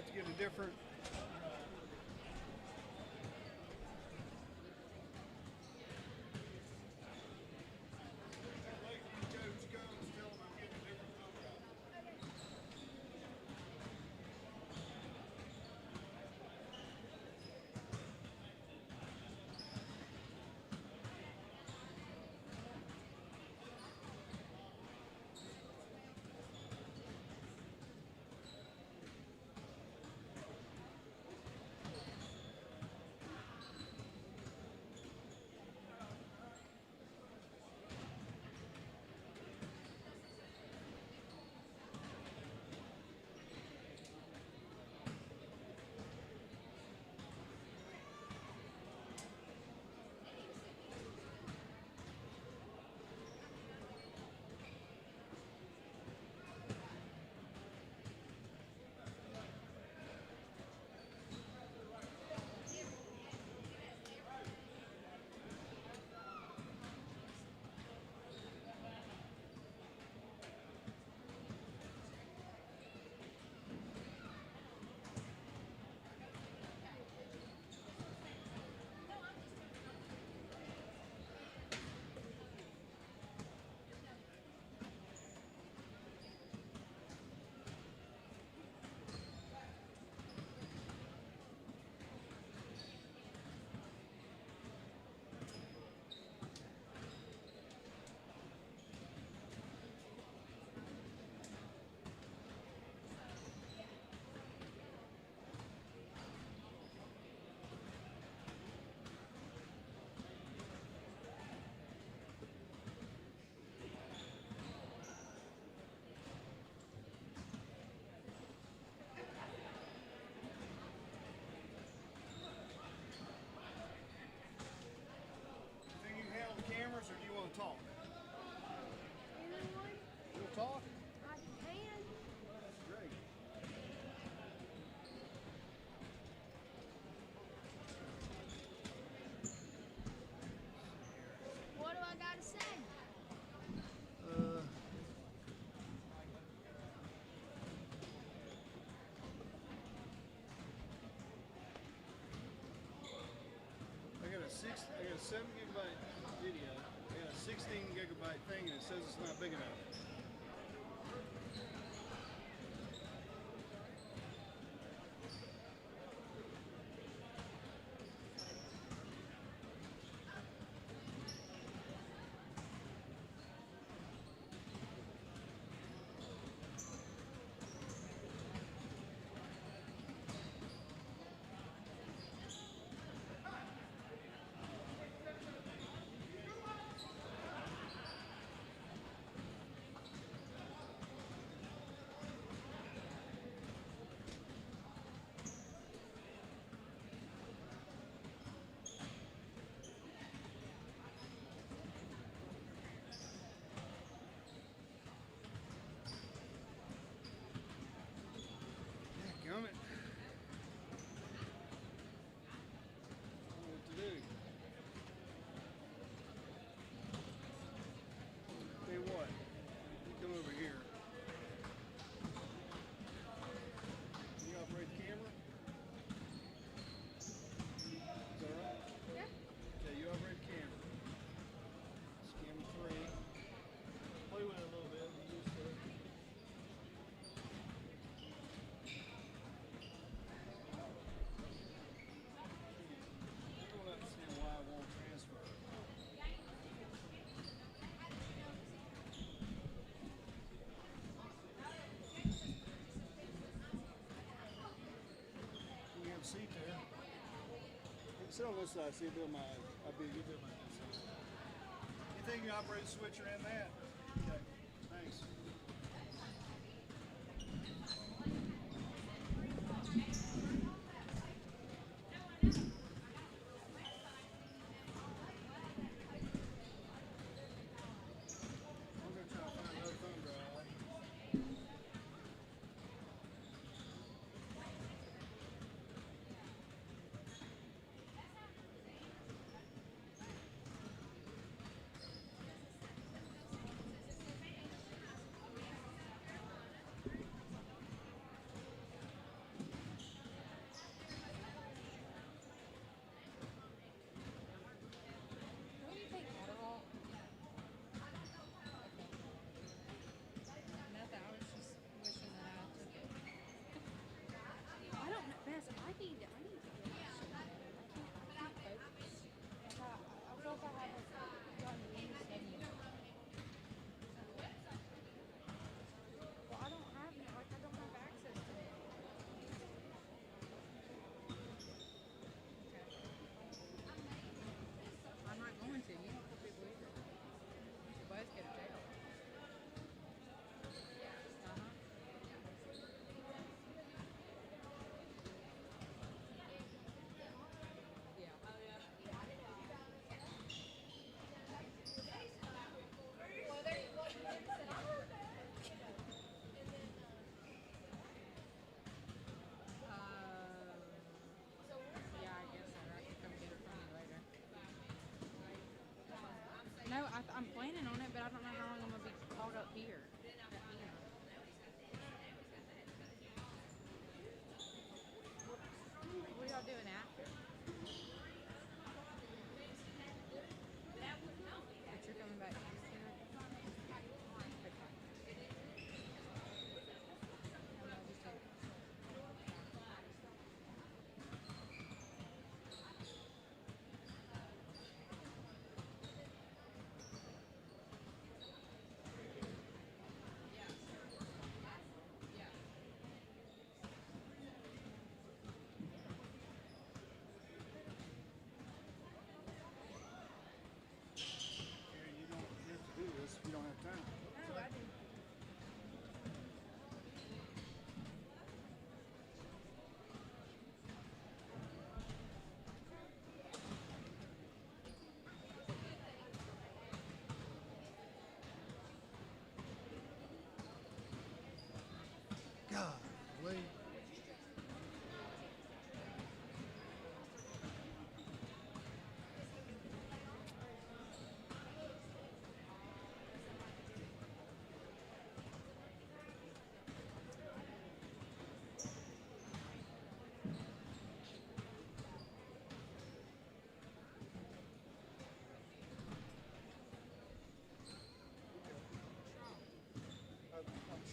have to get a different. Think you can handle the cameras, or do you want to talk? Anyone? You'll talk. I can. Great. What do I gotta say? I got a 7 gigabyte video. I got a 16 gigabyte thing, and it says it's not big enough. Gummit. What to do? Tell you what, you come over here. Can you operate the camera? Is that right? Yeah. Okay, you operate the camera. It's camera 3. Play with it a little bit. You used to it. I don't understand why it won't transfer. You have a seat there. Sit on this side, see if I'll be you do my this side. You think you operate the switcher in that? Okay, thanks. I'm gonna try to find another thumb drive.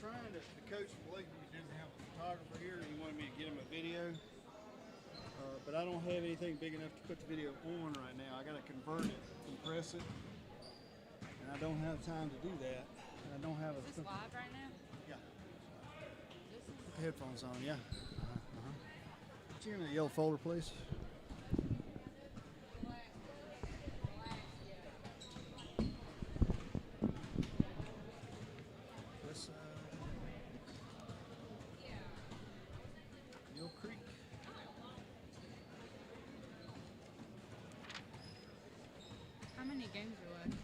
trying to, the coach from Lakeview didn't have a photographer here, and he wanted me to get him a video. But I don't have anything big enough to put the video on right now. I got to convert it, compress it, and I don't have time to do that. And I don't have Is this live right now? Yeah. This is Put the headphones on, yeah. Put you in the yellow folder, please. This Mill Creek. how many games are left?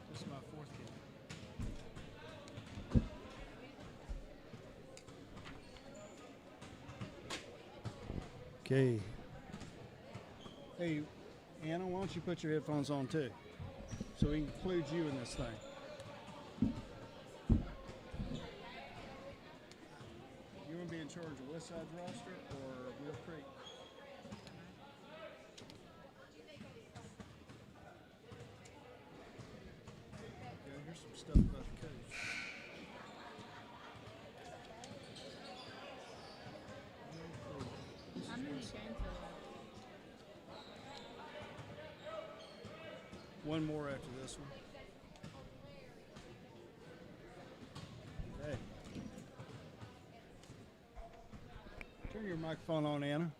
This is my fourth game. Okay. Hey, Anna, why don't you put your headphones on too? So we can include you in this thing. You want to be in charge of West Side's roster or Mill Creek? Okay, here's some stuff about the coach. How many games are left? One more after this one. Okay. Turn your microphone on, Anna.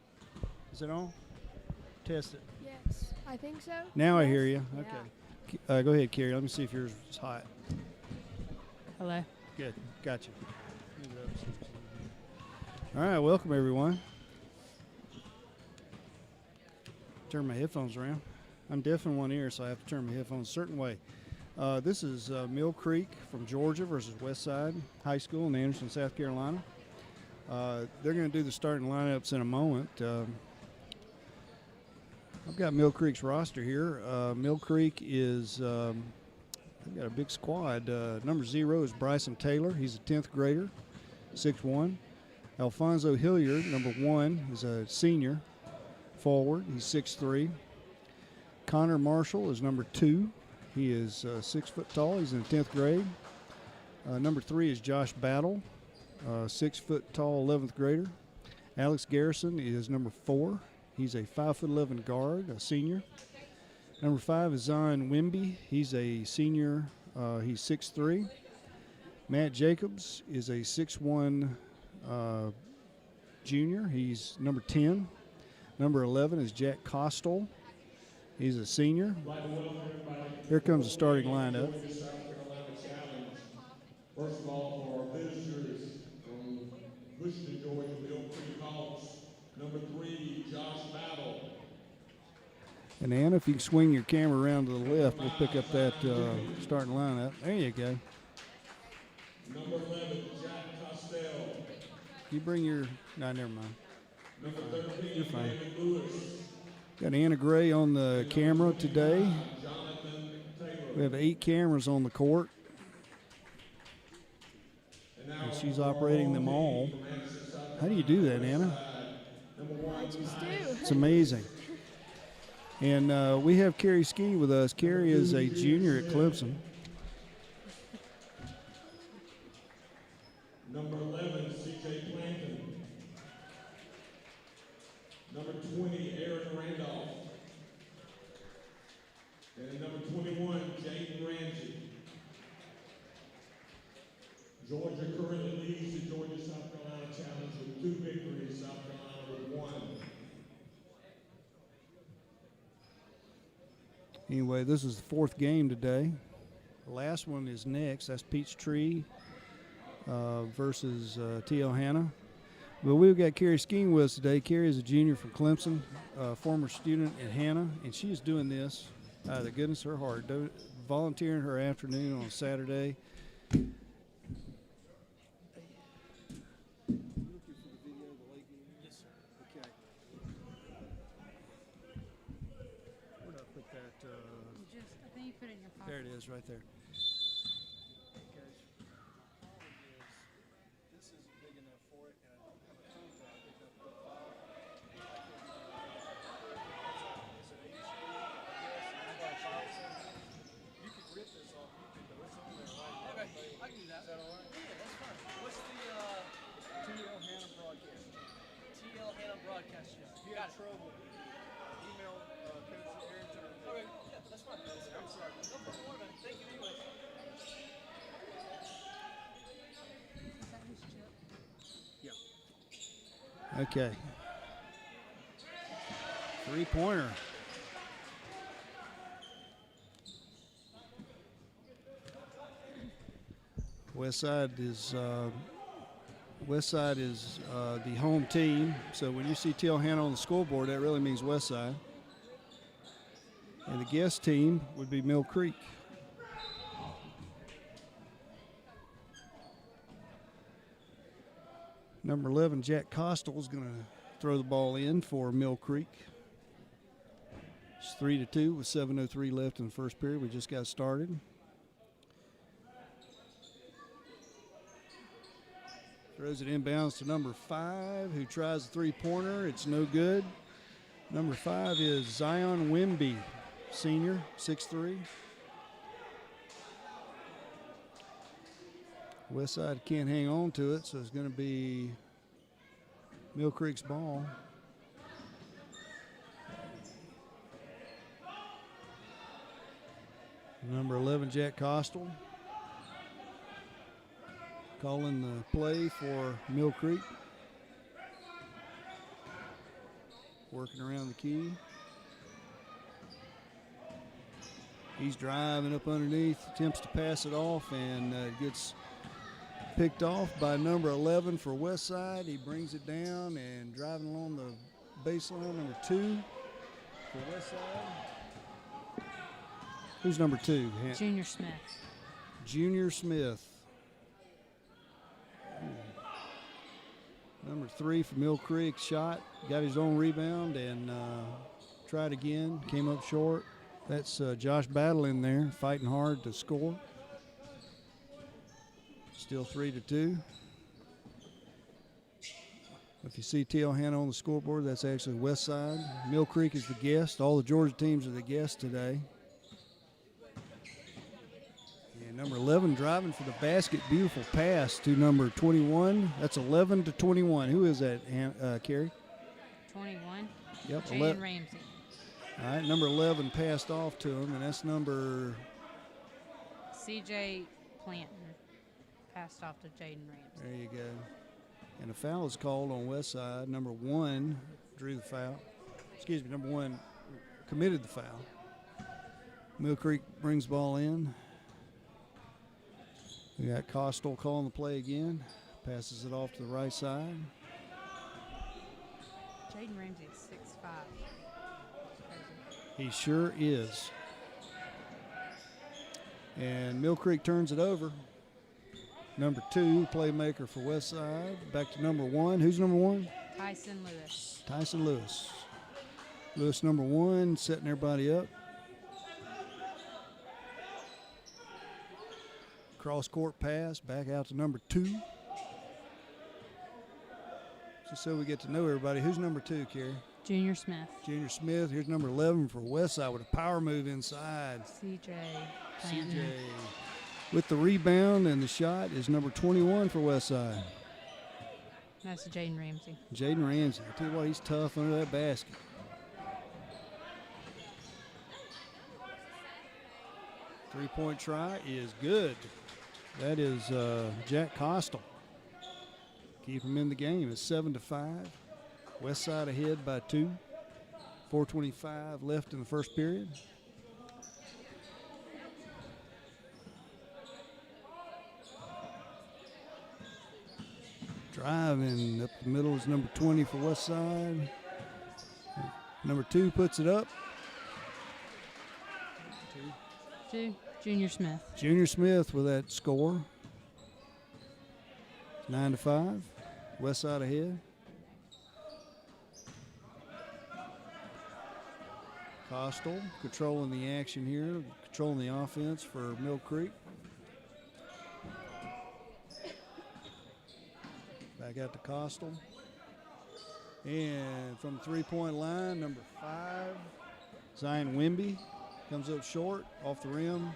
Is it on? Test it. Yes, I think so. Now I Yes? hear you. Yeah. Okay. Go ahead, Carrie. Let me see if yours is hot. Hello. Good. Gotcha. All right. Welcome, everyone. Turn my headphones around. I'm deaf in one ear, so I have to turn my headphones a certain way. This is Mill Creek from Georgia versus Westside High School in Anderson, South Carolina. They're going to do the starting lineups in a moment. I've got Mill Creek's roster here. Mill Creek is, they've got a big squad. Number 0 is Bryson Taylor. He's a 10th grader, 6'1". Alfonso Hilliard, number 1, is a senior forward. He's 6'3". Connor Marshall is number 2. He is 6 foot tall. He's in the 10th grade. Number 3 is Josh Battle, 6 foot tall, 11th grader. Alex Garrison is number 4. He's a 5'11" guard, a senior. Number 5 is Zion Wimby. He's a senior. He's 6'3". Matt Jacobs is a 6'1" junior. He's number 10. Number 11 is Jack Costel. He's a senior. Here comes the starting lineup. First of all, for our visitors from Bushton, Georgia, Mill Creek Hawks, number 3, Josh Battle. And Anna, if you can swing your camera around to the left, we'll pick up that starting lineup. There you go. Number 11, Jack Costell. You bring your, no, never mind. Number 13, You're fine. David Lewis. Got Anna Gray on the camera today. Jonathan Taylor. We have 8 cameras on the court. And she's operating them all. How do you do that, Anna? I just do. It's amazing. And we have Carrie Ski with us. Carrie is a junior at Clemson. Number 11, C.J. Planton. Number 20, Aaron Randolph. And number 21, Jaden Ramsey. Georgia currently leads the Georgia-South Carolina Challenge with 2 victories, South Carolina with 1. Anyway, this is the 4th game today. The last one is next. That's Peachtree versus T.L. Hanna. But we've got Carrie Skeen with us today. Carrie is a junior from Clemson, former student at Hanna, and she is doing this out of the goodness of her heart, volunteering her afternoon on Saturday. Yes, sir. Okay. Where did I put that? You just, I think you put it in your pocket. There it is, right there. This isn't big enough for it, and I don't have a thumb drive big enough to put a file. Is it HD? Yes, you could rip this off. You could trouble, email Coach Harrington. Okay, yeah, that's fine. I'm sorry. No problem. Thank you anyway. Is that his chip? Yeah. Okay. 3-pointer. Westside is the home team. So when you see Tilhana on the scoreboard, that really means Westside. And the guest team would be Mill Creek. Number 11, Jack Costal, is going to throw the ball in for Mill Creek. It's 3-2 with 7:03 left in the first period. We just got started. Throws it inbounds to number 5, who tries the three-pointer. It's no good. Number 5 is Zion Wimby, senior, 6'3". Westside can't hang on to it, so it's going to be Mill Creek's ball. Number 11, Jack Costal, calling the play for Mill Creek. Working around the key. He's driving up underneath, attempts to pass it off, and gets picked off by number 11 for Westside. He brings it down and driving along the baseline, number 2 for Westside. Who's number 2? Junior Smith. Junior Smith. Number 3 for Mill Creek, shot, got his own rebound, and tried again, came up short. That's Josh Battle in there, fighting hard to score. Still 3-2. If you see Tilhana on the scoreboard, that's actually Westside. Mill Creek is the guest. All the Georgia teams are the guests today. And number 11 driving for the basket. Beautiful pass to number 21. That's 11-21. Who is that, Carrie? 21. Yep. Jaden Ramsey. All right, number 11 passed off to him, and that's number CJ Planton passed off to Jaden Ramsey. There you go. And a foul is called on Westside. Number 1 drew the foul. Excuse me, number 1 committed the foul. Mill Creek brings ball in. We got Costal calling the play again. Passes it off to the right side. Jaden Ramsey is 6'5". He sure is. And Mill Creek turns it over. Number 2, playmaker for Westside. Back to number 1. Who's number 1? Tyson Lewis. Tyson Lewis. Lewis, number 1, setting everybody up. Cross-court pass, back out to number 2. Just so we get to know everybody. Who's number 2, Carrie? Junior Smith. Junior Smith. Here's number 11 for Westside with a power move inside. CJ Planton. CJ with the rebound, and the shot is number 21 for Westside. That's Jaden Ramsey. Jaden Ramsey. I tell you what, he's tough under that basket. Three-point try is good. That is Jack Costal. Keep him in the game. It's 7-5. Westside ahead by 2. 4:25 left in the first period. Driving up the middle is number 20 for Westside. Number 2 puts it up. 2, Junior Smith. Junior Smith with that score. 9-5. Westside ahead. Costal controlling the action here, controlling the offense for Mill Creek. Back out to Costal. And from the three-point line, number 5, Zion Wimby comes up short, off the rim.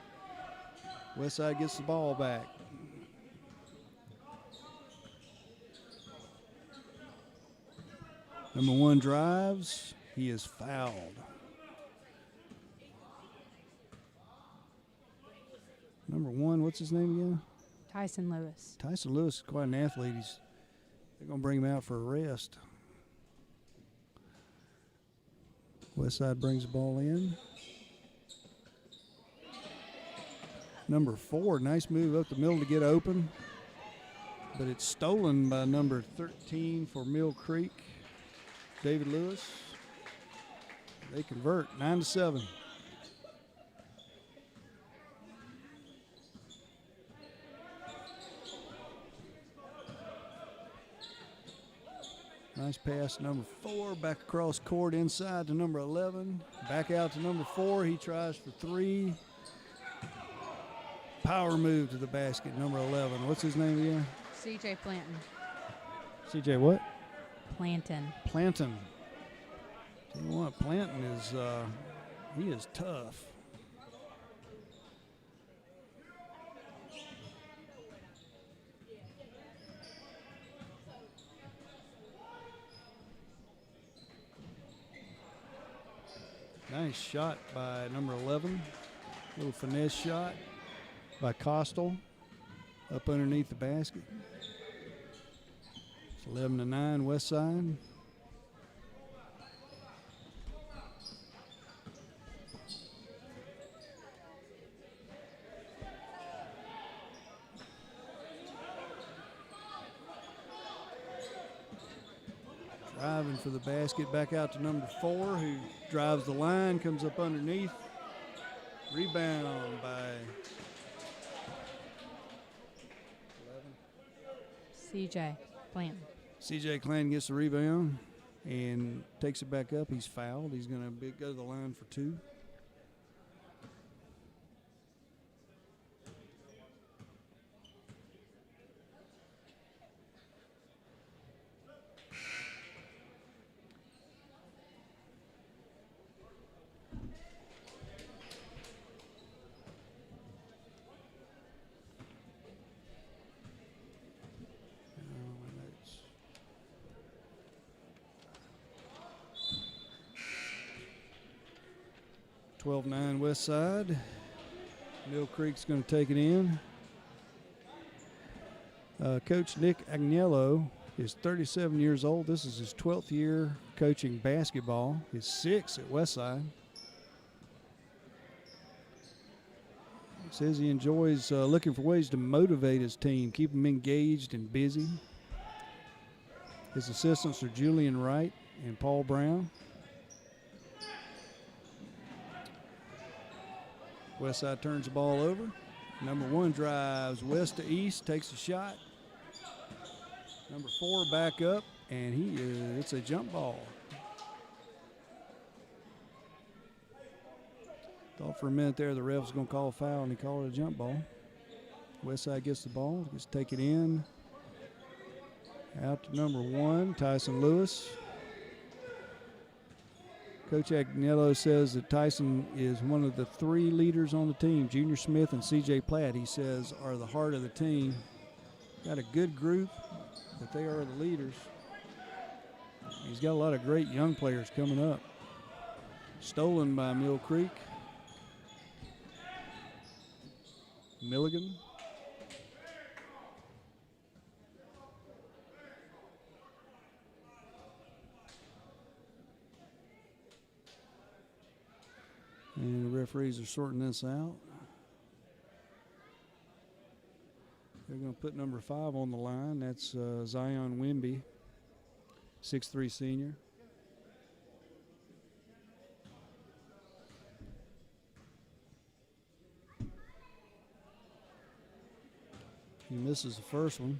Westside gets the ball back. Number 1 drives. He is fouled. Number 1, what's his name again? Tyson Lewis. Tyson Lewis is quite an athlete. They're going to bring him out for a rest. Westside brings the ball in. Number 4, nice move up the middle to get open. But it's stolen by number 13 for Mill Creek, David Lewis. They convert 9-7. Nice pass, number 4, back across court inside to number 11. Back out to number 4. He tries for 3. Power move to the basket, number 11. What's his name again? CJ Planton. CJ what? Planton. Planton. Tell you what, Planton is, he is tough. Nice shot by number 11. Little finesse shot by Costal up underneath the basket. It's 11-9 West Side. Driving for the basket, back out to number 4, who drives the line, comes up underneath. Rebound by 11. CJ Planton. CJ Clanton gets the rebound and takes it back up. He's fouled. He's going to go to the line for 2. It's 12-9 West Side. Mill Creek's going to take it in. Coach Nick Agnello is 37 years old. This is his 12th year coaching basketball. His 6th at Westside. He says he enjoys looking for ways to motivate his team, keep them engaged and busy. His assistants are Julian Wright and Paul Brown. Westside turns the ball over. Number 1 drives west to east, takes a shot. Number 4 back up, and it's a jump ball. Thought for a minute there the ref was going to call a foul, and he called it a jump ball. Westside gets the ball, gets to take it in. Out to number 1, Tyson Lewis. Coach Agnello says that Tyson is one of the 3 leaders on the team. Junior Smith and C.J. Platt, he says, are the heart of the team. Got a good group, but they are the leaders. He's got a lot of great young players coming up. Stolen by Mill Creek. Milligan. And the referees are sorting this out. They're going to put number 5 on the line. That's Zion Wimby, 6'3" senior. He misses the first one.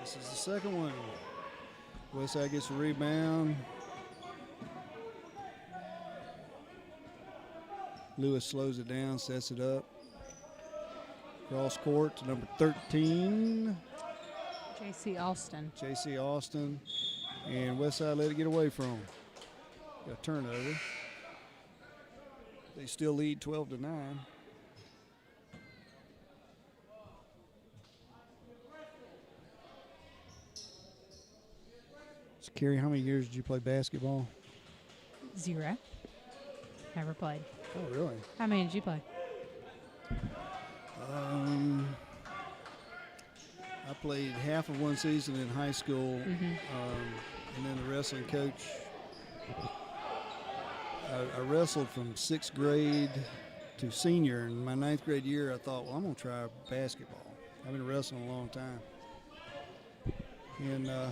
This is the second one. Westside gets a rebound. Lewis slows it down, sets it up. Cross court to number 13. J.C. Austin. J.C. Austin. And Westside let it get away from him. Got a turnover. They still lead 12-9. So, Carrie, how many years did you play basketball? 0. Never played. Oh, really? How many did you play? I played half of one season in high school, Mm-hmm. and then the wrestling coach. I wrestled from 6th grade to senior. In my 9th grade year, I thought, well, I'm going to try basketball. I've been wrestling a long time. And I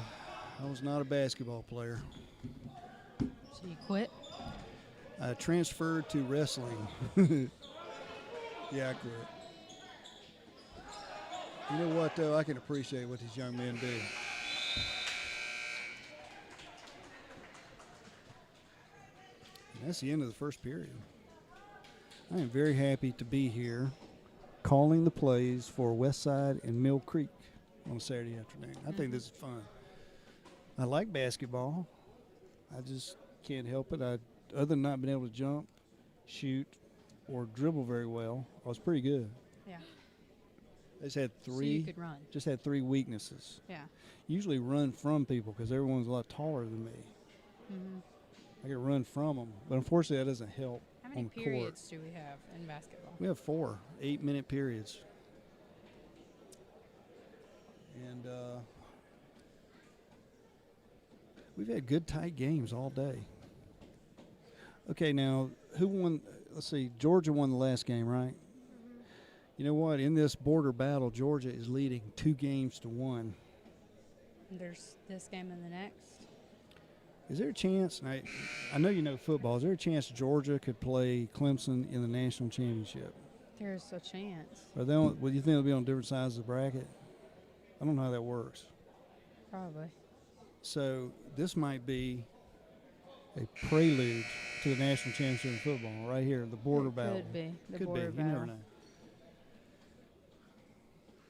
was not a basketball player. So you quit? I transferred to wrestling. Yeah, I quit. You know what, though? I can appreciate what these young men do. And that's the end of the first period. I am very happy to be here calling the plays for Westside and Mill Creek on a Saturday afternoon. I think this is fun. I like basketball. I just can't help it. Other than not being able to jump, shoot, or dribble very well, I was pretty good. Yeah. I just had So you could run. Just had 3 weaknesses. Yeah. Usually run from people because everyone's a lot taller than me. Mm-hmm. I could run from them, but unfortunately that doesn't help. How many on the court. periods do we have in basketball? We have 4 8-minute periods. And we've had good tight games all day. Okay, now who won? Let's see, Georgia won the last game, right? You know what? In this border battle, Georgia is leading 2-1. There's this game and the next. Is there a chance? I know you know football. Is there a chance Georgia could play Clemson in the national championship? There's a chance. Or they on, well, you think they'll be on different sides of the bracket? I don't know how that works. Probably. So this might be a prelude to the national championship in football right here, the border battle. Could be. The Could border be. battle. You never know.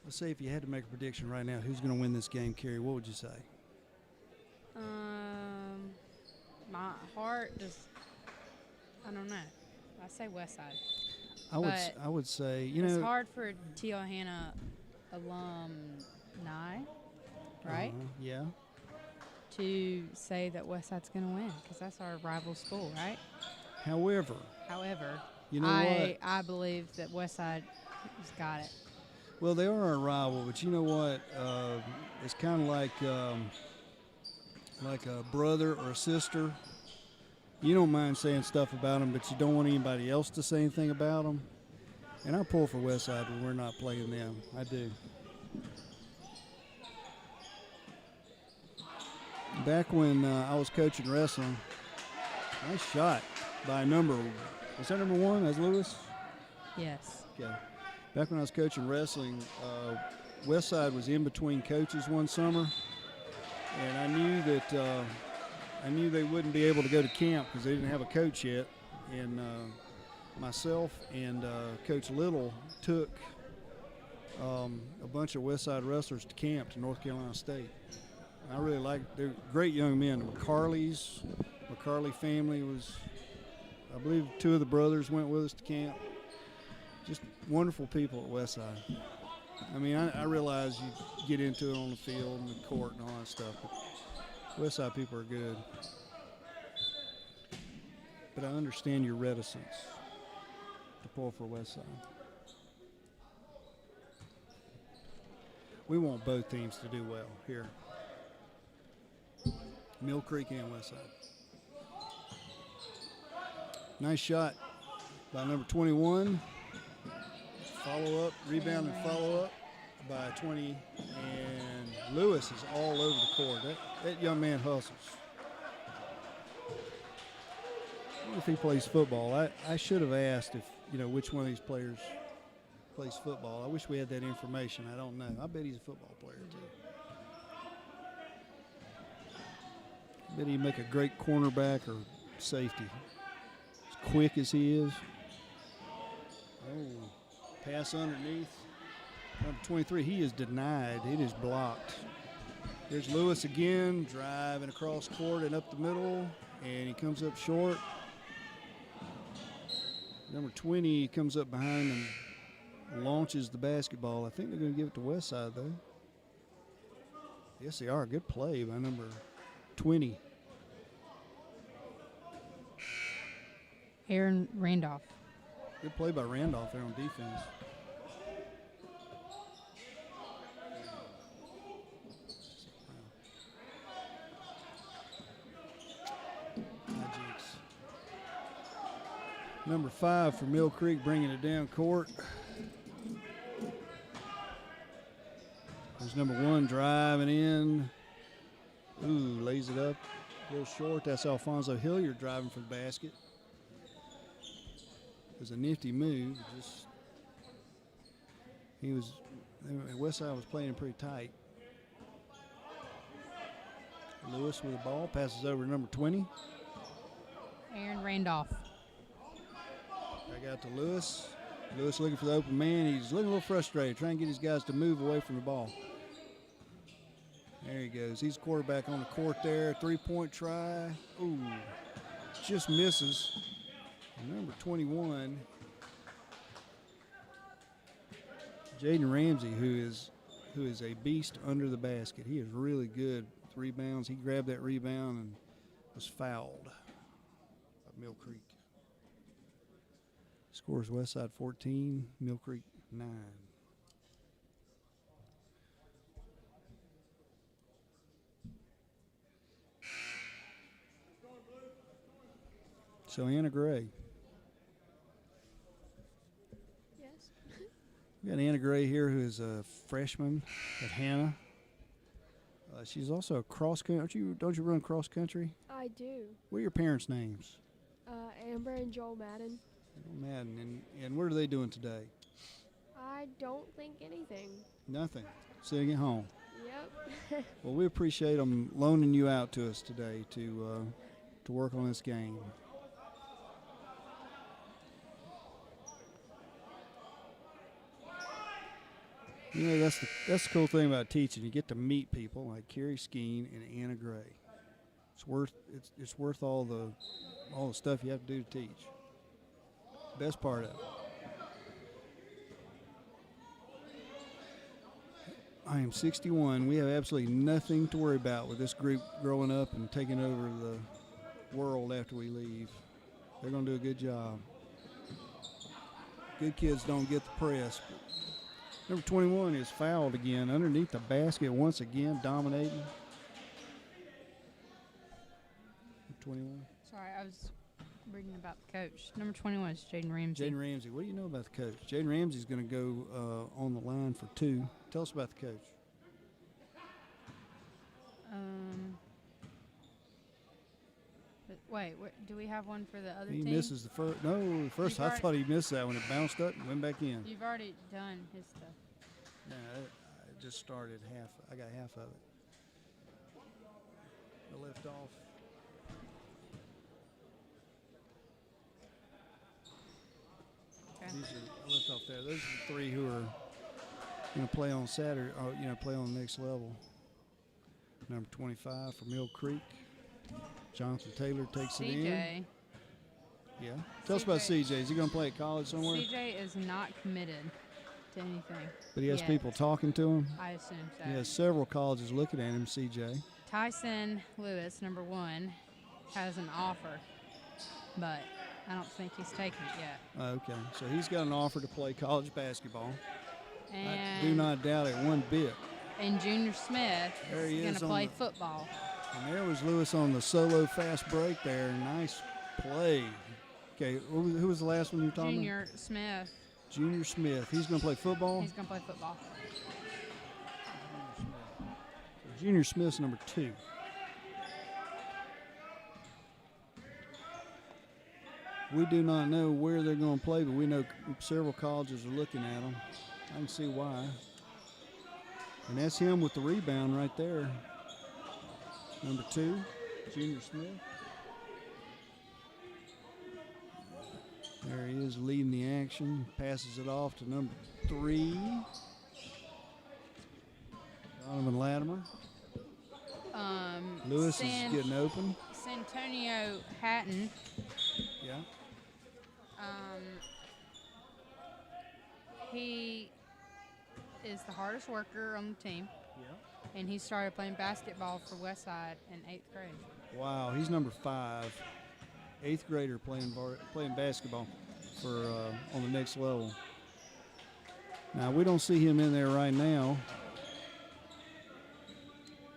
Let's say if you had to make a prediction right now, who's going to win this game, Carrie? What would you say? My heart just, I don't know. I say West Side. I would say, It's hard for Tijuana alumni, right, yeah. to say that West Side's going to win because that's our rival school, right? However, you know what? I believe that West Side has got it. Well, they are our rival, but you know what? It's kind of like a brother or a sister. You don't mind saying stuff about them, but you don't want anybody else to say anything about them. And I pull for Westside when we're not playing them. I do. Back when I was coaching wrestling, nice shot by was that number 1? That's Lewis? Yes. Okay. Back when I was coaching wrestling, Westside was in between coaches one summer, and I knew they wouldn't be able to go to camp because they didn't have a coach yet. And myself and Coach Little took a bunch of Westside wrestlers to camp to North Carolina State. And I really liked. They're great young men. The McCarley family was, I believe, 2 of the brothers went with us to camp. Just wonderful people at Westside. I mean, I realize you get into it on the field and the court and all that stuff, but Westside people are good. But I understand your reticence to pull for Westside. We want both teams to do well here. Mill Creek and Westside. Nice shot by number 21. Follow up, rebound and follow up by 20. And Lewis is all over the court. That young man hustles. I wonder if he plays football. I should have asked which one of these players plays football. I wish we had that information. I don't know. I bet he's a football player too. I bet he'd make a great cornerback or safety. As quick as he is. Oh, pass underneath. Number 23, he is denied. It is blocked. There's Lewis again, driving across court and up the middle, and he comes up short. Number 20 comes up behind and launches the basketball. I think they're going to give it to Westside, though. Yes, they are. Good play by number 20. Aaron Randolph. Good play by Randolph there on defense. Magics. Number 5 for Mill Creek bringing it down court. There's number 1 driving in. Ooh, lays it up. Goes short. That's Alfonso Hilliard driving for the basket. It was a nifty move. Westside was playing pretty tight. Lewis with the ball, passes over to number 20. Aaron Randolph. Back out to Lewis. Lewis looking for the open man. He's looking a little frustrated, trying to get his guys to move away from the ball. There he goes. He's quarterback on the court there. 3-point try. Ooh, just misses. And number 21, Jaden Ramsey, who is a beast under the basket. He is really good with rebounds. He grabbed that rebound and was fouled by Mill Creek. Scores Westside 14, Mill Creek 9. So Anna Gray. Yes. We got Anna Gray here, who is a freshman at Hannah. She's also a cross country. Don't you run cross country? I do. What are your parents' names? Amber and Joel Madden. Madden. And what are they doing today? I don't think anything. Nothing. Sitting at home. Yep. Well, we appreciate them loaning you out to us today to work on this game. You know, that's the cool thing about teaching. You get to meet people like Carrie Skeen and Anna Gray. It's worth all the stuff you have to do to teach. Best part of it. I am 61. We have absolutely nothing to worry about with this group growing up and taking over the world after we leave. They're going to do a good job. Good kids don't get the press. Number 21 is fouled again underneath the basket once again, dominating. 21. Sorry, I was reading about the coach. Number 21 is Jaden Ramsey. Jaden Ramsey. What do you know about the coach? Jaden Ramsey's going to go on the line for 2. Tell us about the coach. But wait, do we have one for the other He team? misses the first. No, the first. I thought he missed that when it bounced up and went back in. You've already done his stuff. No, I just started half. I got half of it. I left off. Okay. I left off there. Those are the 3 who are going to play on Saturday, or play on the next level. Number 25 for Mill Creek. Jonathan Taylor takes it in. CJ. Yeah. Tell us about CJ. Is he going to play at college somewhere? CJ is not committed to anything. But he has yet. people talking to him. I assume so. He has several colleges looking at him, CJ. Tyson Lewis, number 1, has an offer, but I don't think he's taken it yet. Okay. So he's got an offer to play college basketball. And I do not doubt it one bit. And Junior Smith There he is going is to on play the- football. And there was Lewis on the solo fast break there. Nice play. Okay, who was the last one you were talking Junior Smith, about? Junior Smith. He's going to play football? he's going to play football. Junior Smith's number 2. We do not know where they're going to play, but we know several colleges are looking at them. I can see why. And that's him with the rebound right there. Number 2, Junior Smith. There he is leading the action. Passes it off to number 3, Donovan Latimer. Lewis is getting open. Santonio Hatton Yeah. He is the hardest worker on the team, Yeah. and he started playing basketball for Westside in 8th grade. Wow, he's number 5, 8th grader playing basketball for on the next level. Now we don't see him in there right now,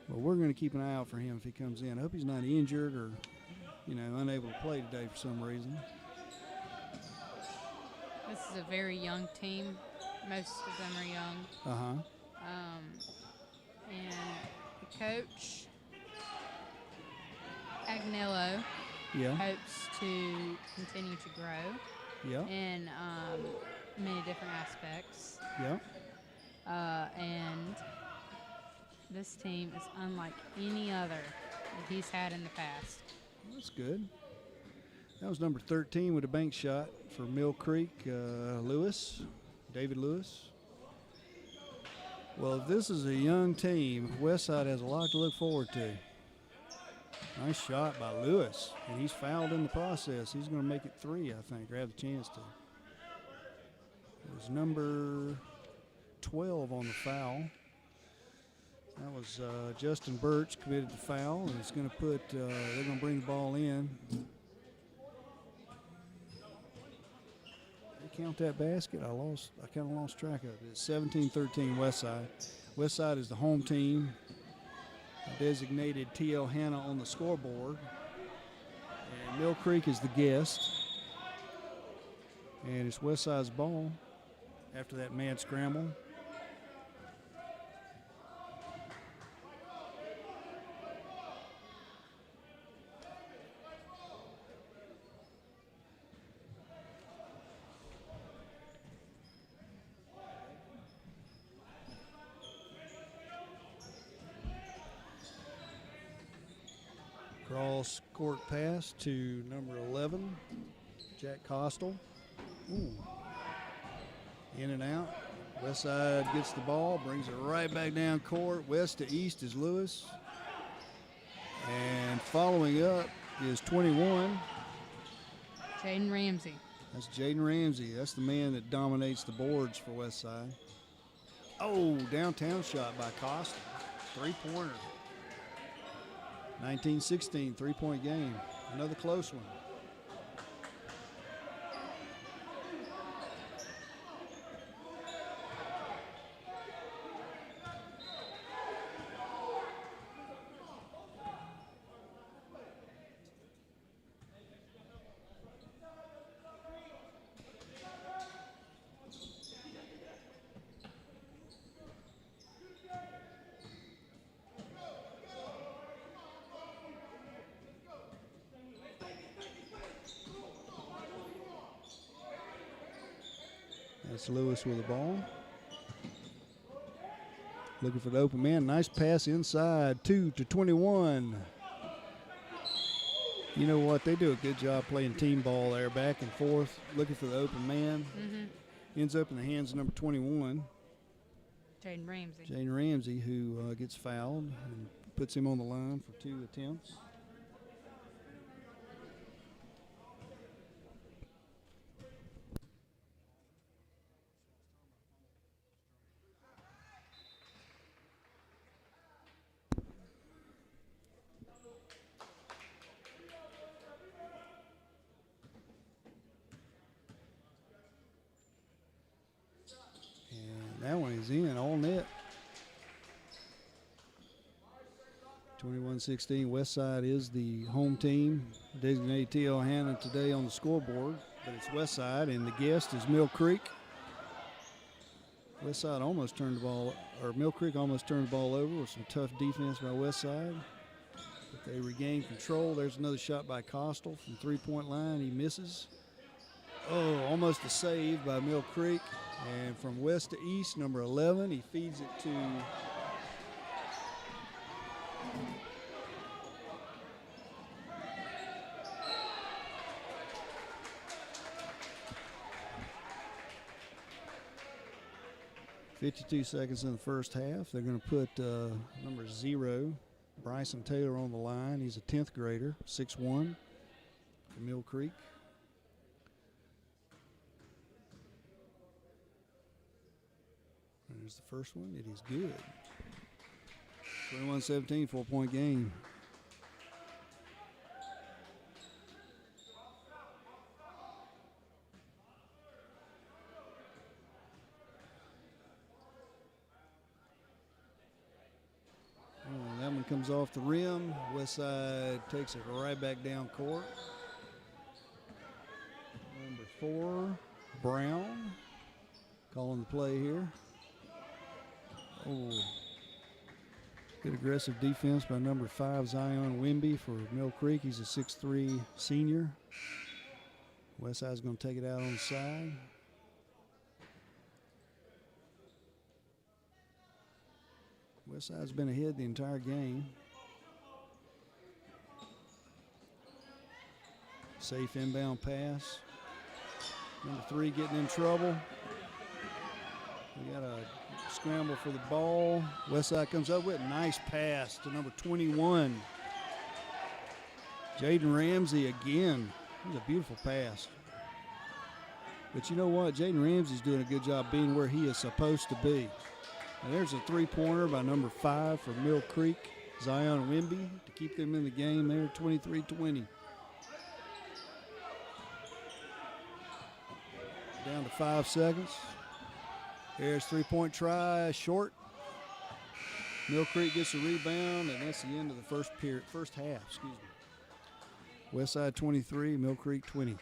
but we're going to keep an eye out for him if he comes in. I hope he's not injured or, unable to play today for some reason. This is a very young team. Most of them are young. And the coach, Agnello, Yeah. hopes to continue to grow Yeah. in many different aspects. Yeah. And this team is unlike any other that he's had in the past. That's good. That was number 13 with a bank shot for Mill Creek, David Lewis. Well, if this is a young team, Westside has a lot to look forward to. Nice shot by Lewis, and he's fouled in the process. He's going to make it 3, I think, or have the chance to. It was number 12 on the foul. That was Justin Birch committed the foul, and it's going to put, they're going to bring the ball in. Count that basket. I kind of lost track of it. It's 17-13 Westside. Westside is the home team. Designated T.L. Hanna on the scoreboard. And Mill Creek is the guest. And it's Westside's ball after that mad scramble. Cross court pass to number 11, Jack Costal. Ooh. In and out. Westside gets the ball, brings it right back down court. West to east is Lewis. And following up is 21. Jaden Ramsey. That's Jaden Ramsey. That's the man that dominates the boards for Westside. Oh, downtown shot by Costa. 3-pointer. 19-16, 3-point game. Another close one. That's Lewis with the ball. Looking for the open man. Nice pass inside. 2 to 21. You know what? They do a good job playing team ball there, back and forth, looking for the open man. Ends up in the hands of number 21. Jaden Ramsey. Jaden Ramsey, who gets fouled and puts him on the line for 2 attempts. That one is in, all net. 21-16, Westside is the home team. Designated T.L. Hanna today on the scoreboard, but it's Westside, and the guest is Mill Creek. Westside almost turned the ball, or Mill Creek almost turned the ball over with some tough defense by Westside. But they regain control. There's another shot by Costal from three-point line. He misses. Oh, almost a save by Mill Creek. And from west to east, number 11, he feeds it to .52 seconds in the first half. They're going to put number 0, Bryson Taylor, on the line. He's a 10th grader, 6'1", from Mill Creek. There's the first one. It is good. 21-17, 4-point game. Oh, that one comes off the rim. Westside takes it right back down court. Number 4, Brown, calling the play here. Oh, good aggressive defense by number 5, Zion Wimby for Mill Creek. He's a 6'3" senior. Westside's going to take it out on the side. Westside's been ahead the entire game. Safe inbound pass. Number 3 getting in trouble. We got a scramble for the ball. Westside comes up with a nice pass to number 21. Jaden Ramsey again. It was a beautiful pass. But you know what? Jaden Ramsey's doing a good job being where he is supposed to be. And there's a three-pointer by number 5 for Mill Creek, Zion Wimby, to keep them in the game there, 23-20. Down to 5 seconds. Here's three-point try, short. Mill Creek gets a rebound, and that's the end of the first half. Westside 23, Mill Creek 20.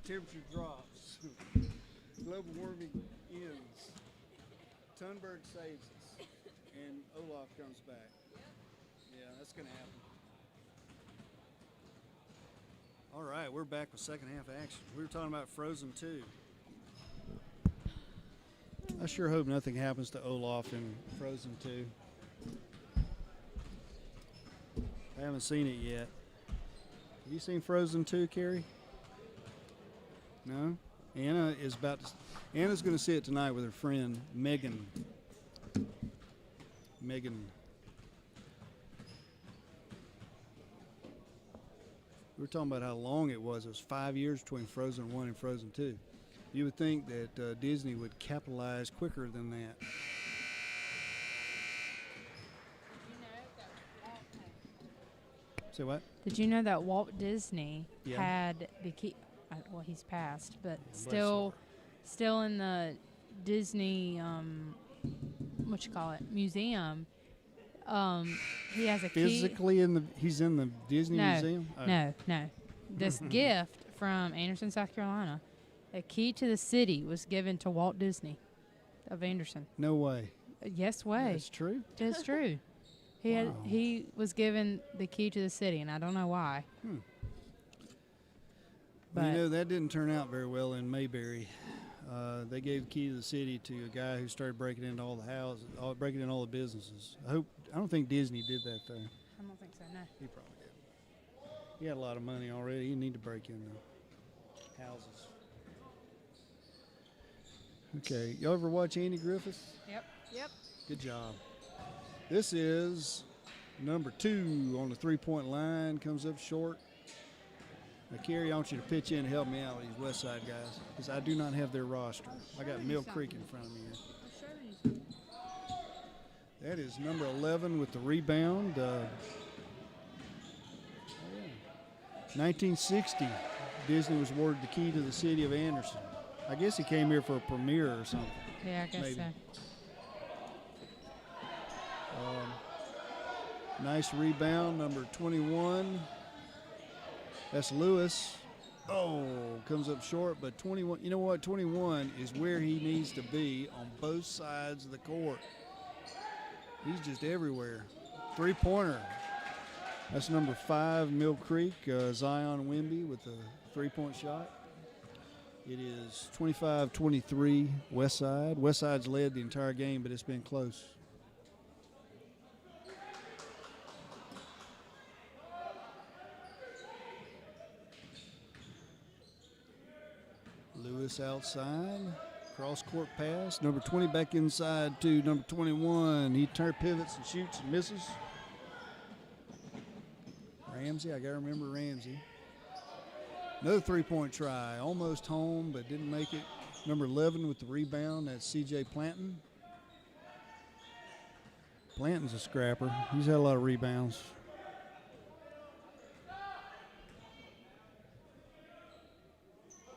temperature drops. Global warming ends. Thunberg saves us. And Olaf comes back. Yeah, that's going to happen. All right, we're back with second half action. We were talking about Frozen 2. I sure hope nothing happens to Olaf in Frozen 2. I haven't seen it yet. Have you seen Frozen 2, Carrie? No? Anna's going to see it tonight with her friend Megan. We were talking about how long it was. It was 5 years between Frozen 1 and Frozen 2. You would think that Disney would capitalize quicker than that. Say what? Did you know that Walt Disney Yeah. had the key? Well, he's passed, but Bless still in the Disney museum. He has a key. Physically he's in the Disney Museum? Oh. No. This gift from Anderson, South Carolina, a key to the city was given to Walt Disney of Anderson. No way. Yes way. That's true? It's true. He was given the key to the city, and I don't know why. Well, you know, that didn't turn out very well in Mayberry. They gave the key to the city to a guy who started breaking into all the houses, breaking into all the businesses. I don't think Disney did that, though. I don't think so, no. He probably did. He had a lot of money already. He need to break into houses. Okay, y'all ever watch Andy Griffith? Yep. Good job. This is number 2 on the three-point line. Comes up short. Now, Kerry, I want you to pitch in and help me out with these West Side guys because I do not have their roster. I got Mill Creek in front of me here. That is number 11 with the rebound. 1960, Disney was awarded the key to the city of Anderson. I guess he came here for a premiere or something. Yeah, I guess Maybe. so. Nice rebound, number 21. That's Lewis. Oh, comes up short, but 21, you know what? 21 is where he needs to be on both sides of the court. He's just everywhere. Three-pointer. That's number 5, Mill Creek, Zion Wimby with a three-point shot. It is 25-23 West Side. West Side's led the entire game, but it's been close. Lewis outside, cross-court pass. Number 20 back inside to number 21. He pivots and shoots and misses. Ramsey, I got to remember Ramsey. Another three-point try. Almost home, but didn't make it. Number 11 with the rebound. That's C.J. Planton. Planton's a scrapper. He's had a lot of rebounds.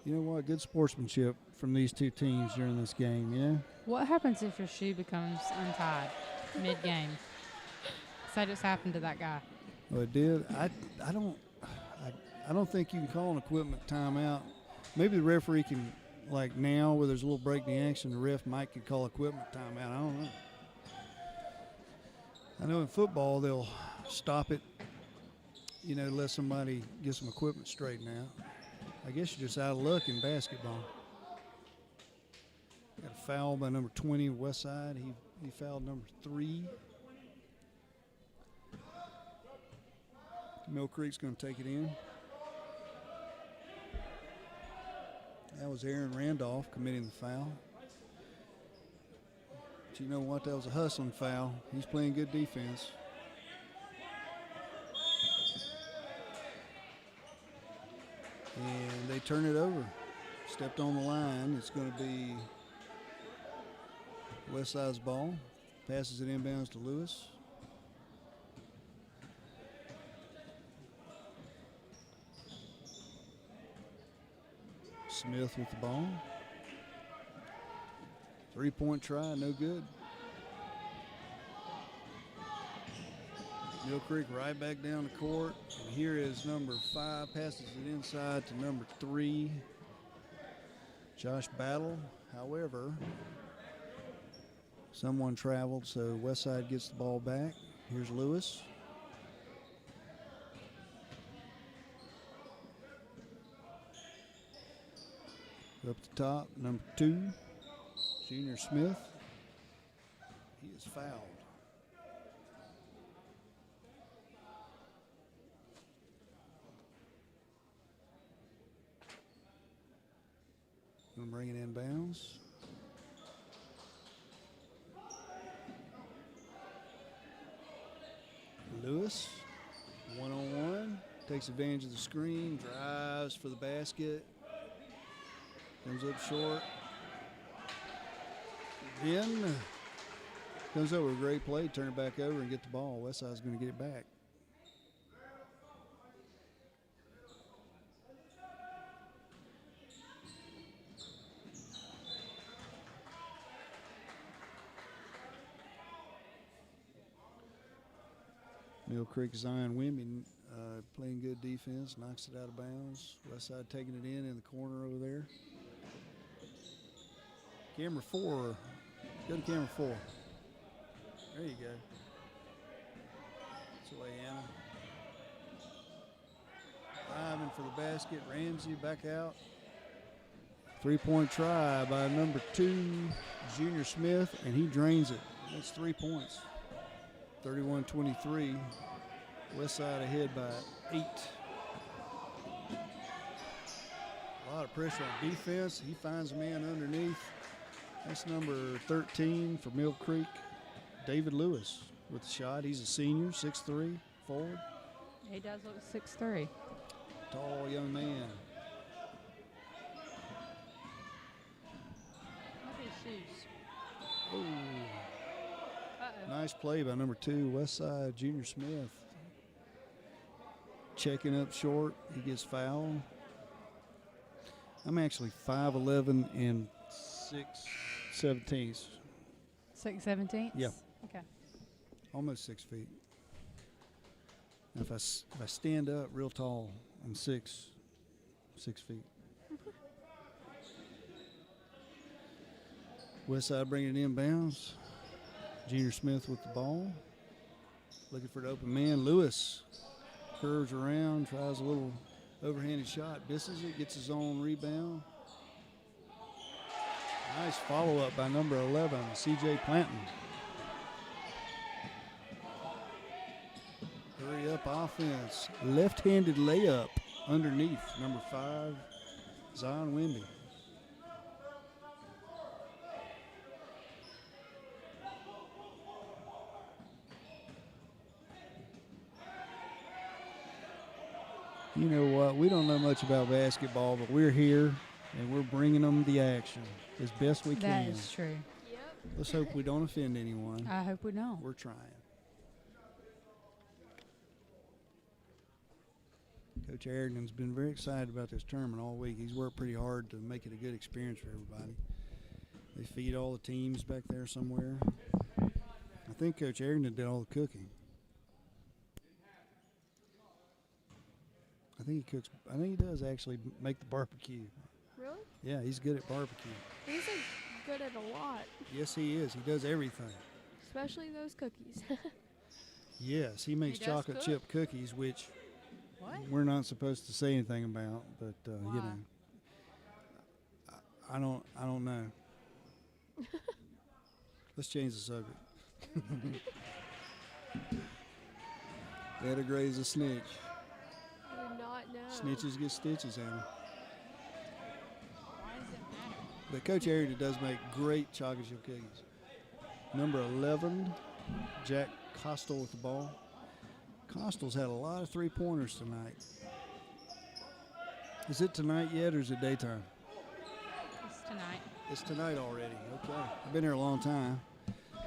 You know what? Good sportsmanship from these two teams during this game, you know? What happens if your shoe becomes untied mid-game? So that just happened to that guy. Well, it did. I don't think you can call an equipment timeout. Maybe the referee can, like now, where there's a little break in the action, the ref might could call equipment timeout. I don't know. I know in football they'll stop it, you know, let somebody get some equipment straightened out. I guess you're just out of luck in basketball. Got a foul by number 20, West Side. He fouled number 3. Mill Creek's going to take it in. That was Aaron Randolph committing the foul. But you know what? That was a hustling foul. He's playing good defense. And they turn it over. Stepped on the line. It's going to be West Side's ball. Passes it inbounds to Lewis. Smith with the ball. Three-point try, no good. Mill Creek right back down the court. And here is number 5, passes it inside to number 3. Josh Battle, however, someone traveled, so Westside gets the ball back. Here's Lewis. Up the top, number 2, Junior Smith. He is fouled. Gonna bring it in bounds. Lewis, 1-on-1, takes advantage of the screen, drives for the basket, comes up short. Then comes over a great play, turn it back over and get the ball. Westside's going to get it back. Mill Creek Zion Wimby playing good defense, knocks it out of bounds. Westside taking it in the corner over there. Camera 4. Go to camera 4. There you go. That's the way, Anna. Driving for the basket. Ramsey back out. 3-point try by number 2, Junior Smith, and he drains it. That's 3 points. 31-23. Westside ahead by 8. A lot of pressure on defense. He finds a man underneath. That's number 13 for Mill Creek, David Lewis with the shot. He's a senior, 6'3", forward. He does look 6'3". Tall young man. Look at his shoes. Oh, Uh-oh. nice play by number 2, Westside, Junior Smith. Checking up short. He gets fouled. I'm actually 5'11" and 6'17". 6'17"? Yeah. Okay. Almost 6 feet. Now if I stand up real tall, I'm 6 feet. Westside bringing it in bounds. Junior Smith with the ball. Looking for the open man. Lewis curves around, tries a little overhanded shot, misses it, gets his own rebound. Nice follow-up by number 11, C.J. Planton. Hurry up offense. Left-handed layup underneath, number 5, Zion Wimby. You know what? We don't know much about basketball, but we're here, and we're bringing them the action as best we can. That is true. Yep. Let's hope we don't offend anyone. I hope we don't. We're trying. Coach Arrington's been very excited about this tournament all week. He's worked pretty hard to make it a good experience for everybody. They feed all the teams back there somewhere. I think Coach Arrington did all the cooking. I think he does actually make the barbecue. Really? Yeah, he's good at barbecue. He's good at a lot, Yes, he is. He does everything. especially those cookies. Yes, he makes He does chocolate cook? chip cookies, which What? we're not supposed to say anything about, but you Why? know, I don't know. Let's change the subject. Better graze a snitch. I do not know. Snitches get stitches, Anna. Why does it matter? But Coach Arrington does make great chocolate chip cookies. Number 11, Jack Costal with the ball. Costal's had a lot of three-pointers tonight. Is it tonight yet, or is it daytime? It's tonight. It's tonight already. Okay. I've been here a long time.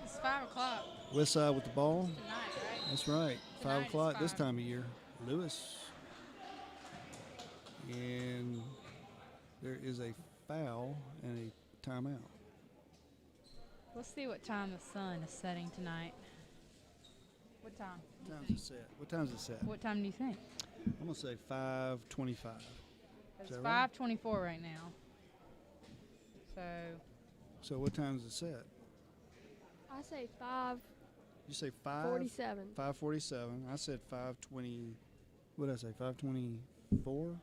It's 5 o'clock Westside with the ball. tonight, right? That's right. Tonight 5 it's o'clock this 5. time of year. Lewis. And there is a foul and a timeout. We'll see what time the sun is setting tonight. What time? do you What time's think? it set? What time's it set? What time do you think? I'm going to say 5:25. It's that right? 5:24 right now. So what time is it set? I say 5:47. You say 5:47. I said 5:20. What did I say? 5:24.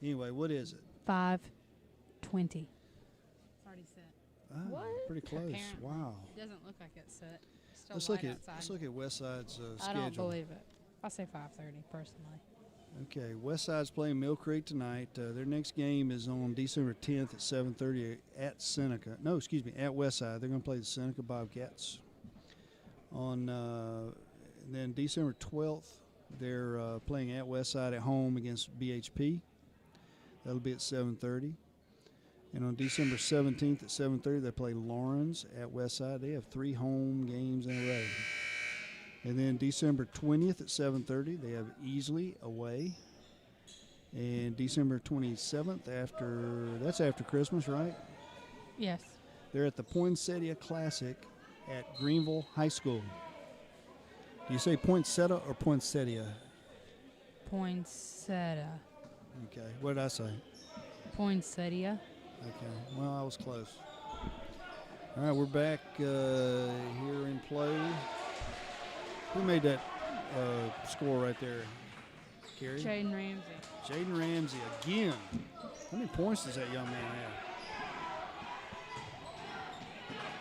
Anyway, what is it? 5:20. It's already set. Ah, What? Pretty close. Apparently. Wow. It doesn't look like it's set. It's still Let's light look at outside. Westside's I schedule. don't believe it. I say 5:30 personally. Okay, Westside's playing Mill Creek tonight. Their next game is on December 10th at 7:30 at Seneca. No, excuse me, at Westside. They're going to play the Seneca Bobcats. And then December 12th, they're playing at Westside at home against BHP. That'll be at 7:30. And on December 17th at 7:30, they play Lawrence at Westside. They have 3 home games in a row. And then December 20th at 7:30, they have Easley away. And December 27th, that's after Christmas, right? Yes. They're at the Poinsettia Classic at Greenville High School. Do you say Poinsettia or Poinsettia? Poinsettia. Okay, what did I say? Poinsettia. Okay, well, I was close. All right, we're back here in play. Who made that score right there, Carrie? Jaden Ramsey. Jaden Ramsey again. How many points does that young man have?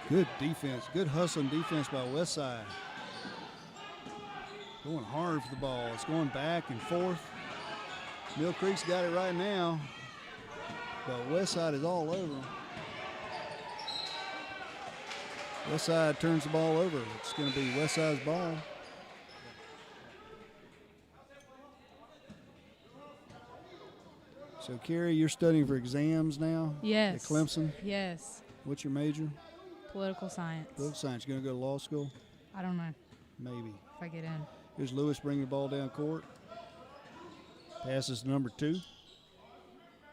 Good defense. Good hustling defense by Westside. Going hard for the ball. It's going back and forth. Mill Creek's got it right now, but Westside is all over them. Westside turns the ball over. It's going to be Westside's ball. So, Carrie, you're studying for exams now? Yes. At Clemson? Yes. What's your major? Political science. Political science. You going to go to law school? I don't know Maybe. if I get in. Here's Lewis bringing the ball down court. Passes to number 2.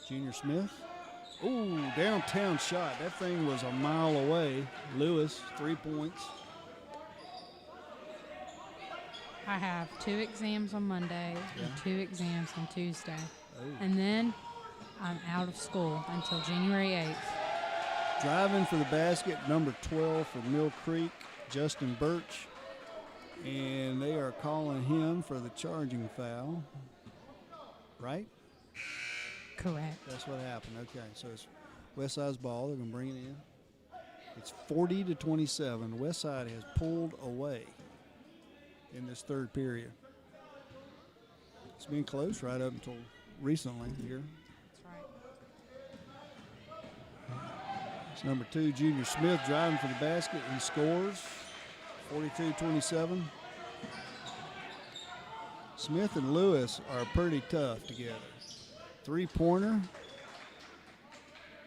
Junior Smith. Ooh, downtown shot. That thing was a mile away. Lewis, 3 points. I have 2 exams on Monday Yeah. and 2 exams on Tuesday. Oh. And then I'm out of school until January 8th. Driving for the basket, number 12 for Mill Creek, Justin Birch. And they are calling him for the charging foul. Right? Correct. That's what happened. Okay, so it's Westside's ball. They're going to bring it in. It's 40-27. Westside has pulled away in this third period. It's been close right up until recently here. That's right. It's number 2, Junior Smith, driving for the basket. He scores 42-27. Smith and Lewis are pretty tough together. 3-pointer.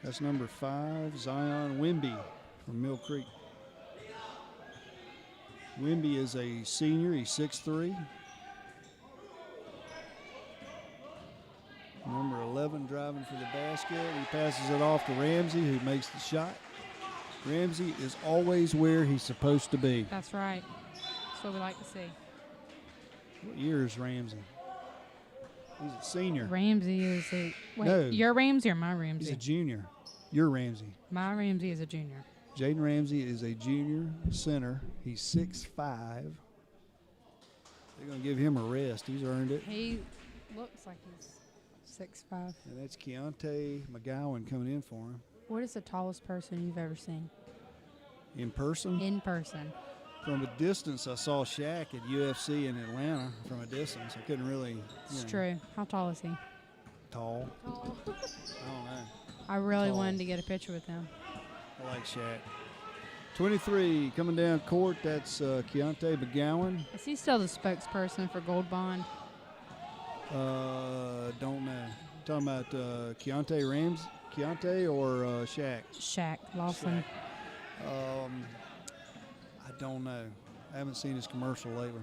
That's number 5, Zion Wimby from Mill Creek. Wimby is a senior. He's 6'3". Number 11 driving for the basket. He passes it off to Ramsey, who makes the shot. Ramsey is always where he's supposed to be. That's right. That's what we like to see. What year is Ramsey? He's a senior. Ramsey is a wait. No. Your Ramsey or my He's a Ramsey? junior. You're Ramsey. My Ramsey is a junior. Jaden Ramsey is a junior center. He's 6'5". They're going to give him a rest. He's earned it. He looks like he's 6'5". And that's Keontae McGowan coming in for him. What is the tallest person you've ever seen In person? in person? From a distance, I saw Shaq at UFC in Atlanta from a distance. I couldn't really, It's true. How tall is he? tall. Oh. I don't know. I really Tall. wanted to get a picture with him. I like Shaq. 23 coming down court. That's Keontae McGowan. Is he still the spokesperson for Gold Bond? Don't know. Talking about Keontae or Shaq? Shaq Lawson. I don't know. I haven't seen his commercial lately.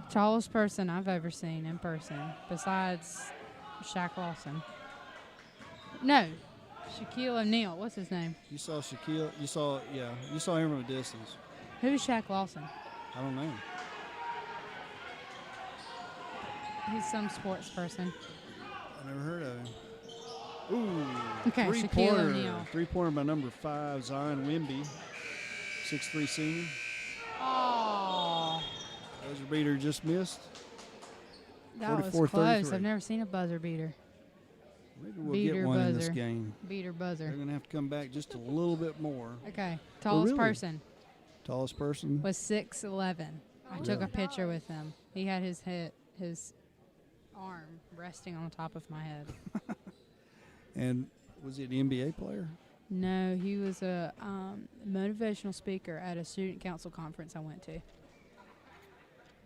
Tallest person I've ever seen in person, besides Shaq Lawson. No, Shaquille O'Neal. What's his name? You saw Shaquille. You saw him from a distance. Who's Shaq Lawson? I don't know. He's some sports person. I never heard of him. Ooh. Okay, Shaquille Three-pointer. O'Neal. Three-pointer by number 5, Zion Wimby. 6'3" senior. Oh, Buzzer beater just missed. that was 44-33. close. I've never seen a buzzer beater. Maybe we'll Beater get one in this buzzer. game. Beater They're buzzer. going to have to come back just a little bit more. Okay, tallest really? person Tallest person. was 6'11". I took Really? a picture with him. He had his arm resting on the top of my head. And was he an NBA player? No, he was a motivational speaker at a student council conference I went to.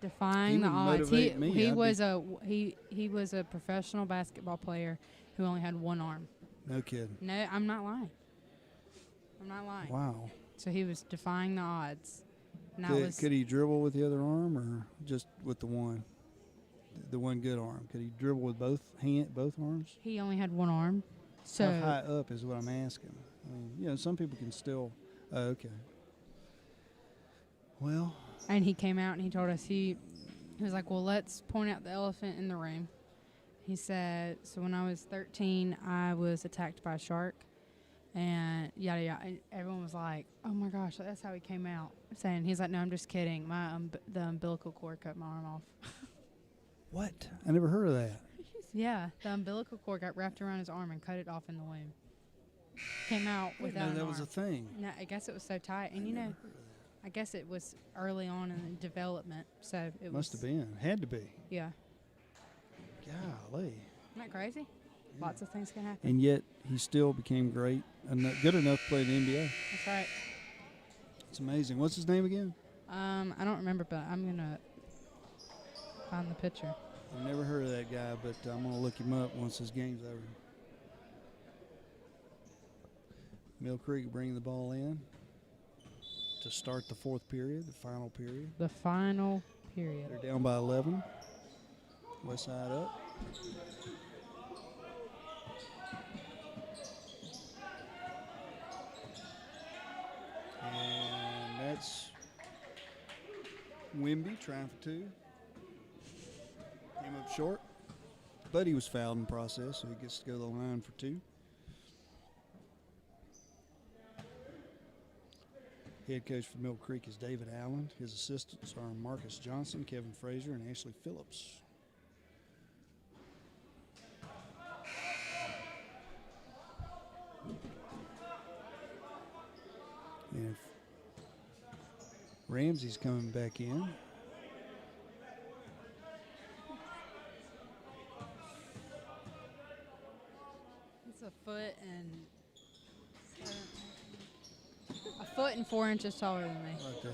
Defying He the would odds. motivate me. He I'd was he was a professional basketball player who only had one arm. No kidding. No, I'm not lying. I'm not lying. Wow. So he was defying the odds. And that was Could he dribble with the other arm or just with the one? The one good arm. Could he dribble with both arms? he only had one arm. So How high up is what I'm asking. I mean, you know, some people can still. Oh, okay. Well, and he came out and he told us he was like, well, let's point out the elephant in the room. He said, so when I was 13, I was attacked by a shark, and yada yada. And everyone was like, oh my gosh, that's how he came out. Saying he's like, no, I'm just kidding. My the umbilical cord cut my arm off. what? I never heard of that. Yeah, the umbilical cord got wrapped around his arm and cut it off in the womb. Came out I didn't without know an that arm. was a thing. No, I guess it was so tight, and you know, I guess it was early on in the development, so it Must was. have been. Had to be. Yeah, Golly. isn't that crazy? Lots of things can happen. And yet he still became great, good enough to play in the NBA. That's right. It's amazing. What's his name again? I don't remember, but I'm gonna find the picture. I've never heard of that guy, but I'm going to look him up once this game's over. Mill Creek bringing the ball in to start the fourth period, the final period. The final period. They're down by 11. West side up. And that's Wimby trying for two. Came up short, but he was fouled in the process, so he gets to go to the line for two. Head coach for Mill Creek is David Allen. His assistants are Marcus Johnson, Kevin Frazier, and Ashley Phillips. And if Ramsey's coming back in. It's a foot and 4 inches taller than me. Like that.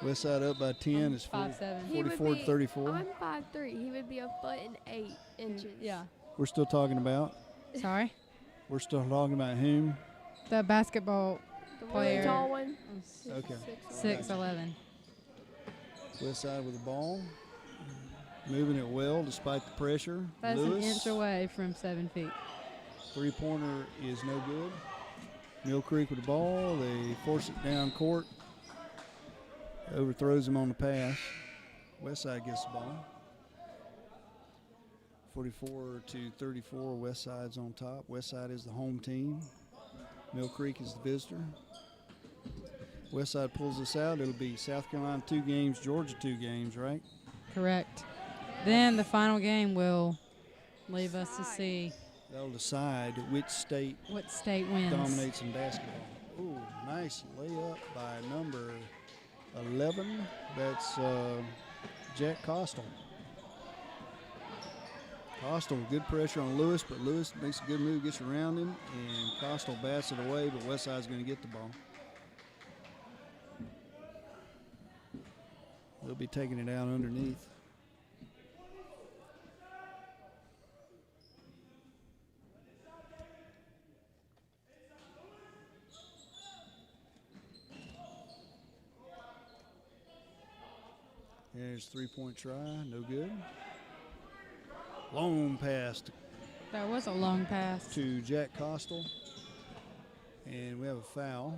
West side up by 10 is 5'7". He would 44 be- to 34. I'm 5'3". He would be a foot and 8 inches. Yeah. We're still talking about. Sorry. We're still talking about whom? The basketball The Player. really tall one. Okay. 6'11". West side with the ball. Moving it well despite the pressure. That's Lewis, an inch away from 7 feet. three-pointer is no good. Mill Creek with the ball. They force it down court. Overthrows him on the pass. West side gets the ball. 44 to 34. West side's on top. West side is the home team. Mill Creek is the visitor. West side pulls this out. It'll be South Carolina 2 games, Georgia 2 games, right? Correct. Then the final game will leave us to see That'll decide which state what state wins. dominates in basketball. Ooh, nice layup by number 11. That's Jack Costal. Costal, good pressure on Lewis, but Lewis makes a good move, gets around him, and Costal bats it away, but Westside's going to get the ball. They'll be taking it out underneath. There's 3-point try, no good. Long pass That was a long pass. to Jack Costal. And we have a foul.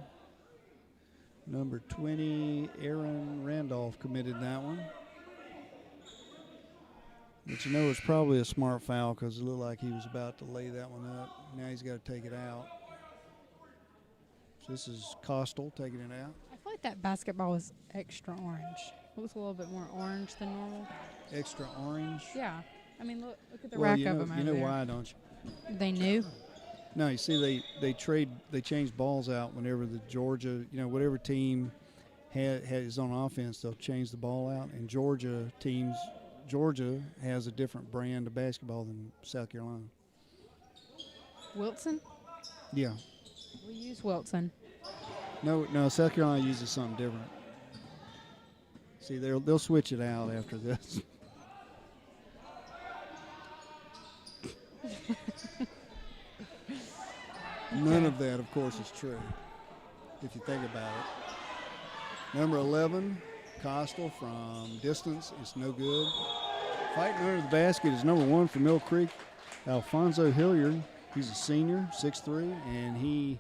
Number 20, Aaron Randolph committed that one. But you know, it's probably a smart foul because it looked like he was about to lay that one up. Now he's got to take it out. So this is Costal taking it out. I feel like that basketball was extra orange. It was a little bit more orange than normal. Extra orange. Yeah. I mean, look at the Well, rack you of know, them over you know there. why, don't you? They knew. No, you see, they change balls out whenever the Georgia, whatever team is on offense, they'll change the ball out. And Georgia has a different brand of basketball than South Carolina. Wilson? Yeah. We use Wilson. No, South Carolina uses something different. See, they'll switch it out after this. None of that, of course, is true, if you think about it. Number 11, Costal from distance. It's no good. Fighting under the basket is number 1 for Mill Creek, Alfonso Hilliard. He's a senior, 6'3", and he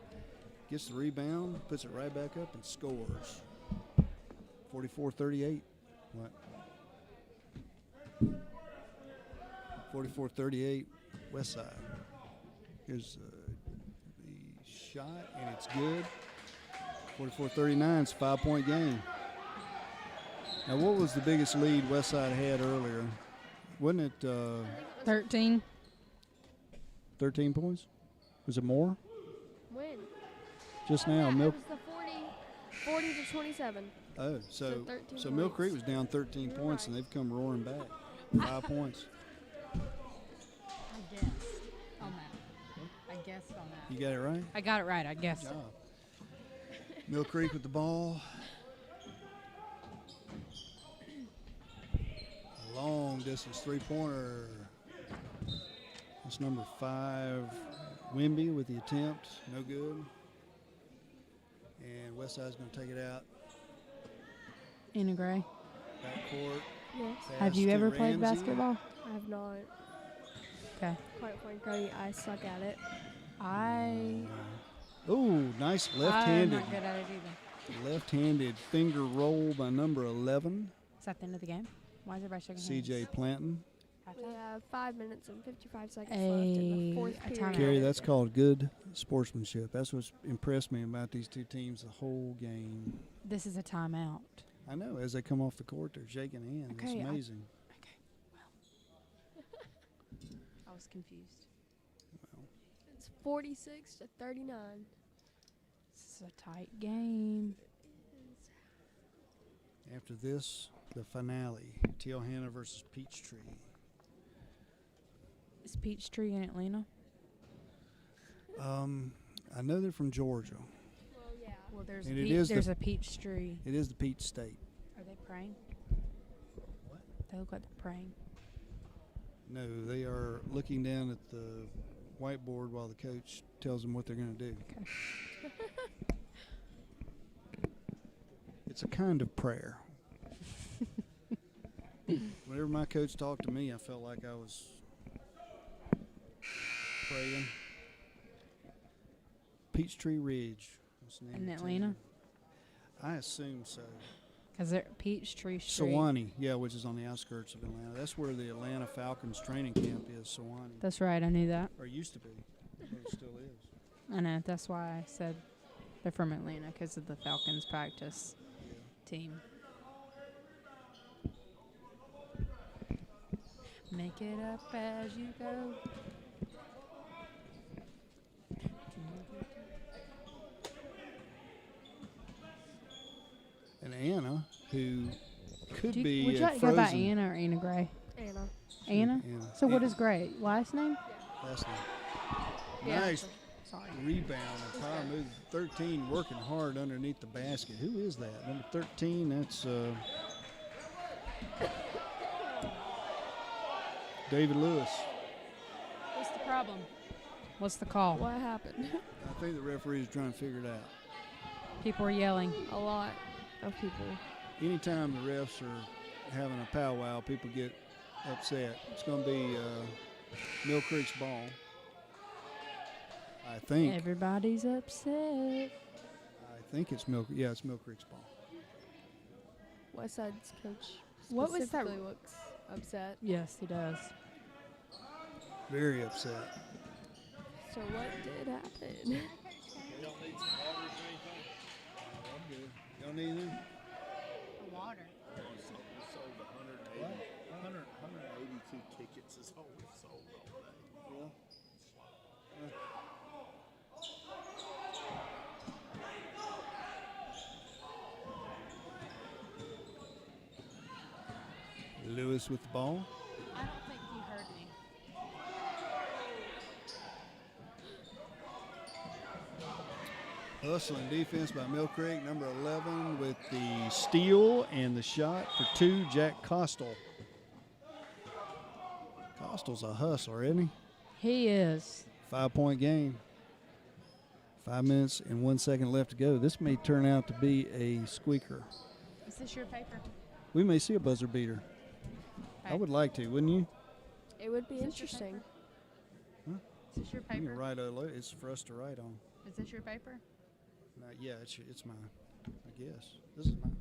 gets the rebound, puts it right back up, and scores. 44-38. What? 44-38, West Side. Here's the shot, and it's good. 44-39, it's a 5-point game. Now, what was the biggest lead West Side had earlier? Wasn't it 13. 13 points? Was it more? When? Just now, It Mill. was the 40 to 27. Oh, So so 13 Mill points. Creek was down 13 You're points, right. and they've come roaring back. 5 points. I guessed on that. I guessed on that. You got it right? I got it right. I guessed Good it. job. Mill Creek with the ball. A long distance three-pointer. That's number 5, Wimby with the attempt. No good. And Westside's going to take it out. Ina Gray. Backcourt. Yes. Have Pass you to ever played Ramsey. basketball? I have not. Okay. Quite frankly, I suck at it. Oh, nice I'm left-handed. not good at it either. Left-handed finger roll by number 11, Is that the end of the game? Why is everybody shaking C.J. hands? Planton. We have 5 minutes and 55 seconds left in the fourth A period. timeout. Carrie, that's called good sportsmanship. That's what's impressed me about these two teams the whole game. This is a timeout. I know, as they come off the court, they're shaking hands. Okay, It's amazing. Okay. Well. I was confused. It's 46 to 39. This is a tight game. After this, the finale, Teal-Hanna versus Peachtree. Is Peachtree in Atlanta? I know they're from Georgia. Well, yeah. Well, there's And it is there's the- a Peachtree. It is the Peach State. Are they praying? What? They look like they're praying. No, they are looking down at the whiteboard while the coach tells them what they're going to do. Okay. It's a kind of prayer. Whenever my coach talked to me, I felt like I was praying. Peachtree Ridge. What's the name In of the Atlanta? team? I assume so. Because they're Peachtree Street. Sewanee, yeah, which is on the outskirts of Atlanta. That's where the Atlanta Falcons training camp is, Sewanee. That's right. I knew that. Or used to be. But it still is. I know. That's why I said they're from Atlanta because of the Falcons practice team. Make it up as you go. And Anna, who could be Would you like to go frozen. by Anna or Anna Gray? Anna. Anna? Anna. So what Anna. is Gray? Last name? Last name. Yeah. Nice Sorry. rebound and power move. 13 working hard underneath the basket. Who is that? Number 13, that's David Lewis. What's the problem? What's the call? What happened? I think the referee is trying to figure it out. People are yelling. A lot of people. Anytime the refs are having a powwow, people get upset. It's going to be Mill Creek's ball. I think. Everybody's upset. I think it's it's Mill Creek's ball. Westside's coach What was that- specifically looks upset. Yes, he does. Very upset. So what did happen? You don't need some water or anything? I'm good. You don't need anything? Water. We sold 182 tickets is all we sold all day. Lewis with the ball. I don't think he heard me. Hustling defense by Mill Creek, number 11 with the steal and the shot for 2, Jack Costal. Costal's a hustler, isn't he? He is. 5-point game. 5 minutes and 1 second left to go. This may turn out to be a squeaker. Is this your paper? We may see a buzzer beater. I Okay. would like to, wouldn't you? It would be Is this your interesting. Is this your You can paper? write it's for us to write on. Is this your paper? Yeah, it's mine. I guess this is mine.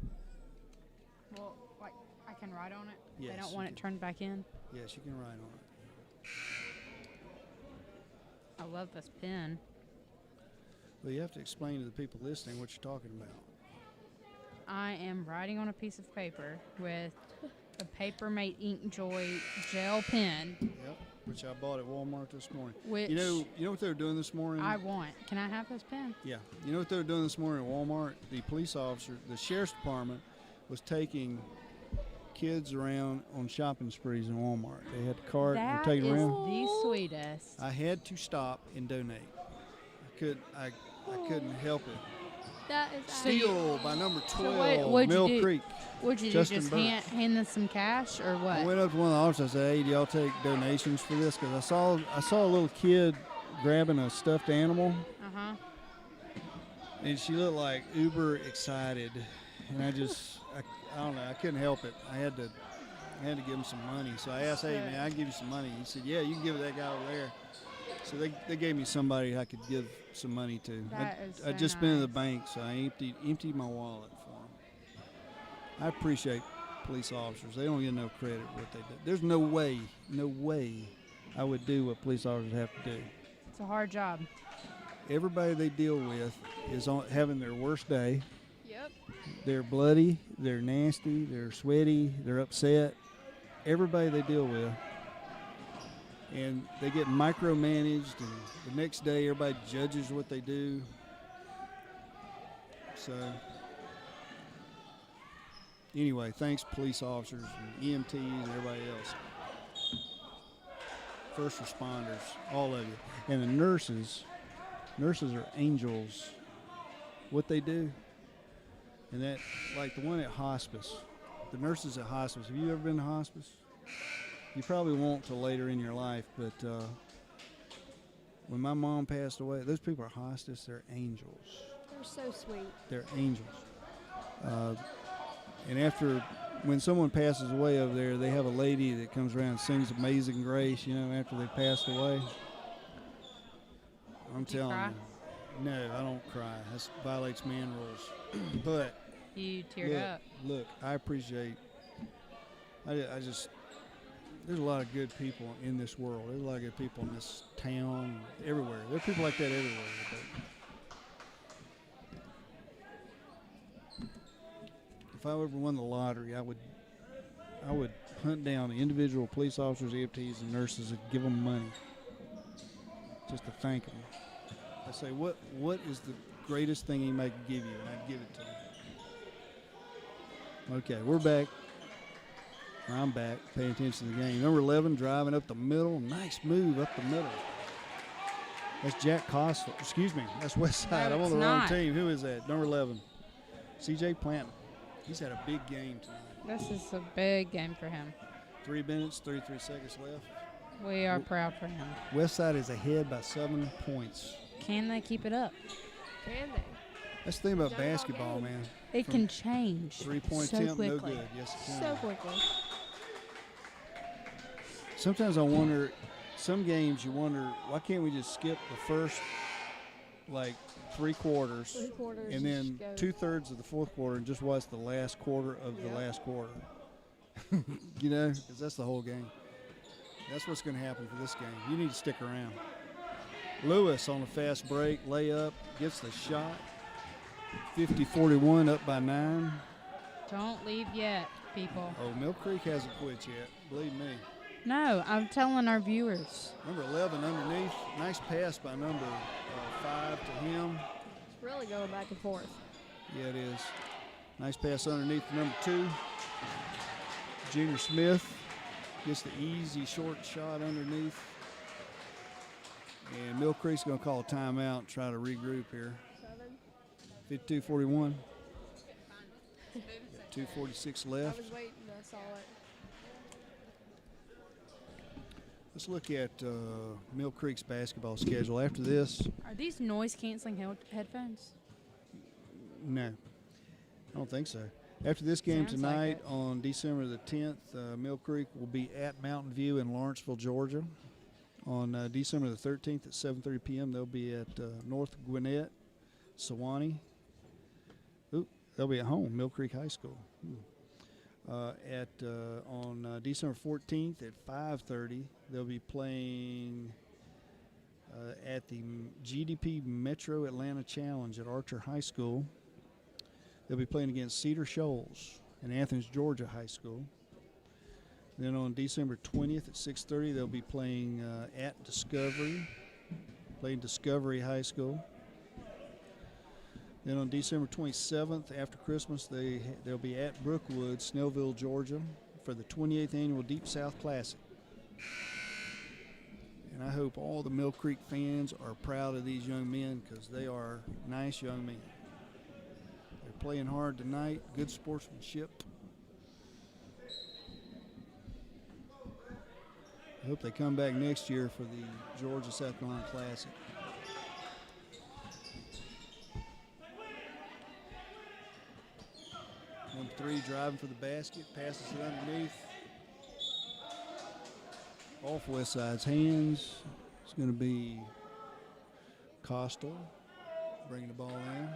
Well, like I can write on it. Yes, They don't you want can. it turned back in. Yes, you can write on it. I love this pen. Well, you have to explain to the people listening what you're talking about. I am writing on a piece of paper with a Paper Mate Ink Joy gel pen, Yep. Which I bought at Walmart this morning. which You know what they were doing this morning? I want. Can I have this pen? Yeah. You know what they were doing this morning at Walmart? The police officer, the sheriff's department, was taking kids around on shopping sprees in Walmart. They had the cart and That they take is it around. the sweetest. I had to stop and donate. I couldn't help it. That is Steal by number 12, what'd you Mill do? Creek. Would you do? Justin Just Burke. hand them some cash or I what? went up to one of the officers. I said, "Hey, do y'all take donations for this?" Because I saw a little kid grabbing a stuffed animal, Uh-huh. and she looked like uber excited, and I don't know, I couldn't help it. I had to give him some money. So I asked, "Hey man, I can give you some money." He said, "Yeah, you can give it to that guy over there." So they gave me somebody I could give some money to. That is I so just been to the nice. bank, so I emptied my wallet for them. I appreciate police officers. They don't get no credit for what they do. There's no way I would do what police officers have to do. It's a hard job. Everybody they deal with is having their worst day. Yep. They're bloody, they're nasty, they're sweaty, they're upset. Everybody they deal with. And they get micromanaged, and the next day everybody judges what they do. So, anyway, thanks police officers and EMTs and everybody else. First responders, all of you. And the nurses are angels. What they do. And that, like the one at hospice, the nurses at hospice. Have you ever been to hospice? You probably won't till later in your life, but when my mom passed away, those people are hospice. They're angels. They're so sweet. They're angels. And when someone passes away over there, they have a lady that comes around and sings Amazing Grace, after they passed away. I'm Do you telling cry? you. No, I don't cry. That violates man rules. But You teared up. look, I appreciate, there's a lot of good people in this world. There's a lot of good people in this town, everywhere. There are people like that everywhere. But if I ever won the lottery, I would hunt down individual police officers, EMTs, and nurses and give them money just to thank them. I say, what is the greatest thing anybody can give you? And I'd give it to them. Okay, we're back. I'm back, paying attention to the game. Number 11, driving up the middle. Nice move up the middle. That's Jack Costal. Excuse me, that's West Side. No, I'm on it's the wrong not. team. Who is that? Number 11. CJ Planton. He's had a big game tonight. This is a big game for him. 3 minutes, 33 seconds left. We are proud for him. West Side is ahead by 7 points. Can they keep it up? Can they? That's the thing about Done all basketball, game. man. It From can change 3-point so attempt, quickly. no good. Yes, it can. So quickly. Sometimes I wonder, some games you wonder, why can't we just skip the first, 3 quarters, 3 quarters. and then just go. 2/3 of the fourth quarter and just watch the last quarter of the Yep. last quarter? You know, because that's the whole game. That's what's going to happen for this game. You need to stick around. Lewis on a fast break, layup, gets the shot. 50-41, up by 9. Don't leave yet, people. Oh, Mill Creek hasn't quit yet. Believe me. No, I'm telling our viewers. Number 11 underneath. Nice pass by number 5 to him. It's really going back and forth. Yeah, it is. Nice pass underneath to number 2. Junior Smith gets the easy short shot underneath. And Mill Creek's going to call a timeout and try to regroup here. 52-41. 2:46 I left. was waiting. I saw it. Let's look at Mill Creek's basketball schedule. After this, Are these noise canceling headphones? no, I don't think so. After this game Sounds like tonight it. on December the 10th, Mill Creek will be at Mountain View in Lawrenceville, Georgia. On December the 13th at 7:30 p.m., they'll be at North Gwinnett, Sewanee. Oop, they'll be at home, Mill Creek High School. On December 14th at 5:30, they'll be playing at the GDP Metro Atlanta Challenge at Archer High School. They'll be playing against Cedar Shoals and Athens, Georgia High School. Then on December 20th at 6:30, they'll be playing at Discovery, playing Discovery High School. Then on December 27th, after Christmas, they'll be at Brookwood, Snellville, Georgia, for the 28th Annual Deep South Classic. And I hope all the Mill Creek fans are proud of these young men because they are nice young men. They're playing hard tonight, good sportsmanship. I hope they come back next year for the Georgia-South Carolina Classic. Number 3 driving for the basket, passes it underneath. Off Westside's hands. It's going to be Coastal bringing the ball in.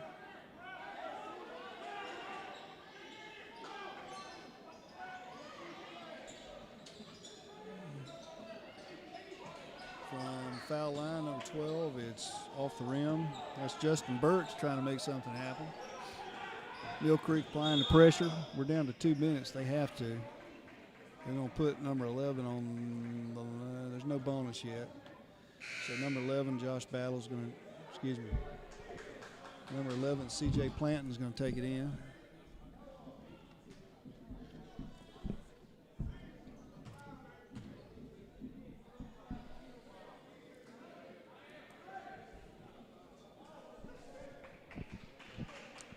From foul line, number 12, it's off the rim. That's Justin Burks trying to make something happen. Mill Creek applying the pressure. We're down to 2 minutes. They have to. They're going to put number 11 on the there's no bonus yet. So number 11, Josh Battle's going to, excuse me. Number 11, C.J. Planton's going to take it in.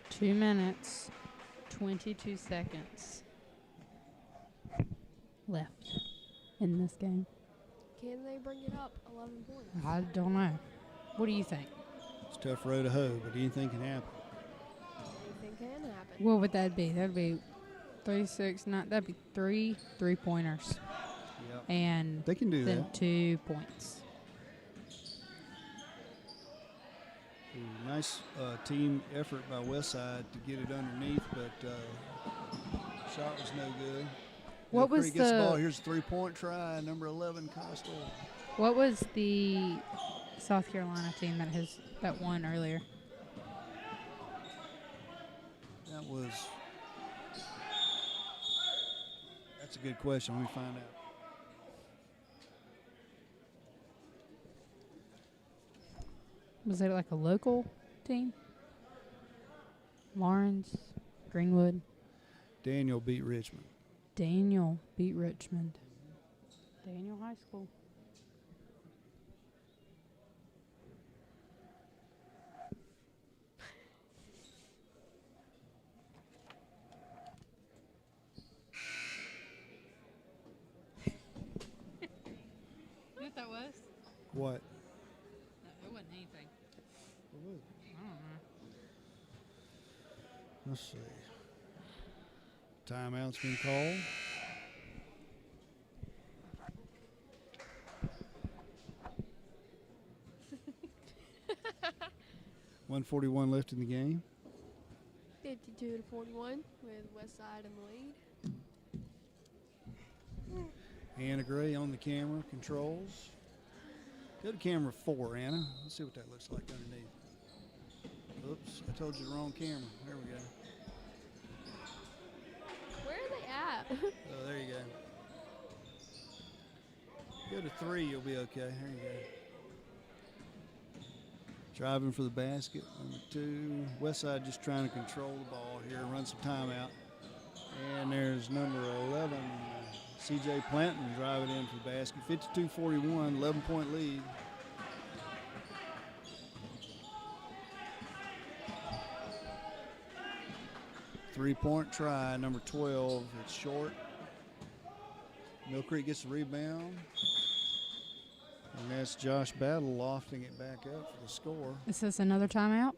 Two minutes, 22 seconds left in this game. Can they bring it up 11 points? I don't know. What do you think? It's a tough road to hoe, but anything can happen. Anything can happen. What would that be? That'd be 3, 6, 9. That'd be 3 3-pointers Yep. and They can do then that. 2 points. Ooh, nice team effort by Westside to get it underneath, but shot was no good. What Mill was Creek gets the ball. the Here's a 3-point try. Number 11, Coastal. what was the South Carolina team that won earlier? That's a good question. Let me find out. Was it like a local team? Lawrence, Greenwood. Daniel beat Richmond. Daniel beat Richmond. Daniel High School. You know what that was? What? No, it wasn't anything. I don't know. Let's see. Timeout's been called. .141 left in the game. 52-41 with Westside in the lead. Anna Gray on the camera controls. Go to camera 4, Anna. Let's see what that looks like underneath. Oops, I told you the wrong camera. There we go. Where are they at? Oh, there you go. Go to 3, you'll be okay. There you go. Driving for the basket, number 2. Westside just trying to control the ball here, run some timeout. And there's number 11, C.J. Planton, driving in for the basket. 52-41, 11-point lead. Three-point try, number 12. It's short. Mill Creek gets the rebound. And that's Josh Battle lofting it back up for the score. Is this another timeout?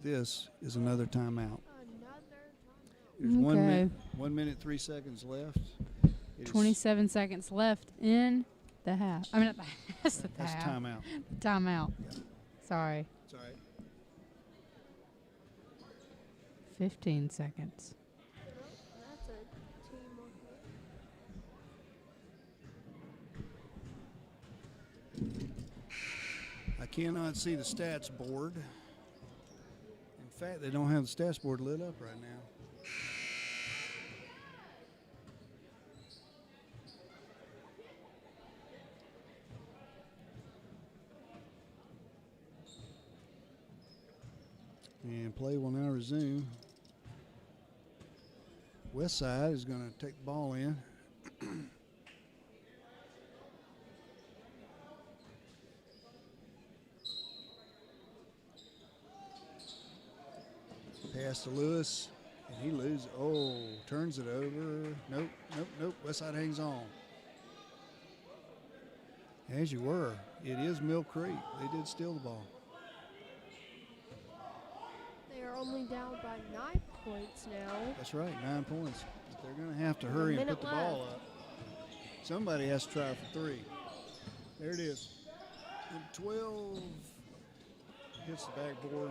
This is another timeout. Another There's Okay. 1 minute, 3 seconds left. It is- 27 seconds left in the half. I mean, not the, that's the That's half. timeout. Timeout. Yeah. Sorry. It's all right. 15 seconds. That's a teamwork. I cannot see the stats board. In fact, they don't have the stats board lit up right now. And play will now resume. Westside is going to take the ball in. Pass to Lewis, and he loses. Oh, turns it over. Nope, nope, nope. Westside hangs on. As you were, it is Mill Creek. They did steal the ball. They are only down by 9 points now. That's right, 9 points. But they're going to have to hurry and put minute the ball left. up. Somebody has to try for 3. There it is. And 12 hits the backboard.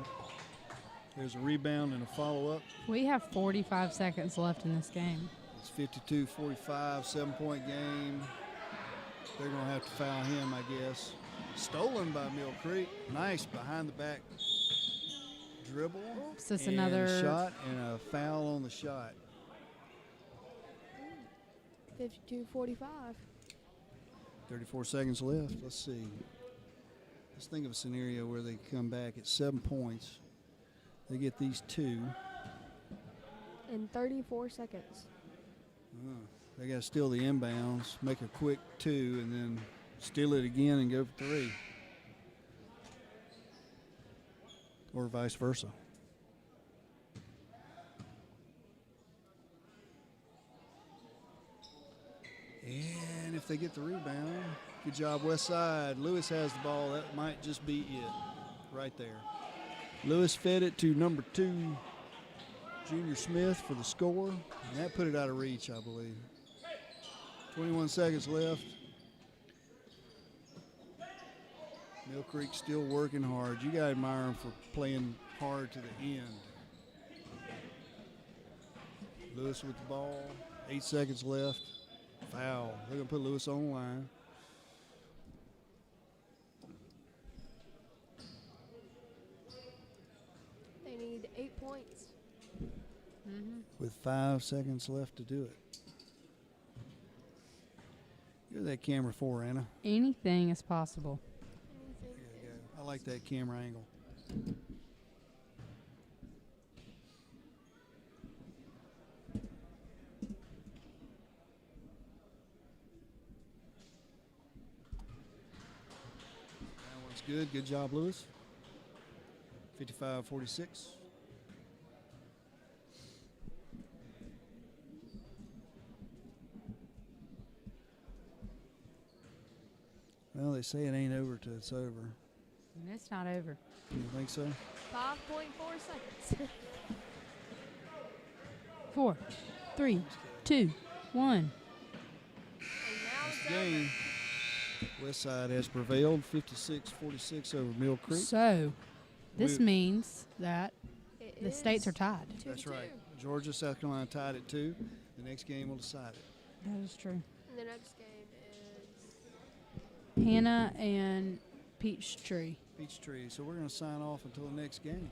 There's a rebound and a follow-up. We have 45 seconds left in this game. It's 52-45, 7-point game. They're going to have to foul him, I guess. Stolen by Mill Creek. Nice behind-the-back dribble. Is this and another- a shot and a foul on the shot. 52-45. 34 seconds left. Let's see. Let's think of a scenario where they come back at 7 points. They get these 2. In 34 seconds. They got to steal the inbounds, make a quick 2, and then steal it again and go for 3. Or vice versa. And if they get the rebound, good job, Westside. Lewis has the ball. That might just be it right there. Lewis fed it to number 2, Junior Smith, for the score. And that put it out of reach, I believe. 21 seconds left. Mill Creek still working hard. You got to admire them for playing hard to the end. Lewis with the ball. 8 seconds left. Foul. They're going to put Lewis on the line. They need 8 points. With 5 seconds left to do it. You're that camera 4, Anna. Anything is possible. Anything. There you go. I like that camera angle. That one's good. Good job, Lewis. 55-46. Well, they say it ain't over till it's over. And it's not over. You think so? 5.4 seconds. 4, 3, 2, 1. And now This it's game, Westside has prevailed 56-46 over Mill Creek. So, this We- means that over. It the is states are tied. 2-2. That's right. Georgia, South Carolina tied at 2. The next game will decide it. That is true. And the next game is Hannah and Peachtree. Peachtree. So we're going to sign off until the next game.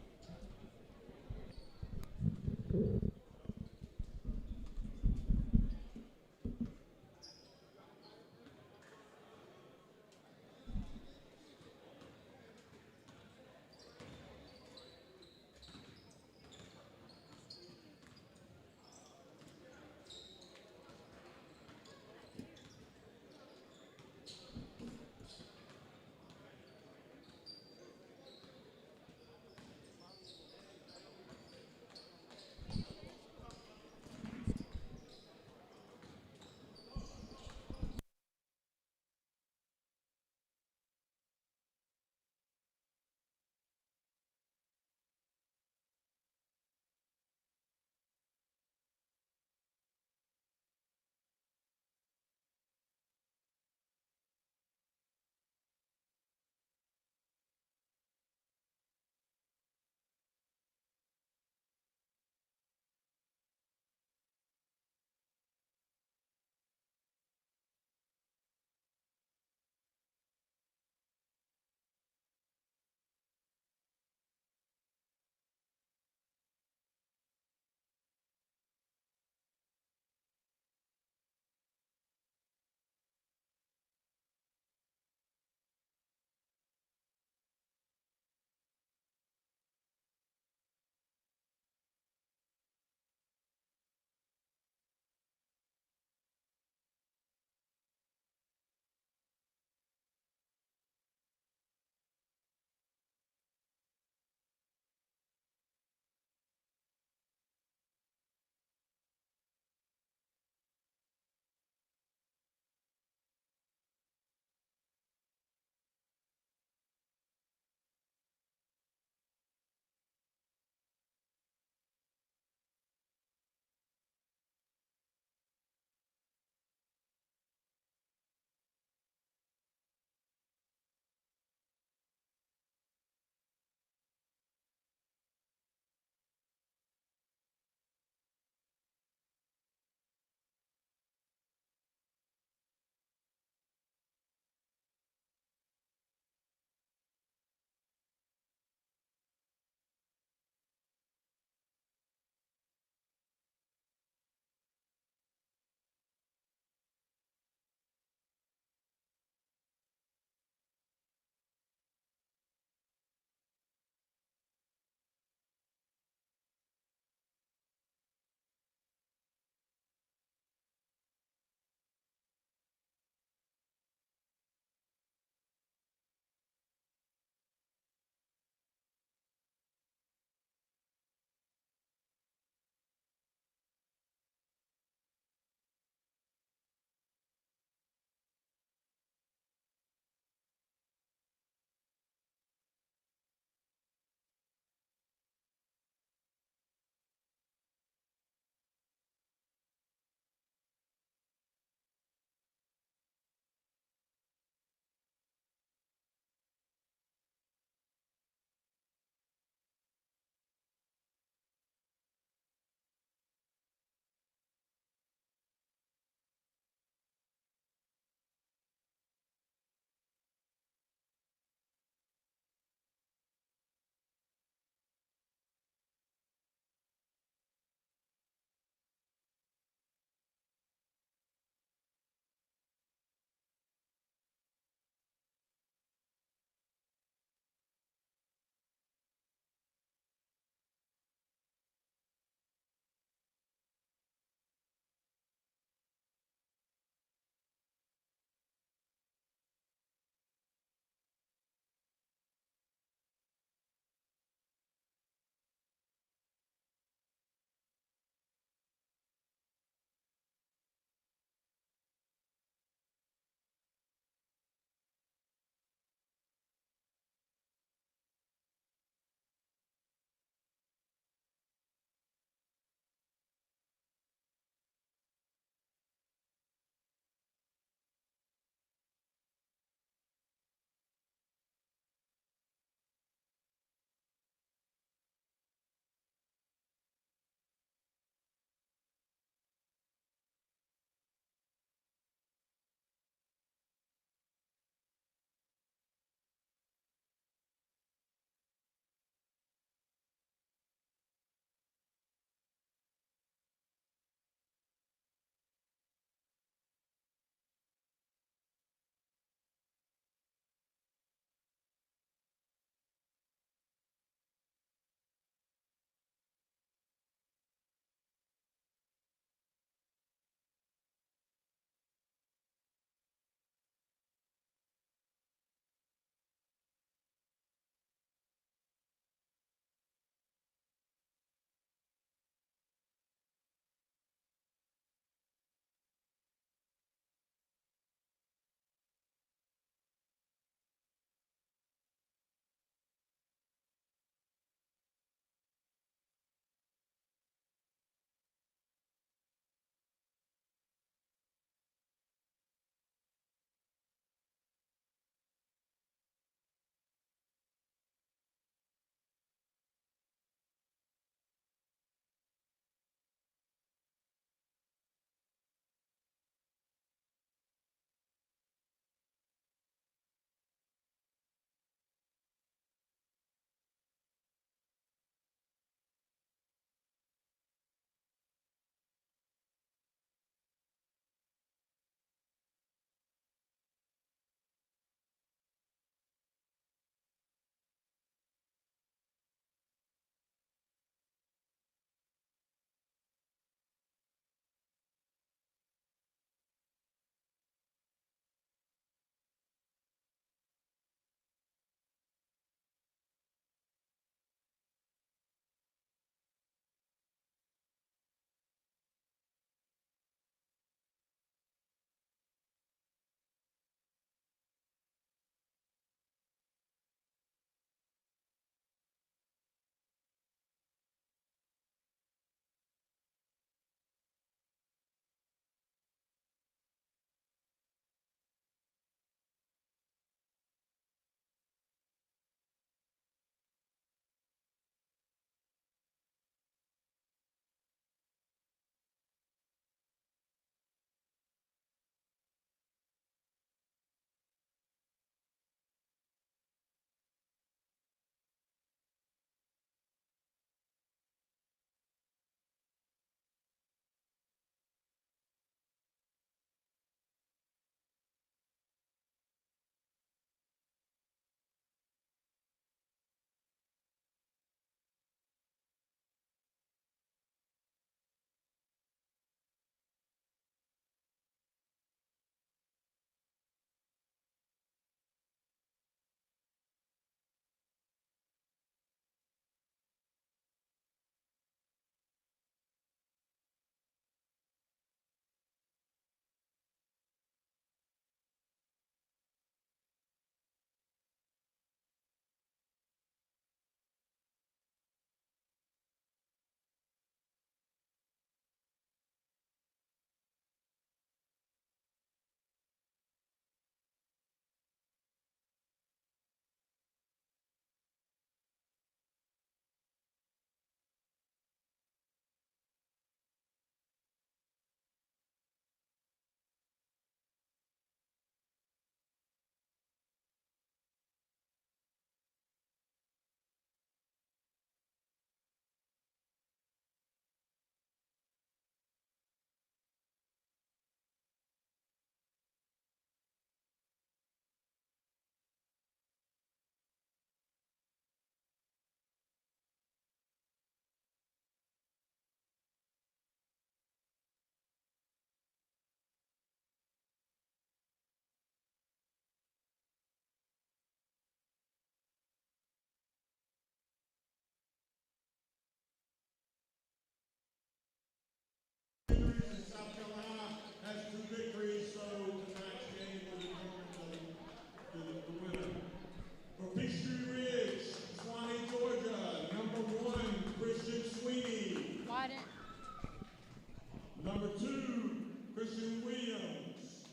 Number 2, Christian Williams.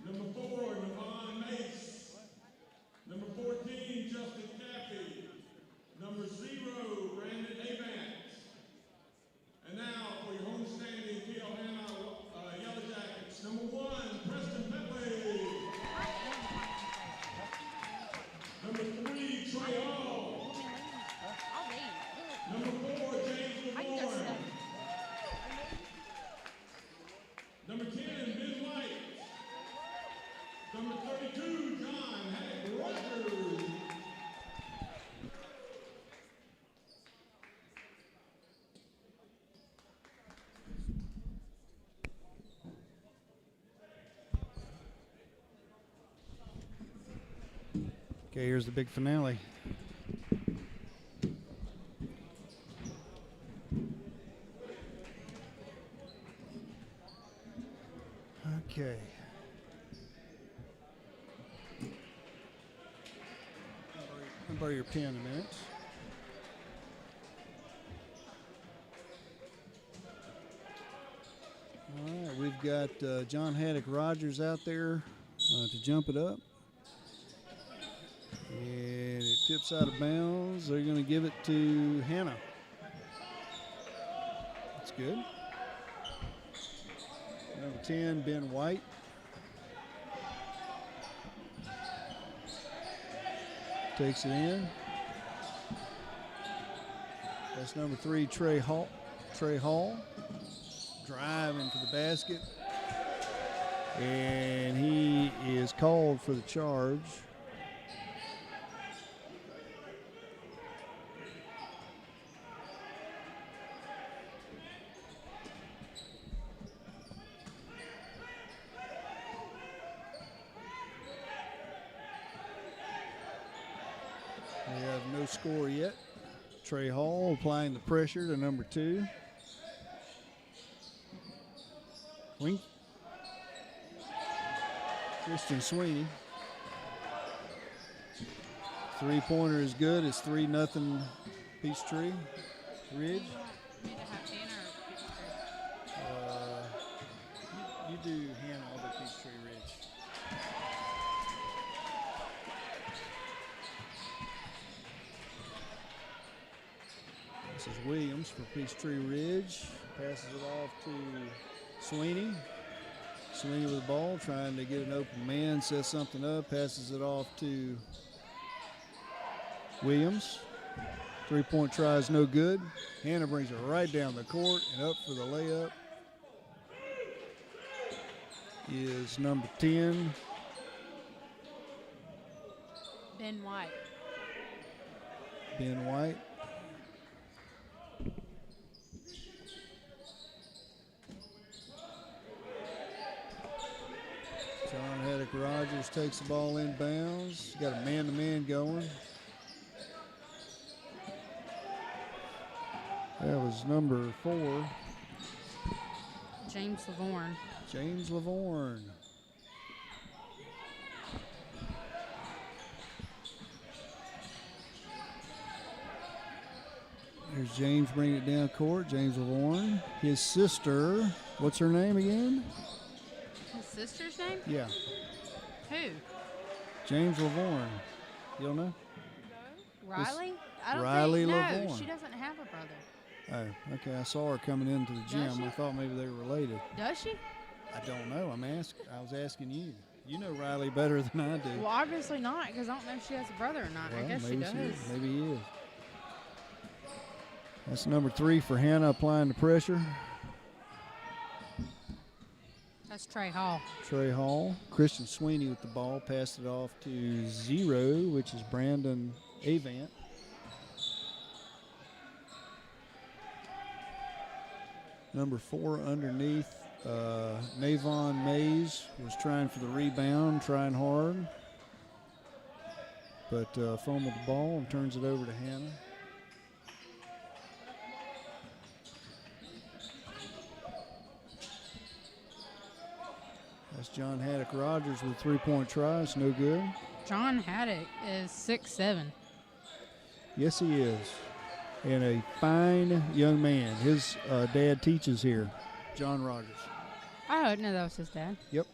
Number 4, Navon Mace. Number 14, Justin Caffey. Number 0, Brandon Avant. And now for your homestanding Keohana Yellow Jackets. Number 1, Preston Pepe. Number 3, Trey Hall. Number 4, James Lamorne. Number 10, Ben White. Number 32, John Haddock Rogers. Okay, here's the big finale. Okay. I'll borrow your pen a minute. All right, we've got John Haddock Rogers out there to jump it up. And it tips out of bounds. They're going to give it to Hannah. That's good. Number 10, Ben White. Takes it in. That's number 3, Trey Hall. Driving to the basket. And he is called for the charge. We have no score yet. Trey Hall applying the pressure to number 2. Wink. Christian Sweeney. Three-pointer is good. It's 3-0 Peachtree Ridge. You do Hannah, I'll do Peachtree Ridge. This is Williams for Peachtree Ridge. Passes it off to Sweeney. Sweeney with the ball, trying to get an open man, sets something up, passes it off to Williams. Three-point try is no good. Hannah brings it right down the court, and up for the layup is number 10. Ben White. Ben White. John Haddock Rogers takes the ball inbounds. Got a man-to-man going. That was number 4. James Lavorne. James Lavorne. There's James bringing it down court. James Lavorne. His sister, what's her name again? His sister's name? Yeah, Who? James Lavorne. You don't know? Riley? I don't Riley think, no, Lavorne. she doesn't have a brother. Oh, okay. I saw her coming into the Does gym. she? I thought maybe they were related. Does she? I don't know. I was asking you. You know Riley better than I do. Well, obviously not, because I don't know if she has a brother or not. I Well, guess she maybe does. is. Maybe he is. That's number 3 for Hannah applying the pressure. That's Trey Hall. Trey Hall. Christian Sweeney with the ball. Passed it off to 0, which is Brandon Avant. Number 4 underneath. Navon Mays was trying for the rebound, trying hard. But fumbled the ball and turns it over to Hannah. That's John Haddock Rogers with 3-point tries, no good. John Haddock is 6'7". Yes, he is. And a fine young man. His dad teaches here. John Rogers. I didn't know that was his dad. Yep.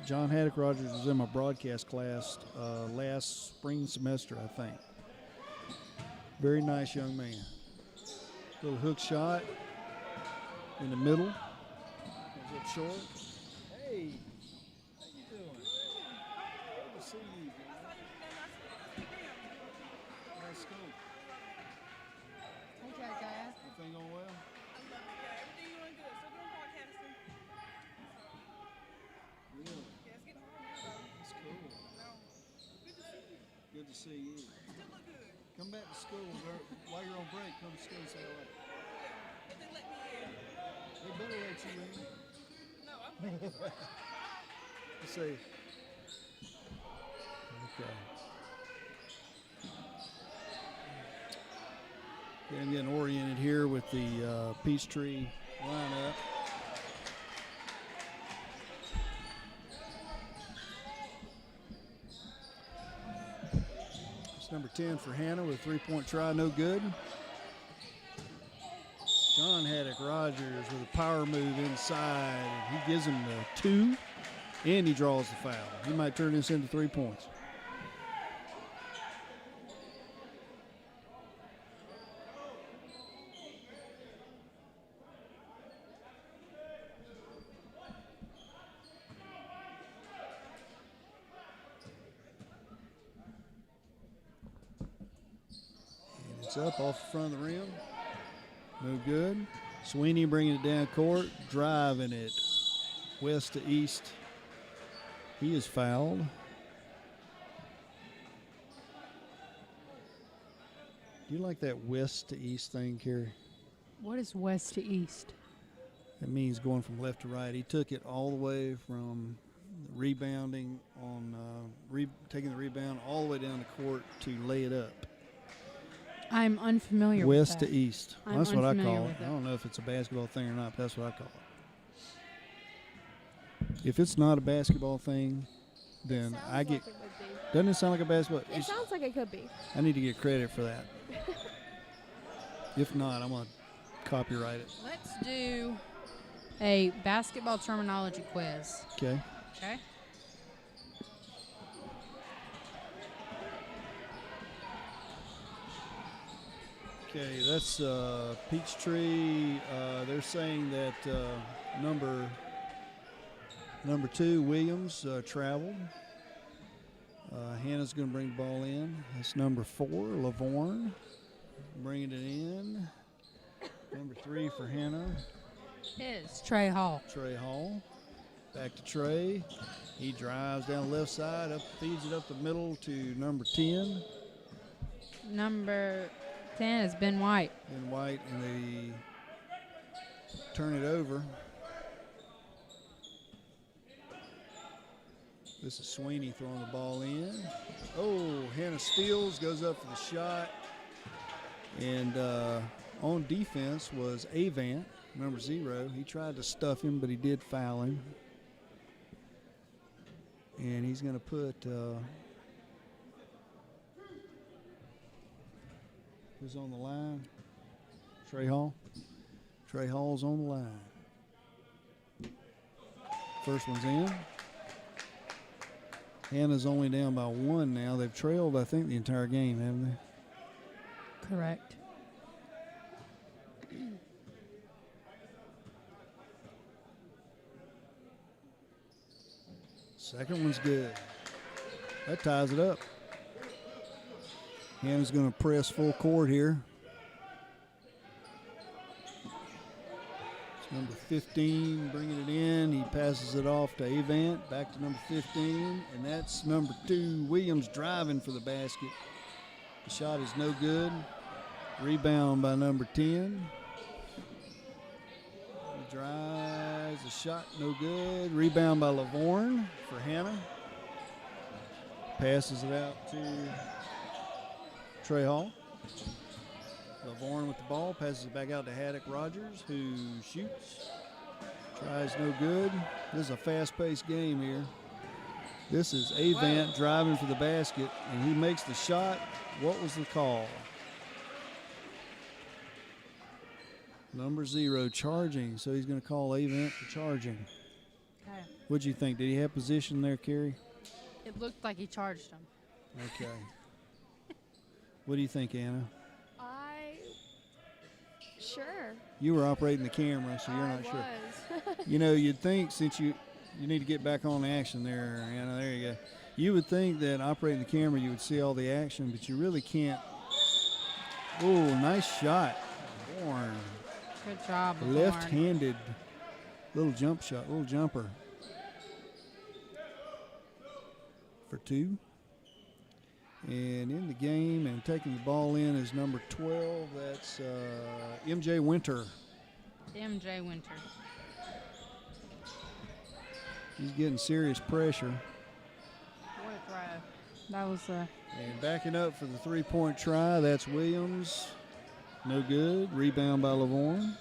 John Haddock Rogers was in my broadcast class last spring semester, I think. Very nice young man. Little hook shot in the middle. Goes up short. Hey, how you doing? Good to see you, man. Nice school. Okay, guys. Everything going well? Really? That's cool. Good to see you. Come back to school while you're on break. Come to school and say hello. They better let you in. Let's see. Okay. Okay, I'm getting oriented here with the Peachtree lineup. It's number 10 for Hannah with a three-point try, no good. John Haddock Rogers with a power move inside. And he gives him the 2, and he draws the foul. He might turn this into 3 points. And it's up off the front of the rim. No good. Sweeney bringing it down court, driving it west to east. He is fouled. Do you like that west to east thing, Carrie? What is west to east? That means going from left to right. He took it all the way from rebounding on, taking the rebound all the way down the court to lay it up. I'm unfamiliar West with to that. east. I'm That's what I unfamiliar call it. with I it. don't know if it's a basketball thing or not, but that's what I call it. If it's not a basketball thing, then Sounds I get. like it would be. Doesn't it sound like a basketball? It sounds like it could be. I need to get credit for that. If not, I'm going to copyright it. Let's do a basketball terminology quiz. Okay. Okay. Okay, that's Peachtree. They're saying that number 2, Williams, traveled. Hannah's going to bring the ball in. That's number 4, Lavorne, bringing it in. Number 3 for Hannah, Is Trey Hall. Trey Hall. Back to Trey. He drives down the left side, up, feeds it up the middle to number 10. Number 10 is Ben White. In white, and they turn it over. This is Sweeney throwing the ball in. Oh, Hannah steals, goes up for the shot. And on defense was Avant, number 0. He tried to stuff him, but he did foul him. And he's going to put who's on the line? Trey Hall. Trey Hall's on the line. First one's in. Hannah's only down by 1 now. They've trailed, I think, the entire game, haven't they? Correct. Second one's good. That ties it up. Hannah's going to press full court here. It's number 15 bringing it in. He passes it off to Avant. Back to number 15. And that's number 2, Williams, driving for the basket. The shot is no good. Rebound by number 10. He drives. The shot no good. Rebound by Lavorne for Hannah. Passes it out to Trey Hall. Lavorne with the ball, passes it back out to Haddock Rogers, who shoots. Tries no good. This is a fast-paced game here. This is Avant driving for the basket, and he makes the shot. What was the call? Number 0 charging, so he's going to call Avent for charging. Okay. What'd you think? Did he have position there, Carrie? It looked like he charged him. Okay. What do you think, Anna? Sure. You were operating the camera, so you're I not sure. was. You know, you'd think since you need to get back on the action there, Anna. There you go. You would think that operating the camera you would see all the action, but you really can't. Oh, nice shot. Bourne. Good job, Bourne. Left-handed little jump shot, little jumper. For 2. And in the game and taking the ball in is number 12. That's MJ Winter. MJ Winter. He's getting serious pressure. What a throw. That was And backing up for the three-point try, that's Williams. No good. Rebound by Lavorne.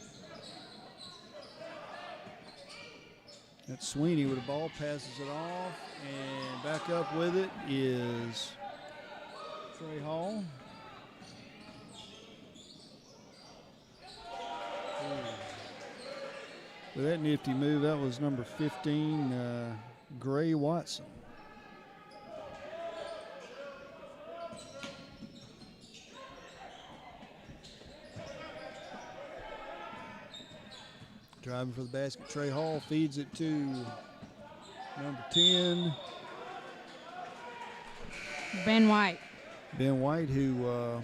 That's Sweeney with the ball, passes it off. And back up with it is Trey Hall. With that nifty move, that was number 15, Gray Watson. Driving for the basket, Trey Hall feeds it to number 10. Ben White. Ben White, who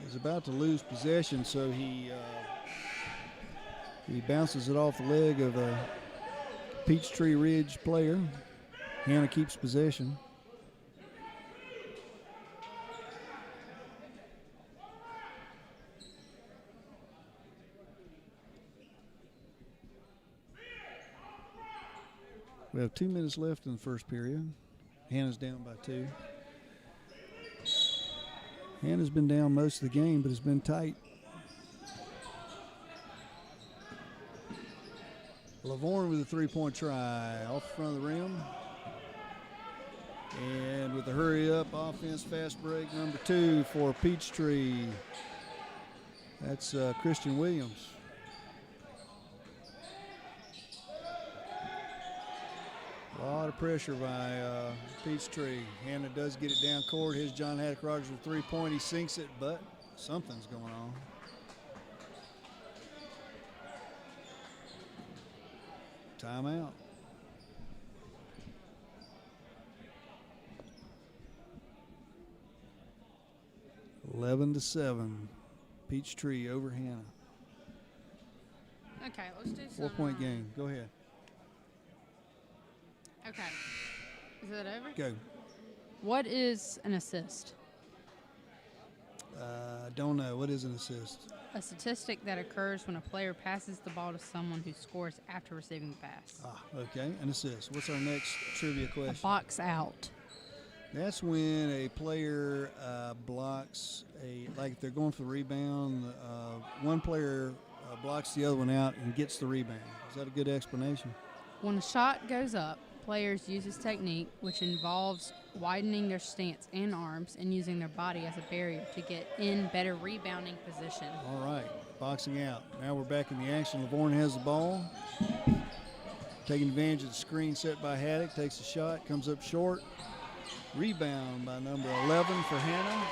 is about to lose possession, so he bounces it off the leg of a Peachtree Ridge player. Hannah keeps possession. We have 2 minutes left in the first period. Hannah's down by 2. Hannah's been down most of the game, but it's been tight. Lavorne with a three-point try off the front of the rim. And with the hurry-up offense, fast break, number 2 for Peachtree. That's Christian Williams. A lot of pressure by Peachtree. Hannah does get it down court. Here's John Haddock Rogers with three-point. He sinks it, but something's going on. Timeout. Eleven to 7. Peachtree over Hannah. Okay, let's do some. 4-point game. Go ahead. Okay. Is it over? Go. What is an assist? Don't know. What is an assist? A statistic that occurs when a player passes the ball to someone who scores after receiving the pass. Okay. An assist. What's our next trivia A question? box out. That's when a player blocks like if they're going for the rebound, one player blocks the other one out and gets the rebound. Is that a good explanation? When a shot goes up, players use this technique, which involves widening their stance and arms and using their body as a barrier to get in better rebounding position. All right, boxing out. Now we're back in the action. Lavorne has the ball. Taking advantage of the screen set by Haddock. Takes a shot, comes up short. Rebound by number 11 for Hannah.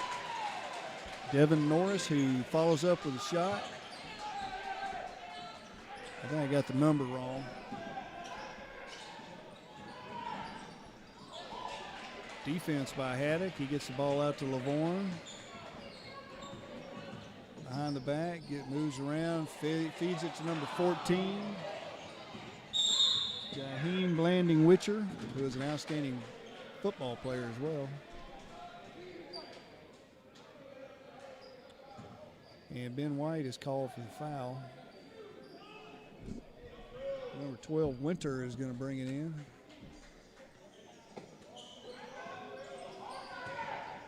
Devin Norris, who follows up with a shot. I think I got the number wrong. Defense by Haddock. He gets the ball out to Lavorne. Behind the back, moves around, feeds it to number 14. Jaheim Blanding Witcher, who is an outstanding football player as well. And Ben White is called for the foul. Number 12, Winter, is going to bring it in.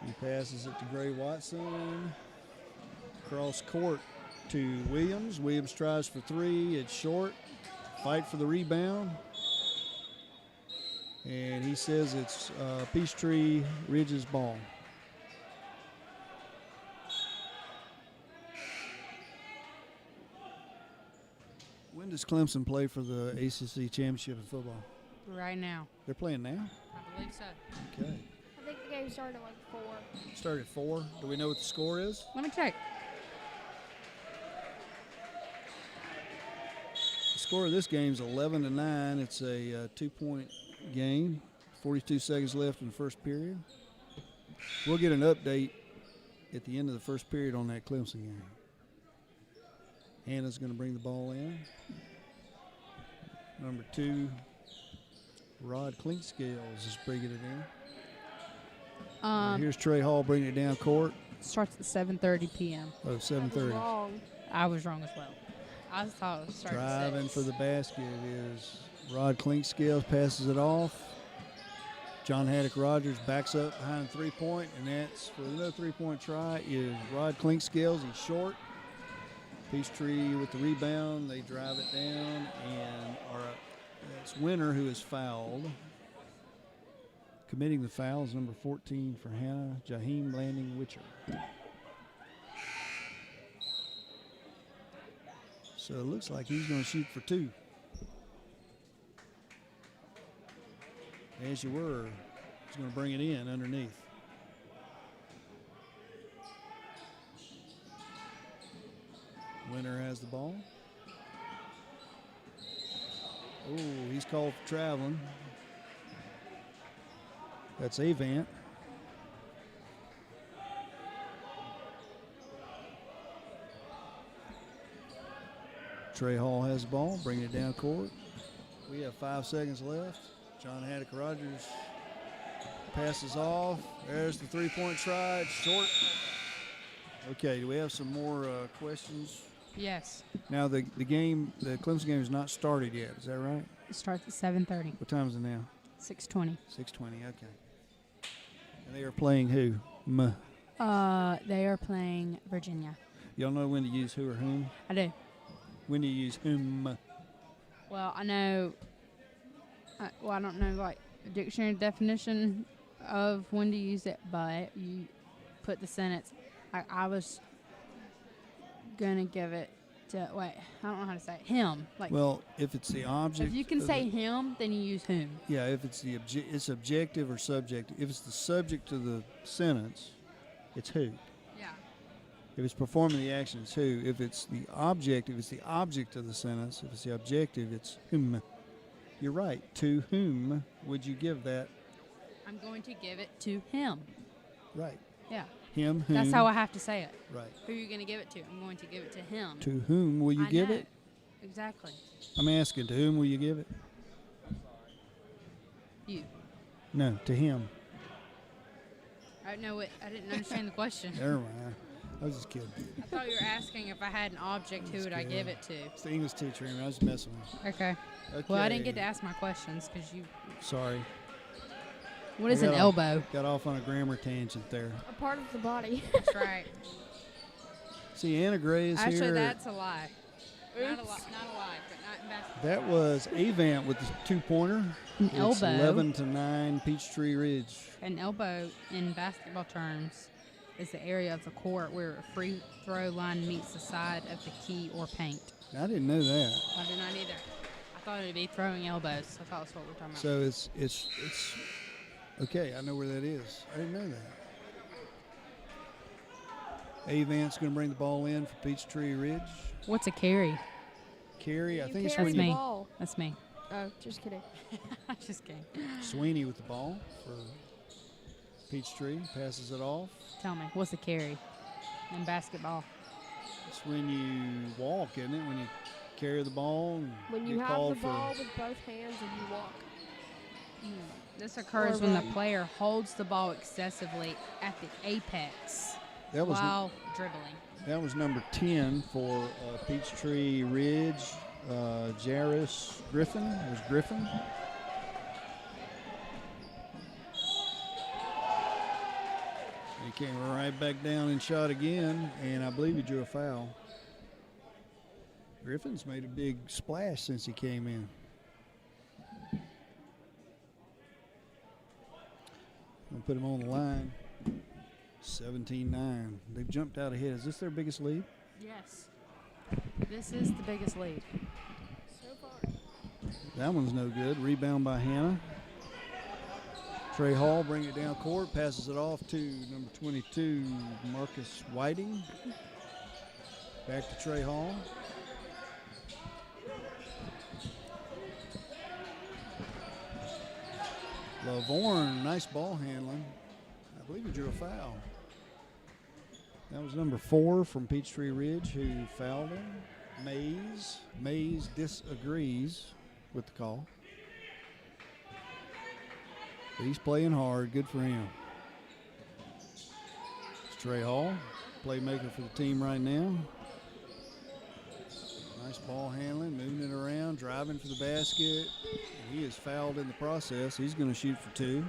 He passes it to Gray Watson. Cross court to Williams. Williams tries for 3. It's short. Fight for the rebound. And he says it's Peachtree Ridge's ball. does Clemson play for the ACC championship in football? Right now. They're playing now? I believe so. Okay. I think the game started at like 4. Started at 4. Do we know what the score is? Let me check. The score of this game is 11-9. It's a 2-point game. 42 seconds left in the first period. We'll get an update at the end of the first period on that Clemson game. Hannah's going to bring the ball in. Number 2, Rod Clinkscales is bringing it in. Here's Trey Hall bringing it down court. Starts at 7:30 p.m. Oh, That was 7:30. wrong. I was wrong as well. I thought it was starting at Driving 6. for the basket is Rod Clinkscales, passes it off. John Haddock Rogers backs up behind the 3-point, and that's for another 3-point try is Rod Clinkscales. He's short. Peachtree with the rebound. They drive it down, and it's Winter who is fouled. Committing the foul is number 14 for Hannah, Jaheim Landing Witcher. So it looks like he's going to shoot for 2. As you were, he's going to bring it in underneath. Winter has the ball. Oh, he's called for traveling. That's Avant. Trey Hall has the ball, bringing it down court. We have 5 seconds left. John Haddock Rogers passes off. There's the 3-point try. It's short. Okay, do we have some more questions? Yes. Now the Clemson game is not started yet. Is that right? It starts at 7:30. What time is it now? 6:20. 6:20. Okay. And they are playing who? They are playing Virginia. Y'all know when to use who or whom? I do. When to use whom? Well, I know. I don't know like a dictionary definition of when to use it, but you put the sentence. I was gonna give it to I don't know how to say it. Him. Like, Well, if it's the object. if you can of say the- him, then you use whom. Yeah, if it's it's objective or subjective. If it's the subject of the sentence, it's who. Yeah. If it's performing the action, it's who. If it's the object, if it's the object of the sentence, if it's the objective, it's whom. You're right. To whom would you give that? I'm going to give it to him. Right. Yeah. Him, whom. That's how I have to say it. Right. Who are you going to give it to? I'm going to give it to him. To whom will you I give know. it? Exactly. I'm asking, to whom will you give it? You. No, to him. I know it. I didn't understand the question. Never mind. I was just kidding. I thought you were asking if I had an object, who would I give it to? It's the English teacher, and I was messing with you. Okay. Okay. Well, I didn't get to ask my questions because you. Sorry. What is I an got off- elbow? Got off on a grammar tangent there. A part of the body. That's right. See, Anna Gray is Actually, here. that's a lie. Not a lie, but not in basketball. That was Avant with the 2-pointer. An It's elbow. 11-9 Peachtree Ridge. An elbow, in basketball terms, is the area of the court where a free throw line meets the side of the key or paint. I didn't know that. I did not either. I thought it would be throwing elbows. I thought that's what we were talking about. So it's okay. I know where that is. I didn't know that. Avant's going to bring the ball in for Peachtree Ridge. What's a carry? Carry, I You think it's carry when That's the me. ball. That's me. Oh, just kidding. Just kidding. Sweeney with the ball for Peachtree. Passes it off. Tell me, what's a carry in basketball? It's when you walk, isn't it? When you carry the ball and When you get have the called ball for. with both hands and you walk. This occurs Or when the run. player holds the ball excessively at the apex That was while dribbling. That was number 10 for Peachtree Ridge. Jairus Griffin. It was Griffin. He came right back down and shot again, and I believe he drew a foul. Griffin's made a big splash since he came in. I'll put him on the line. 17-9. They've jumped out ahead. Is this their biggest lead? Yes. This is the biggest lead. That one's no good. Rebound by Hannah. Trey Hall bring it down court, passes it off to number 22, Marcus Whiting. Back to Trey Hall. Lavorne, nice ball handling. I believe he drew a foul. That was number 4 from Peachtree Ridge who fouled him. Mays disagrees with the call. But he's playing hard. Good for him. It's Trey Hall, playmaker for the team right now. Nice ball handling, moving it around, driving for the basket. He is fouled in the process. He's going to shoot for 2.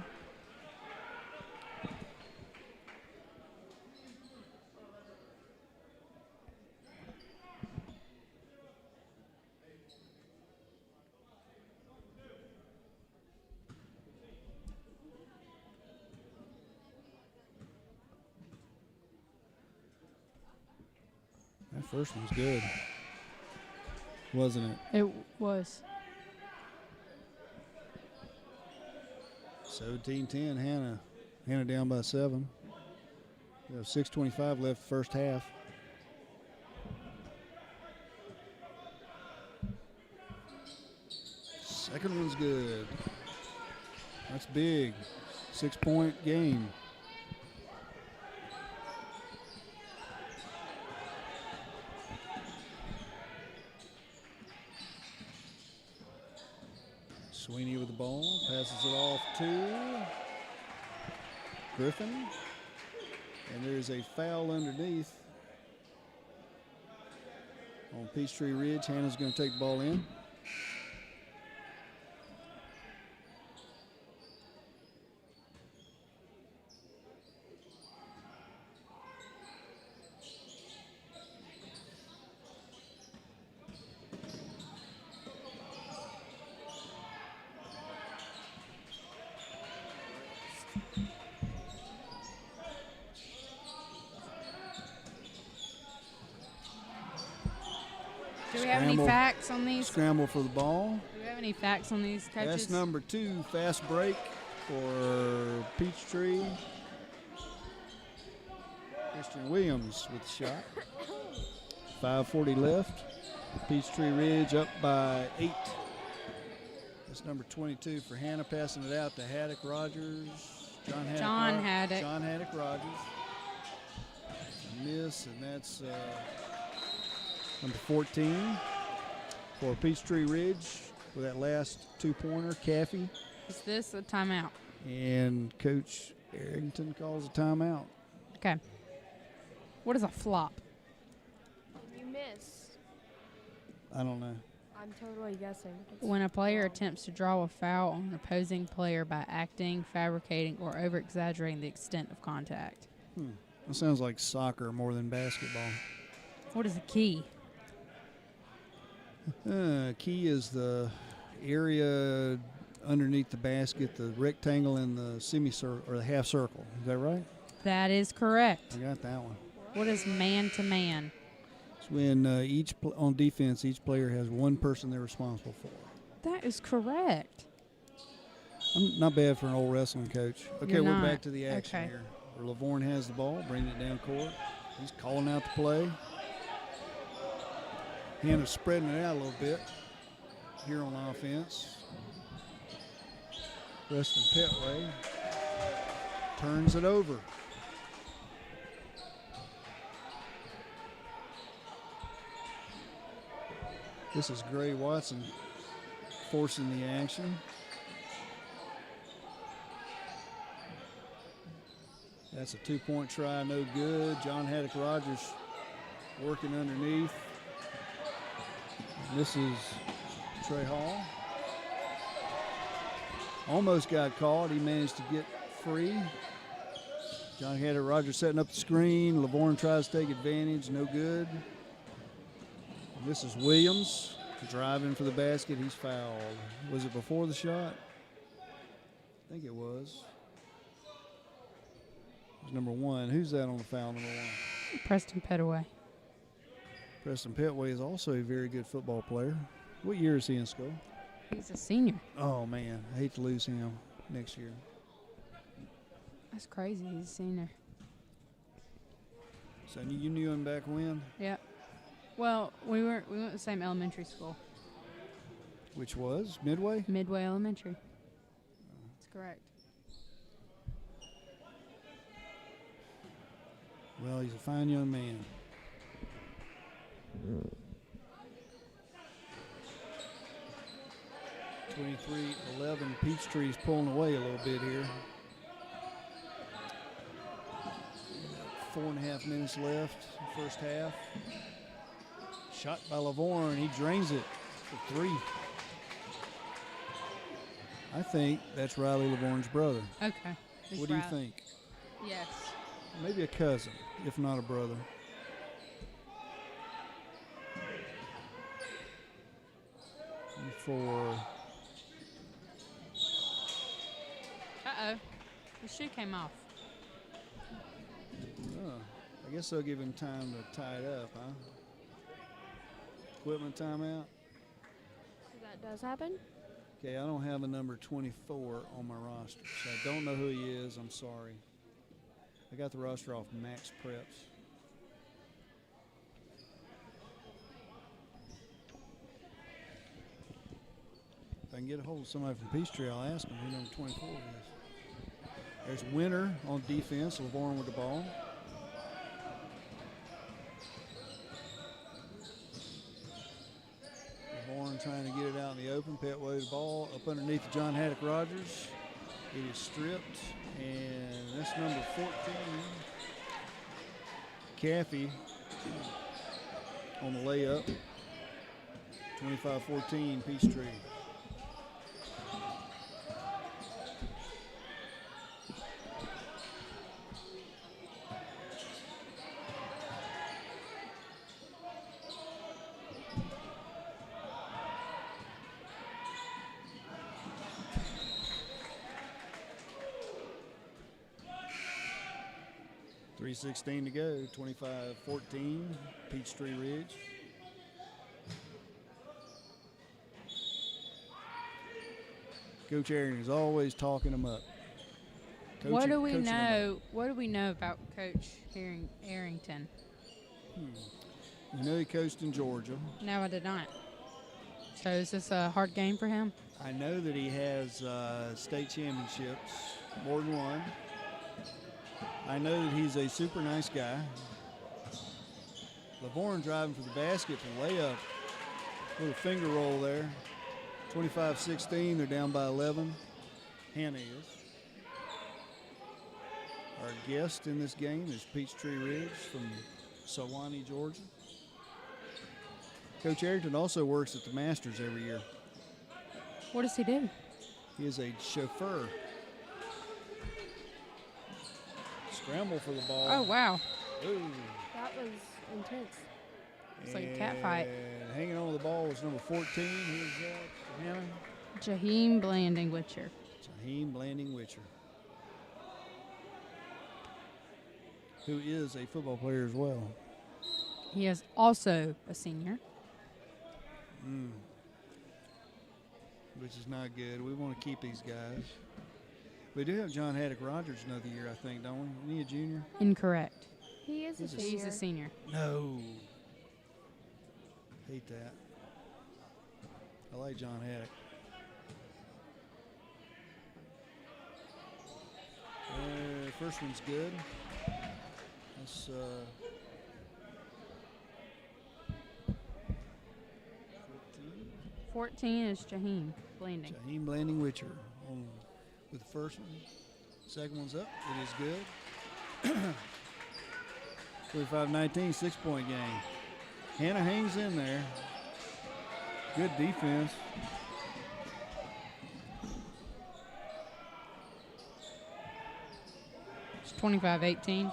That first one's good, wasn't it? It was. 17-10, Hannah down by 7. We have 6:25 left first half. Second one's good. That's big. 6-point game. Sweeney with the ball, passes it off to Griffin. And there's a foul underneath on Peachtree Ridge. Hannah's going to take the ball in. Do we have any Scramble. facts on these? Scramble for the ball. Do we have any facts on these coaches? That's number 2, fast break for Peachtree. Christian Williams with the shot. 5:40 left. Peachtree Ridge up by 8. That's number 22 for Hannah, passing it out to Haddock Rogers. John Haddock. John Haddock Rogers. Miss, and that's number 14 for Peachtree Ridge with that last 2-pointer, Caffey. Is this a timeout? And Coach Arrington calls a timeout. Okay. What is a flop? You miss. I don't know. I'm totally guessing. It's When a player wrong. attempts to draw a foul on an opposing player by acting, fabricating, or over-exaggerating the extent of contact. That sounds like soccer more than basketball. What is a key? Key is the area underneath the basket, the rectangle and the semicircle or the half circle. Is that right? That is correct. I got that one. What is man-to-man? It's when on defense, each player has one person they're responsible for. That is correct. I'm not bad for an old wrestling coach. Okay, You're we're not. back to the action Okay. here. Where Lavorne has the ball, bringing it down court. He's calling out the play. Hannah's spreading it out a little bit here on offense. Preston Petway turns it over. This is Gray Watson forcing the action. That's a 2-point try, no good. John Haddock Rogers working underneath. This is Trey Hall. Almost got caught. He managed to get free. John Haddock Rogers setting up the screen. Lavorne tries to take advantage, no good. And this is Williams driving for the basket. He's fouled. Was it before the shot? I think it was. It was number 1. Who's that on the foul, number 1? Preston Petaway. Preston Petway is also a very good football player. What year is he in school? He's a senior. Oh man, I hate to lose him next year. That's crazy. He's a senior. So you knew him back when? Yeah. Well, we went to the same elementary school, Which was Midway? Midway Elementary. That's correct. Well, he's a fine young man. Mm. 23-11. Peachtree's pulling away a little bit here. 4.5 minutes left, first half. Shot by Lavorne. He drains it for 3. I think that's Riley Lavorne's brother. Okay. What do you think? Yes. Maybe a cousin, if not a brother. For Uh-oh. The shoe came off. I guess they'll give him time to tie it up, huh? Equipment timeout. So that does happen. Okay, I don't have a number 24 on my roster, so I don't know who he is. I'm sorry. I got the roster off Max Preps. If I can get a hold of somebody from Peachtree, I'll ask him who number 24 is. There's Winter on defense, Lavorne with the ball. Lavorne trying to get it out in the open. Petway with the ball up underneath John Haddock Rogers. It is stripped, and that's number 14. Caffey on the layup. 25-14, Peachtree. .316 to go, 25-14, Peachtree Ridge. Coach Aaron is always talking them up. What do we coaching them up. know? What do we know about Coach Arrington? You know he coached in Georgia. No, I did not. So is this a hard game for him? I know that he has state championships, more than one. I know that he's a super nice guy. Lavorne driving for the basket for layup. Little finger roll there. 25-16, they're down by 11. Hannah is. Our guest in this game is Peachtree Ridge from Sewanee, Georgia. Coach Arrington also works at the Masters every year. What does he do? He is a chauffeur. Scramble for the ball. Oh, wow. Ooh. That was intense. It's like a cat fight. And hanging on to the ball was number 14. Who's that? Hannah? Jaheim Blanding Witcher. Jaheim Blanding Witcher, who is a football player as well. He is also a senior. Which is not good. We want to keep these guys. We do have John Haddock Rogers another year, I think, don't we? Isn't he a junior? Incorrect. He is a He's a- senior. He's a senior. No. Hate that. I like John Haddock. First one's good. That's 14 is Jaheim Blanding. Jaheim Blanding Witcher on with the first one. Second one's up. It is good. 25-19, 6-point game. Hannah hangs in there. Good defense. It's 25-18.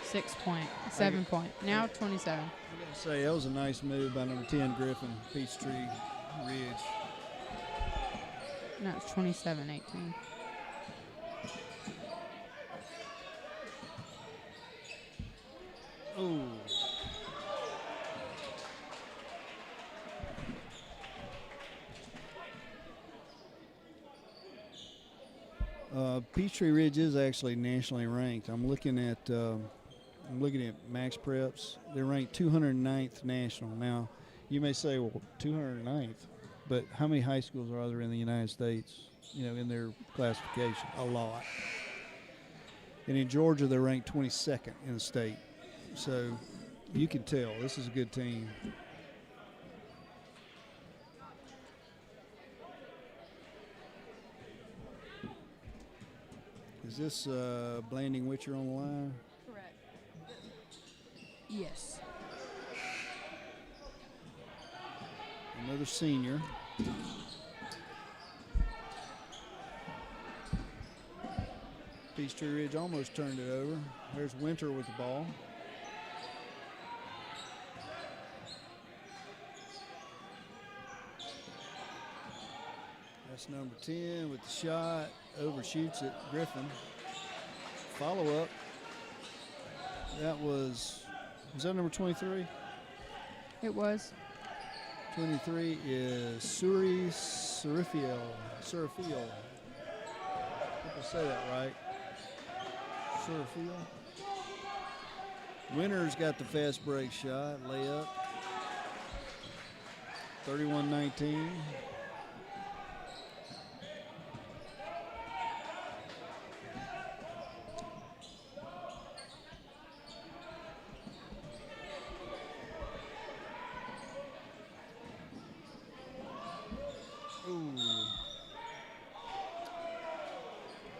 6 point, 7 point. Now 27. I gotta say, that was a nice move by number 10, Griffin, Peachtree Ridge. No, it's 27-18. Oh. Peachtree Ridge is actually nationally ranked. I'm looking at Max Preps. They're ranked 209th national. Now, you may say, well, 209th, but how many high schools are there in the United States? In their classification, a lot. And in Georgia, they're ranked 22nd in the state. So you can tell this is a good team. Is this Blanding Witcher on the line? Correct. Yes. Another senior. Peachtree Ridge almost turned it over. There's Winter with the ball. That's number 10 with the shot. Overshoots it. Griffin. Follow up. That was that number 23? It was. 23 is Suri Surifiel. Surifiel. Hope I say that right. Surifiel. Winter's got the fast break shot. Layup. 31-19.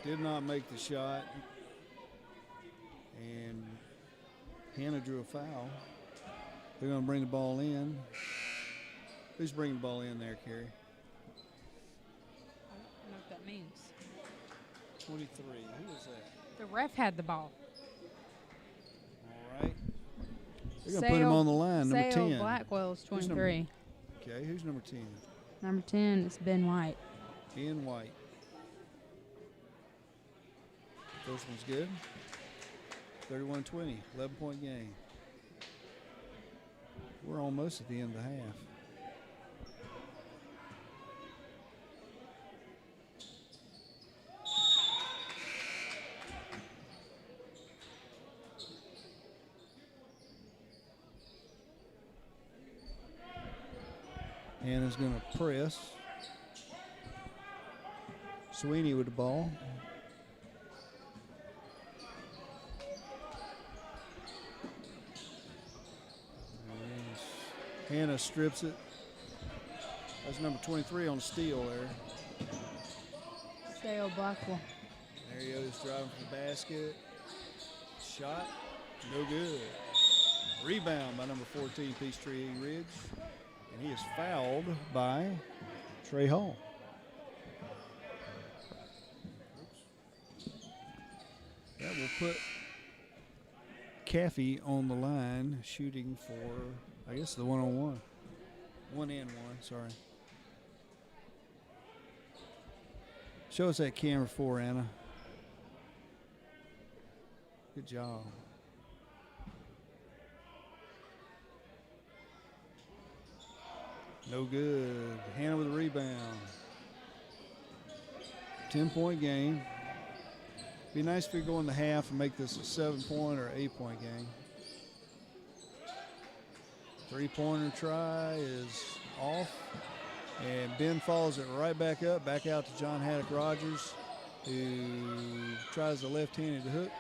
Did not make the shot, and Hannah drew a foul. They're going to bring the ball in. Who's bringing the ball in there, Carrie? I don't know what that means. 23. Who is that? The ref had the ball. All right. They're going to put him on the line, number Sale 10. Blackwell's Who's 23. Okay, who's number 10? Number 10 is Ben White. Ben White. First one's good. 31-20, 11-point game. We're almost at the end of the half. Hannah's going to press. Sweeney with the ball. Hannah strips it. That's number 23 on the steal there. Sale Blackwell. There he goes, driving for the basket. Shot, no good. Rebound by number 14, Peachtree Ridge. And he is fouled by Trey Hall. That will put Caffey on the line, shooting for, I guess, the one-on-one. 1-and-1, sorry. Show us that camera 4, Anna. Good job. No good. Hannah with a rebound. 10-point game. Be nice if we go in the half and make this a 7-point or 8-point game. 3-pointer try is off. And Ben follows it right back up, back out to John Haddock Rogers, who tries the left-handed hook.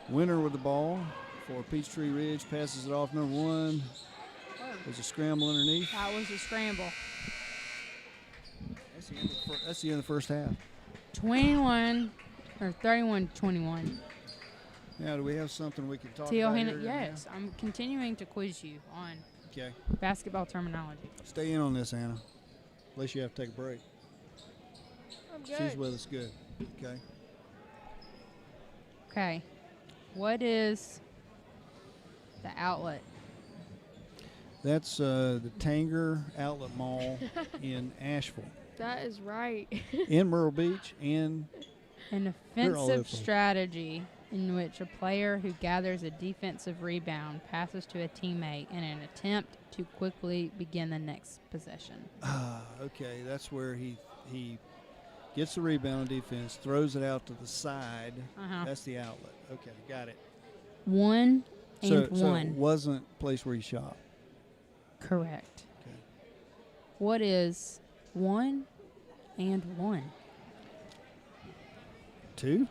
Winter with the ball for Peachtree Ridge, passes it off number 1. There's a scramble underneath. That was a scramble. That's the end of the first half. 21 or 31-21. Now, do we have something we can talk Teal about Hannah, here? yes. I'm continuing to quiz you on Okay. basketball terminology. Stay in on this, Anna. Unless you have to take a break. I'm good. She's with us good. Okay. Okay. What is the outlet? That's the Tanger Outlet Mall in Asheville. That is right. In Myrtle Beach and An They're all over the offensive place. strategy in which a player who gathers a defensive rebound passes to a teammate in an attempt to quickly begin the next possession. okay, that's where he gets the rebound on defense, throws it out to the side. Uh-huh. That's the outlet. Okay, got it. 1 and So 1. it wasn't a place where you shop. Correct. Okay. What is 1 and 1? 2?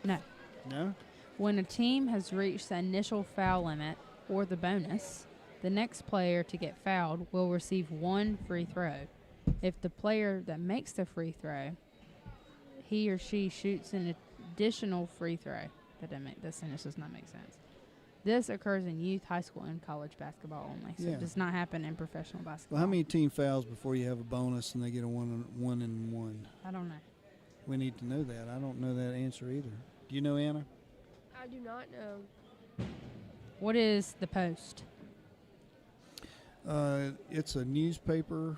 No. No? When a team has reached the initial foul limit or the bonus, the next player to get fouled will receive 1 free throw. If the player that makes the free throw, he or she shoots an additional free throw. That sentence does not make sense. This occurs in youth, high school, and college basketball only. So Yeah. it does not happen in professional basketball. Well, how many team fouls before you have a bonus and they get a one and one? I don't know. We need to know that. I don't know that answer either. Do you know, Anna? I do not know. What is the post? It's a newspaper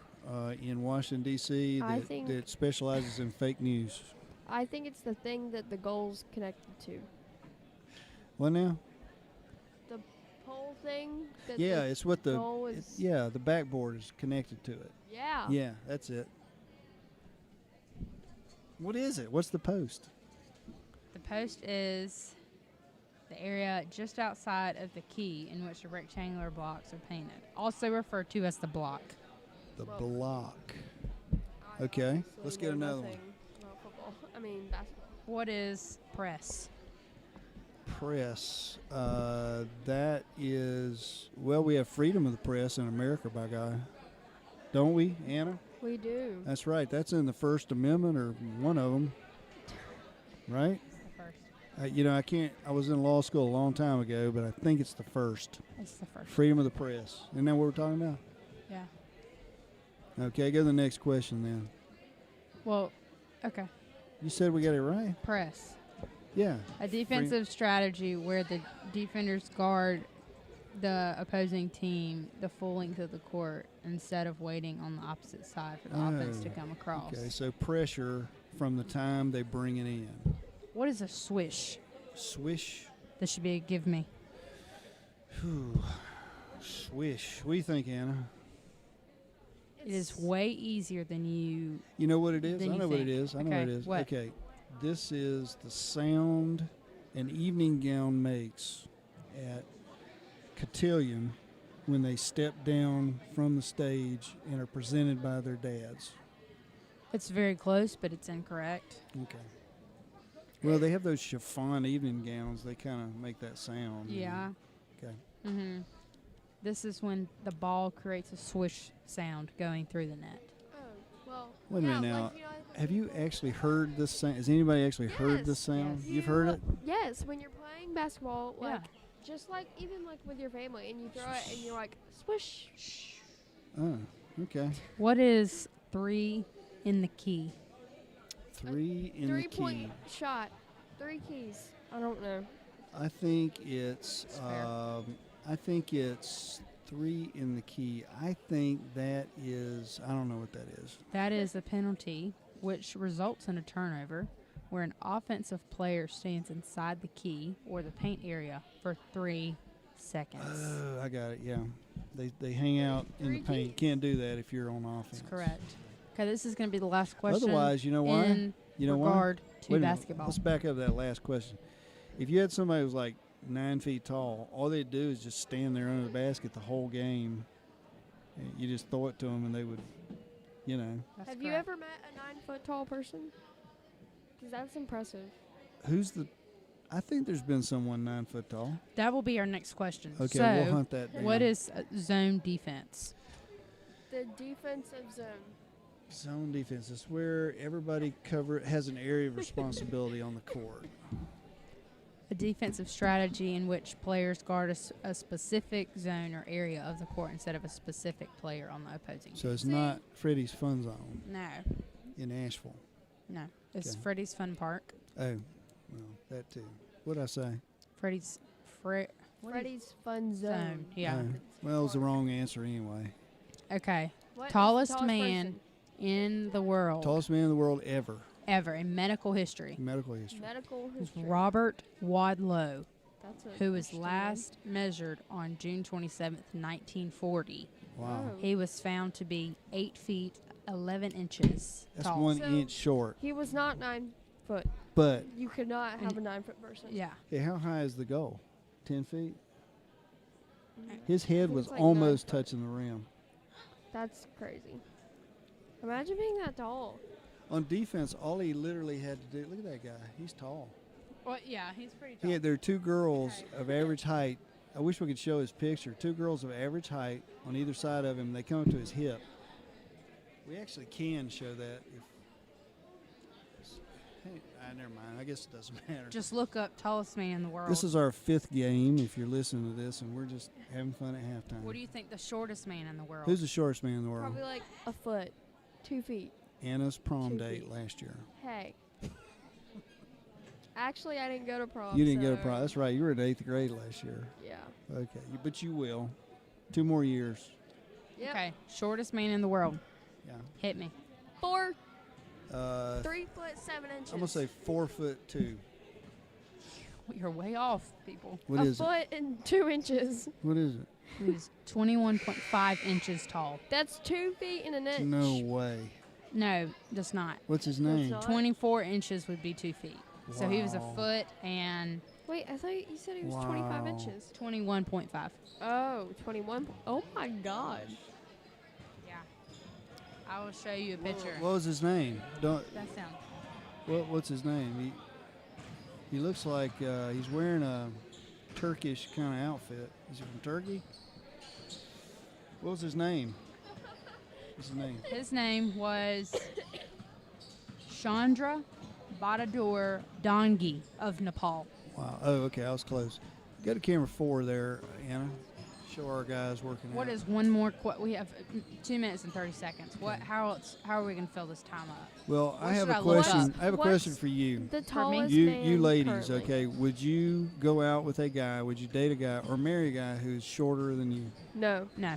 in Washington, D.C. I that, think- that specializes in fake news. I think it's the thing that the goal's connected to. What now? The pole thing. That Yeah, the it's what the goal it- is. yeah, the backboard is connected to it. Yeah. Yeah, that's it. What is it? What's the post? The post is the area just outside of the key in which the rectangular blocks are painted, also referred to as the block. The Well- block. I Okay, honestly let's get know another one. nothing about football. I mean basketball. What is press? Press. That is, well, we have freedom of the press in America, by God. Don't we, Anna? We do. That's right. That's in the First Amendment or one of them, right? The first. I was in law school a long time ago, but I think it's the first. It's the first. Freedom of the press. Isn't that what we're talking about? Yeah. Okay, go to the next question then. Well, okay. You said we got it right? Press. Yeah. A defensive strategy where the defenders guard the opposing team the full length of the court instead of waiting on the opposite side for the offense to come across. Okay, so pressure from the time they bring it in. What is a swish? Swish. This should be a give me. Whew. Swish. What do you think, Anna? It is way easier than you. You know what it is? Then I you know what it think. is. I know what it Okay, is. what? Okay. This is the sound an evening gown makes at cotillion when they step down from the stage and are presented by their dads. It's very close, but it's incorrect. Okay. Well, they have those chiffon evening gowns. They kind of make that sound. Yeah. Okay. Mm-hmm. This is when the ball creates a swish sound going through the net. Oh, well. Wait a yeah, minute now. like, Have you actually heard this sound? Has anybody actually heard this Yes. sound? Yes. You've heard it? Yes, when you're playing basketball, like Yeah. just like even like with your family, and you throw it, and you're like swish. Oh, okay. What is 3 in the key? 3 in the key. 3-point shot, 3 keys. I don't know. I think it's It's fair. I think it's 3 in the key. I think that is, I don't know what that is. That is a penalty, which results in a turnover, where an offensive player stands inside the key or the paint area for 3 seconds. Oh, I got it. Yeah, they hang out in the 3 paint. keys? Can't do that if you're on offense. That's correct. Okay, this is going to be the last question. Otherwise, you know why? In You know why? regard to Wait a minute. basketball. Let's back up that last question. If you had somebody who was like 9 feet tall, all they'd do is just stand there under the basket the whole game. And you just throw it to them, and they would, you know. That's Have you correct. ever met a 9-foot tall person? Because that's impressive. Who's the? I think there's been someone 9 foot tall. That will be our next question. Okay, so, we'll hunt that down. what is zone defense? The defensive zone. Zone defense? Is where everybody has an area of responsibility on the court. A defensive strategy in which players guard a specific zone or area of the court instead of a specific player on the opposing So team. it's not Freddie's Fun Zone No, in Asheville. no. It's Okay. Freddie's Fun Park. Oh, well, that too. What'd I say? Freddie's Freddy's Fun Zone. Zone. Yeah. Oh, well, it was the wrong answer anyway. Okay. What is the Tallest tallest man person? in the world Tallest man in the world ever. ever in medical history Medical history. Medical is history. Robert Wadlow. That's a who was interesting last measured on June 27th, 1940. Wow. Oh. He was found to be 8 feet 11 inches That's tall. 1 So- inch short. He was not 9 foot. But You could not have And- a 9-foot person. Yeah. okay, how high is the goal? 10 feet? Mm, His head think was it's like 9 almost foot. touching the rim. That's crazy. Imagine being that tall. On defense, all he literally had to do, look at that guy. He's tall. Well, yeah, he's pretty tall. There are 2 girls of average height. I wish we could show his picture. 2 girls of average height on either side of him. They come up to his hip. We actually can show that. Hey, never mind. I guess it doesn't matter. Just look up tallest man in the world. This is our 5th game, if you're listening to this, and we're just having fun at halftime. What do you think the shortest man in the world? Who's the shortest man in the world? Probably like a foot, 2 feet. Anna's prom 2 date feet. last year. Hey. Actually, I didn't go to prom. You didn't go to so- prom. That's right. You were in 8th grade last year. Yeah. Okay, but you will. 2 more years. Yep. Okay, shortest man in the world. Yeah. Hit me. 3 foot 7 inches. I'm gonna say 4'2". You're way off, people. What a is it? foot and 2 inches. What is it? He's 21.5 inches tall. That's 2 feet and an inch. No way. No, that's not. What's his That's name? not- 24 inches would be 2 feet. So he was a Wow. foot and Wait, I thought you said he was 25 Wow. inches. 21.5. Oh, 21. Oh my God. Yeah. I will show you a picture. What was his name? Don't. That sounds. What's his name? He looks like he's wearing a Turkish kind of outfit. Is he from Turkey? What was his name? What's his name? His name was Chandra Badadur Dangi of Nepal. Wow. Oh, okay. I was close. Go to camera 4 there, Anna. Show our guys working What out. is one more? We have 2 minutes and 30 seconds. What? How are we gonna fill this time up? Well, what I have should a I look question. up? I have a What's- question for you. The Pardon me? tallest You man ladies, currently. okay? Would you go out with a guy? Would you date a guy or marry a guy who's shorter than you? No, No.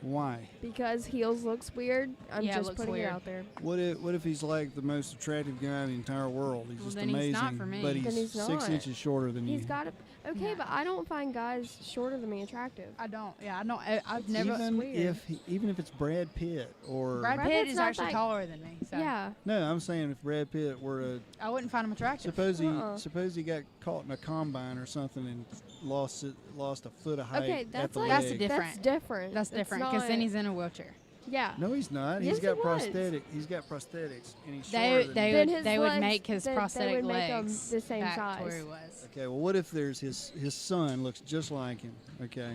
Why? because heels looks weird. I'm Yeah, it just looks putting weird. it out there. What if he's like the most attractive guy in the entire world? He's Well, just then amazing, he's not for me. but Then he's he's 6 not. inches shorter than you. He's got it. Okay, Yeah. but I don't find guys shorter than me attractive. I don't. Yeah, I don't. I've never. even weird. even if it's Brad Pitt or Brad Brad Pitt Pitt's is not actually that- taller than me. So Yeah. no, I'm saying if Brad Pitt were to I wouldn't find him attractive. suppose Uh-uh. he got caught in a combine or something and lost a foot of height Okay, at that's the like That's leg. different. That's different. That's It's different because then not- he's in a wheelchair. Yeah. No, he's not. Yes, He's got he was. He's got prosthetics, and he's They shorter than they you. Then would his they would legs- make his they prosthetic would make 'em legs the same back size. to where he was. Okay, well, what if there's his son looks just like him? Okay,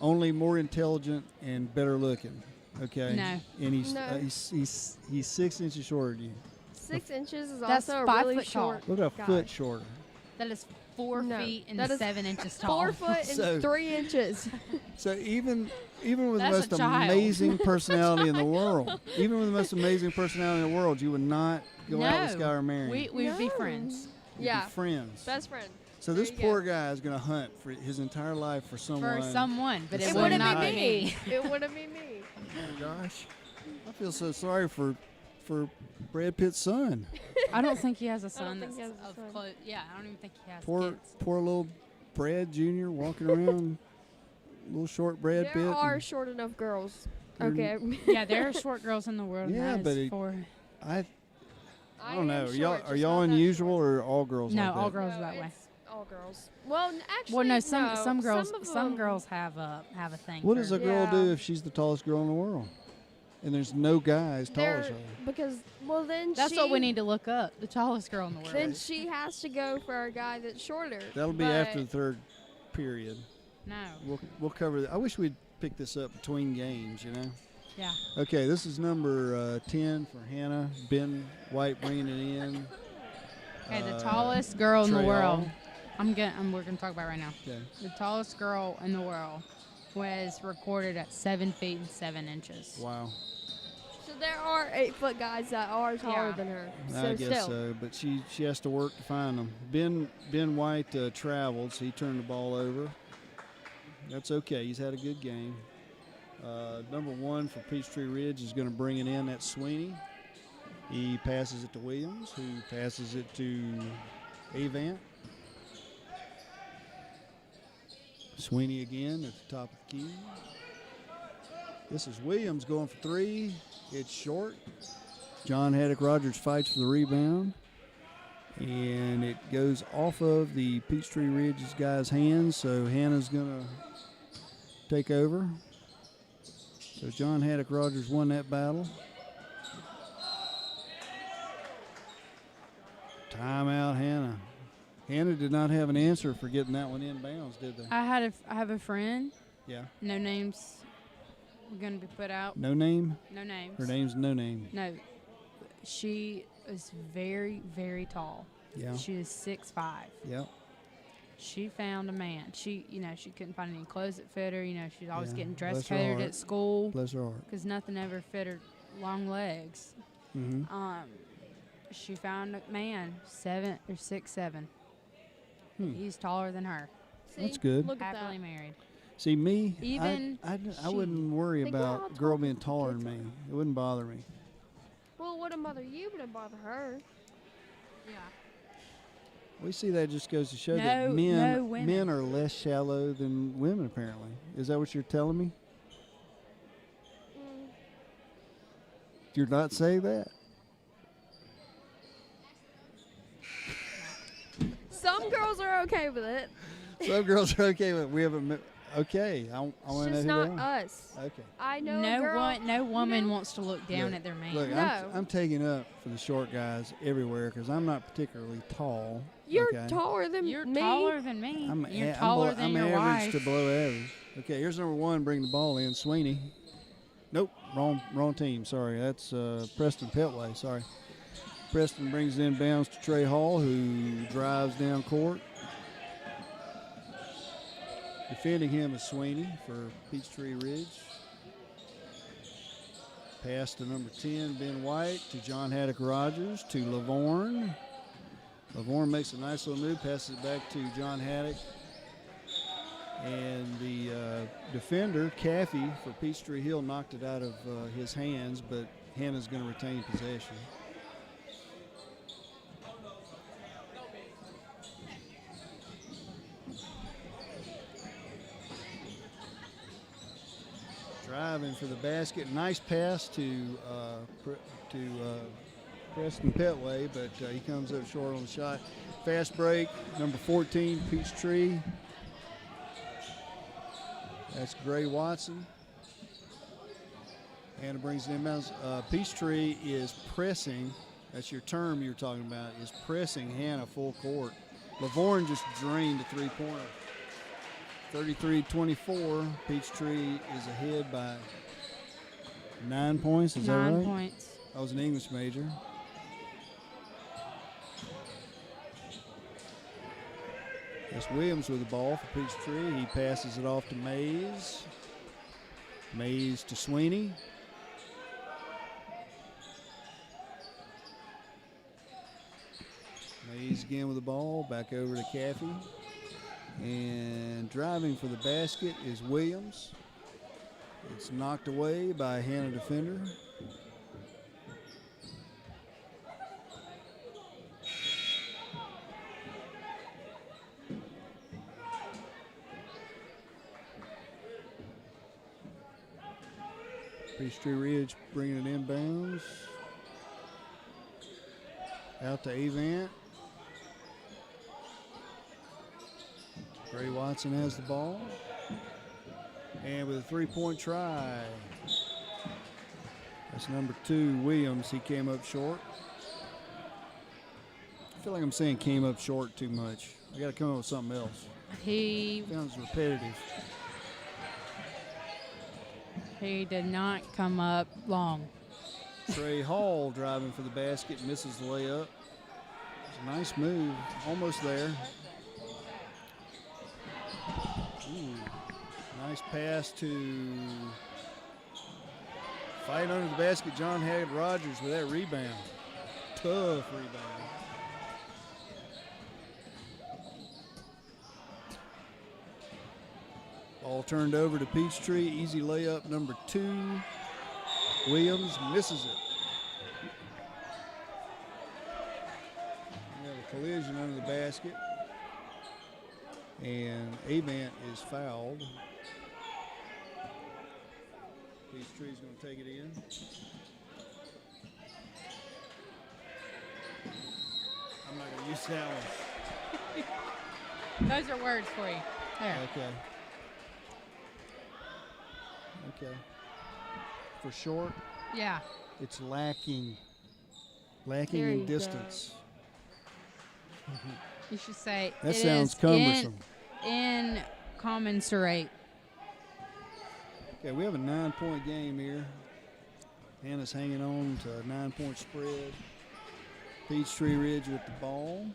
only more intelligent and better looking. Okay, No. and No. he's 6 inches shorter than you. 6 inches is That's also a 5 really foot tall. short. What about guy. a foot shorter? That is 4 No, feet and that is 7 inches tall. 4 foot and So- 3 inches. So even with That's the a most child. amazing personality in the world, even with the most amazing personality in the world, you would not go out with this No. guy or marry him. We'd be No. friends You'd be Yeah. friends. Best friend. So there this you poor go. guy is going to hunt for his entire life for someone. for someone, but It it It would would wouldn't not be be me. me. It wouldn't be me. Oh gosh, I feel so sorry for Brad Pitt's son. I don't think he has a son think that's he has a of son. close. Yeah, I don't even think he has Poor kids. little Brad Jr. walking around, little short Brad There Pitt. are and short enough girls. You're- Okay. Yeah, there are short girls in the world. Yeah, and that but is it- for I I don't am know. short, Are just y'all not that unusual short. or all girls? No, like all that? girls No, that way. it's all girls. Well, actually, Well, no, no, some girls of some them- girls have a thing. What for- does a girl Yeah. do if she's the tallest girl in the world, and there's no guy as tall as They're- her? Because then That's she, what we need to look up. The tallest girl in the world. Then she has to go for a guy that's shorter. That'll be but after the third period. No. We'll cover that. I wish we'd pick this up between games. You know. Yeah. Okay, this is number 10 for Hannah. Ben White bringing it in. Okay, the tallest girl in the Trey world. Hall. We're gonna talk about right now. Okay. The tallest girl in the world was recorded at 7 feet and 7 inches. Wow. So there are 8-foot guys that are taller Yeah. than her. I guess still. so, but she has to work to find them. Ben White traveled, so he turned the ball over. That's okay. He's had a good game. Number 1 for Peachtree Ridge is going to bring it in. That's Sweeney. He passes it to Williams, who passes it to Avant. Sweeney again at the top of the key. This is Williams going for three. It's short. John Haddock Rogers fights for the rebound. And it goes off of the Peachtree Ridge's guy's hands, so Hannah's going to take over. So John Haddock Rogers won that battle. Timeout, Hannah. Hannah did not have an answer for getting that one inbounds, did they? I have a friend. Yeah. No names. We're gonna be put out. No name? No names. Her name's No Name. No. She is very, very tall. Yeah. She is 6'5". Yep. She found a man. She couldn't find any clothes that fit her. She's always Yeah, getting dress bless her coded heart. at school Bless her heart. because nothing ever fit her long legs. Mm-hmm. She found a man, 6'7". Hmm. He's taller than her. See? That's good. Look at Happily that. married. See, me, Even I she- wouldn't worry Think about how about a girl tall being the taller kids than me. are. It wouldn't bother me. Well, it wouldn't bother you, but it bother her. Yeah. We see that just goes to show No- that no women. men are less shallow than women, apparently. Is that what you're telling me? Mm. You're not saying that? Some girls are okay with it. Some girls are okay with it. We haven't. Okay, I want It's to know just who not they are. us. Okay. I know a No girl. one, no woman know- wants to look down Look, at their man. Look, No. I'm taking up for the short guys everywhere because I'm not particularly tall. You're okay? taller than You're me. taller than me. I'm You're a- taller I'm than below, your I'm average wife. to below average. Okay, here's number one. Bring the ball in, Sweeney. Nope, wrong team. Sorry, that's Preston Petway. Sorry. Preston brings it inbounds to Trey Hall, who drives down court. Defending him is Sweeney for Peachtree Ridge. Pass to number 10, Ben White, to John Haddock Rogers, to Lavorne. Lavorne makes a nice little move, passes it back to John Haddock. And the defender, Caffey, for Peachtree Hill, knocked it out of his hands, but Hannah's going to retain possession. Driving for the basket. Nice pass to Preston Petway, but he comes up short on the shot. Fast break, number 14, Peachtree. That's Gray Watson. Hannah brings it inbounds. Peachtree is pressing. That's your term you're talking about, is pressing Hannah full court. Lavorne just drained the three-pointer. 33-24. Peachtree is ahead by 9 points. Is that 9 right? points. I was an English major. That's Williams with the ball for Peachtree. He passes it off to Mays. Mays to Sweeney. Mays again with the ball. Back over to Caffey. And driving for the basket is Williams. It's knocked away by a Hannah defender. Peachtree Ridge bringing it inbounds. Out to Avant. Gray Watson has the ball. And with a three-point try. That's number 2, Williams. He came up short. I feel like I'm saying came up short too much. I got to come up with something else. He Sounds repetitive. did not come up long. Trey Hall driving for the basket, misses the layup. It's a nice move, almost there. Ooh, nice pass to fight under the basket, John Haddock Rogers with that rebound. Tough rebound. Ball turned over to Peachtree, easy layup, number 2. Williams misses it. We have a collision under the basket. And Avant is fouled. Peachtree's going to take it in. I'm not going to use that one. Those are words for you. There. Okay. Okay. For short, Yeah. it's lacking There in you distance. You should say That it sounds is cumbersome. Incommensurate. Okay, we have a 9-point game here. Hannah's hanging on to a 9-point spread. Peachtree Ridge with the ball.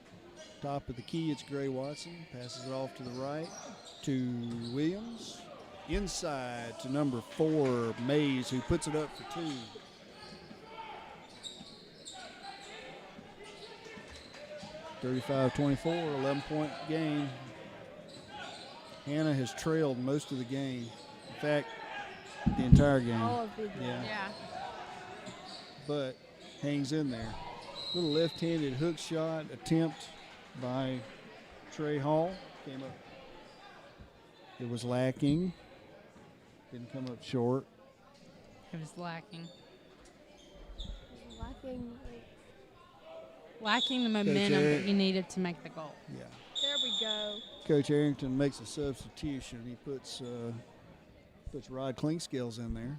Top of the key, it's Gray Watson. Passes it off to the right to Williams. Inside to number 4, Mays, who puts it up for 2. (35-24), 11-point game. Hannah has trailed most of the game. In fact, the entire game. All of the Yeah. Yeah. But hangs in there. Little left-handed hook shot attempt by Trey Hall. Came up. It was lacking. Didn't come up short. It was lacking. lacking. Lacking the momentum Eric. that you needed to make the goal. Yeah. There we go. Coach Arrington makes a substitution. He puts Rod Clinkscales in there.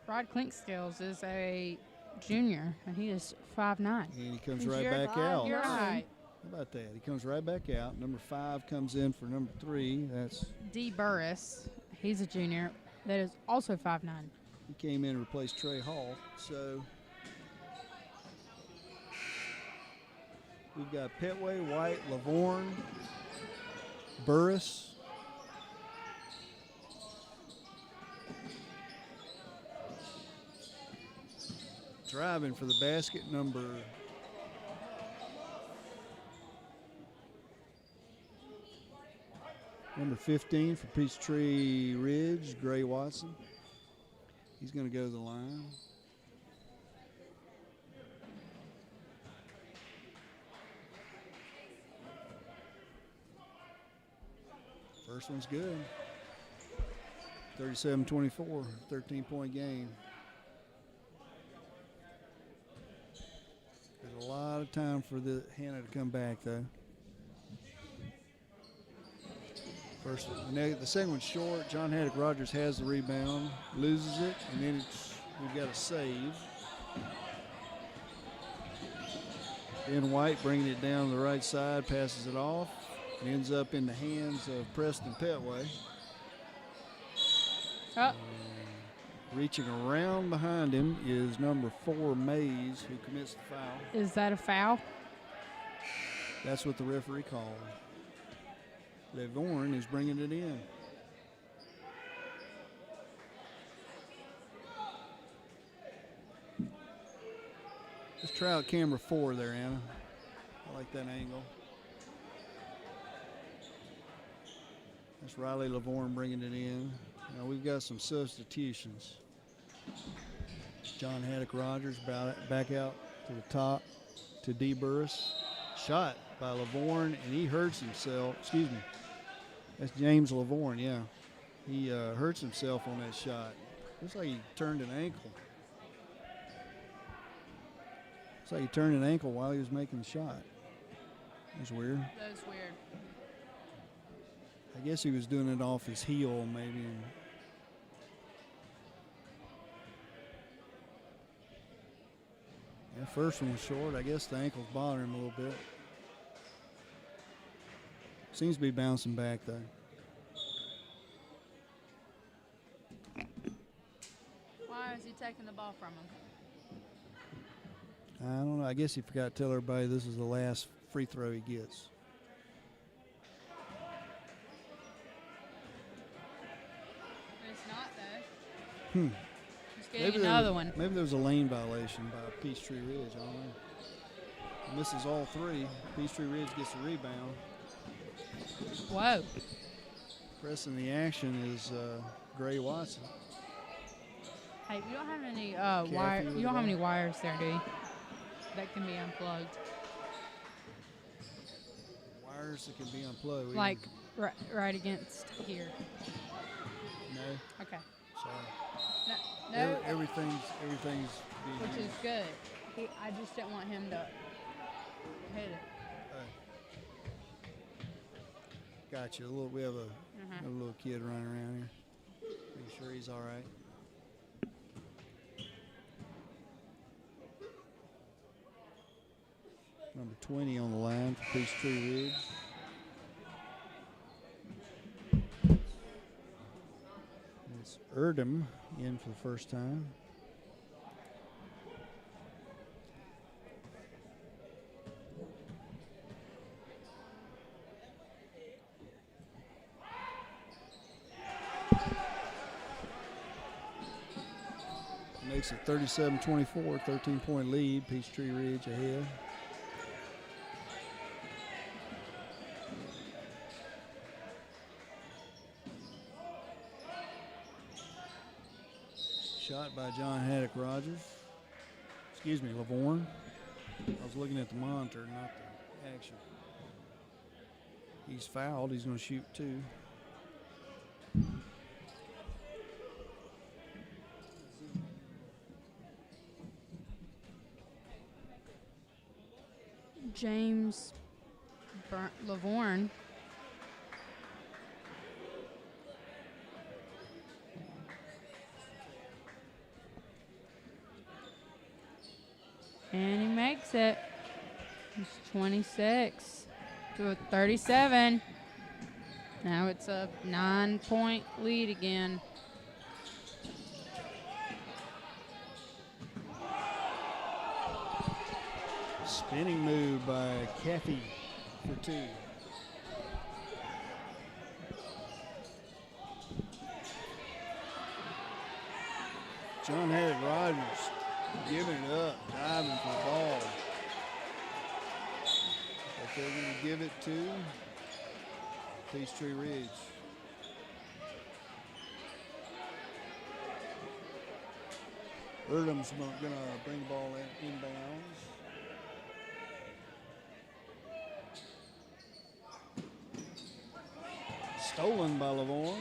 Rod Clinkscales is a junior, and he is 5'9". And he comes He's right your back five, out. You're Awesome. right. How about that? He comes right back out. Number 5 comes in for number 3. That's D. Burris, he's a junior, that is also 5'9". he came in and replaced Trey Hall. So we've got Petway, White, Lavorne, Burris. Driving for the basket, number 15 for Peachtree Ridge, Gray Watson. He's going to go to the line. First one's good. 37-24, 13-point game. There's a lot of time for the Hannah to come back, though. First, the second one's short. John Haddock Rogers has the rebound, loses it, and then we've got a save. Ben White bringing it down the right side, passes it off, and ends up in the hands of Preston Petway. Oh, Reaching around behind him is number 4, Mays, who commits the foul. is that a foul? That's what the referee called. Lavorne is bringing it in. Let's try out camera 4 there, Anna. I like that angle. That's Riley Lavorne bringing it in. Now we've got some substitutions. John Haddock Rogers back out to the top to D. Burris. Shot by Lavorne, and he hurts himself. Excuse me. That's James Lavorne, yeah. He hurts himself on that shot. Looks like he turned an ankle. Looks like he turned an ankle while he was making the shot. That's weird. That's weird. I guess he was doing it off his heel, maybe. Yeah, first one was short. I guess the ankle's bothering him a little bit. Seems to be bouncing back, though. Why is he taking the ball from him? I don't know. I guess he forgot to tell everybody this is the last free throw he gets. It's not, though. He's getting there another was- one. Maybe there was a lane violation by Peachtree Ridge. I don't know. Misses all 3. Peachtree Ridge gets the rebound. Whoa. Pressing the action is Gray Watson. Hey, you don't have any Kathy wire. with You the don't have ball. any wires there, do you? That can be unplugged. Wires wires that can be unplugged. We Like right against here. no, Okay. sorry. No, Everything's being which is used. good. I just didn't want him to hit it. Gotcha. We have a little kid running around here. Make sure he's all right. Number 20 on the line for Peachtree Ridge. It's Erdem in for the first time. Makes it 37-24, 13-point lead. Peachtree Ridge ahead. Shot by John Haddock Rogers. Excuse me, Lavorne. I was looking at the monitor, not the action. He's fouled. He's going to shoot two. James Lavorne. And he makes it. He's 26 to a 37. Now it's a 9-point lead again. Spinning move by Caffey for two. John Haddock Rogers giving it up, diving for the ball. But they're going to give it to Peachtree Ridge. Erdem's going to bring the ball inbounds. Stolen by Lavorne.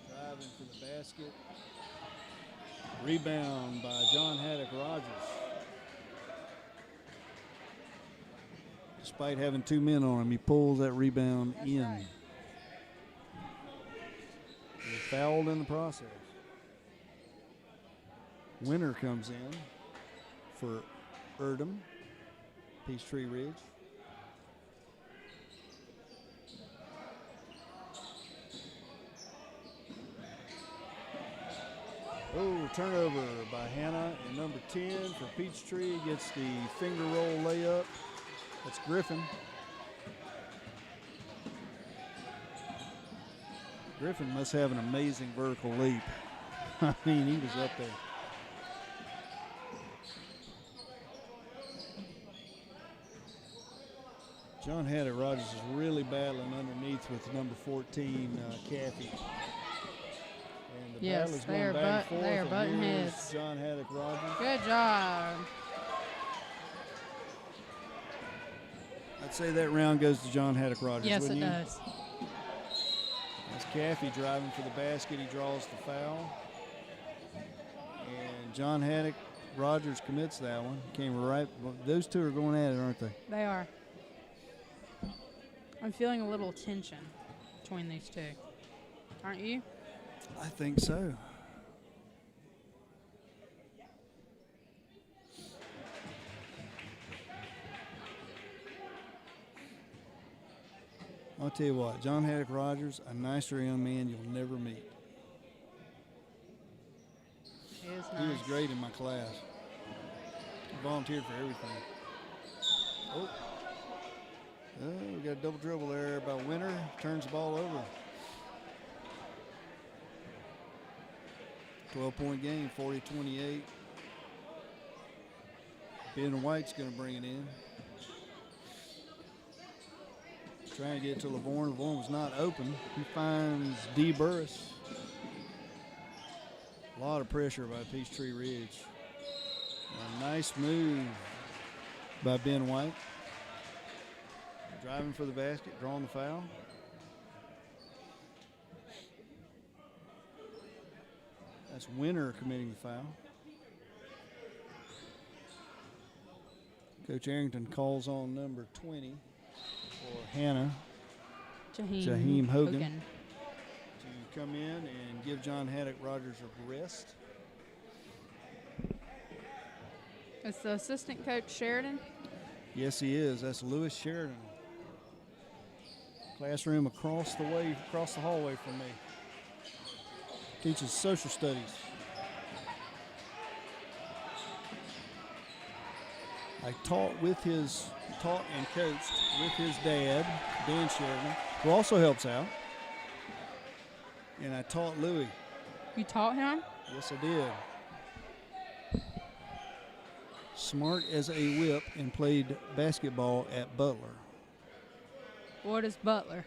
Driving for the basket. Rebound by John Haddock Rogers. Despite having two men on him, he pulls that rebound in. Right. He fouled in the process. Winner comes in for Erdem, Peachtree Ridge. Oh, turnover by Hannah, and number 10 for Peachtree gets the finger roll layup. That's Griffin. Griffin must have an amazing vertical leap. I mean, he was up there. John Haddock Rogers is really battling underneath with number 14, Caffey. And the Yes, battle is they going are back and forth. they are and butting here's heads. John Haddock Rogers. Good job. I'd say that round goes to John Haddock Rogers. Yes, it wouldn't you? does. That's Caffey driving for the basket. He draws the foul. And John Haddock Rogers commits that one. Came right. Those two are going at it, aren't they? They are. I'm feeling a little tension between these two. Aren't you? I think so. I'll tell you what, John Haddock Rogers, a nicer young man you'll never meet. He is He was nice. great in my class. He volunteered for everything. Oh, we got a double dribble there by Winter. Turns the ball over. 12-point game, 40-28. Ben White's going to bring it in. Trying to get to Lavorne. Lavorne was not open. He finds D. Burris. A lot of pressure by Peachtree Ridge. A nice move by Ben White. Driving for the basket, drawing the foul. That's Winter committing the foul. Coach Arrington calls on number 20 for Hannah Jaheim Hogan to come in and give John Haddock Rogers a rest. Is the assistant coach Sheridan? Yes, he is. That's Lewis Sheridan. Classroom across the hallway from me. Teaches social studies. I taught and coached with his dad, Dan Sheridan, who also helps out. And I taught Louis. You taught him? Yes, I did. Smart as a whip and played basketball at Butler. What is Butler?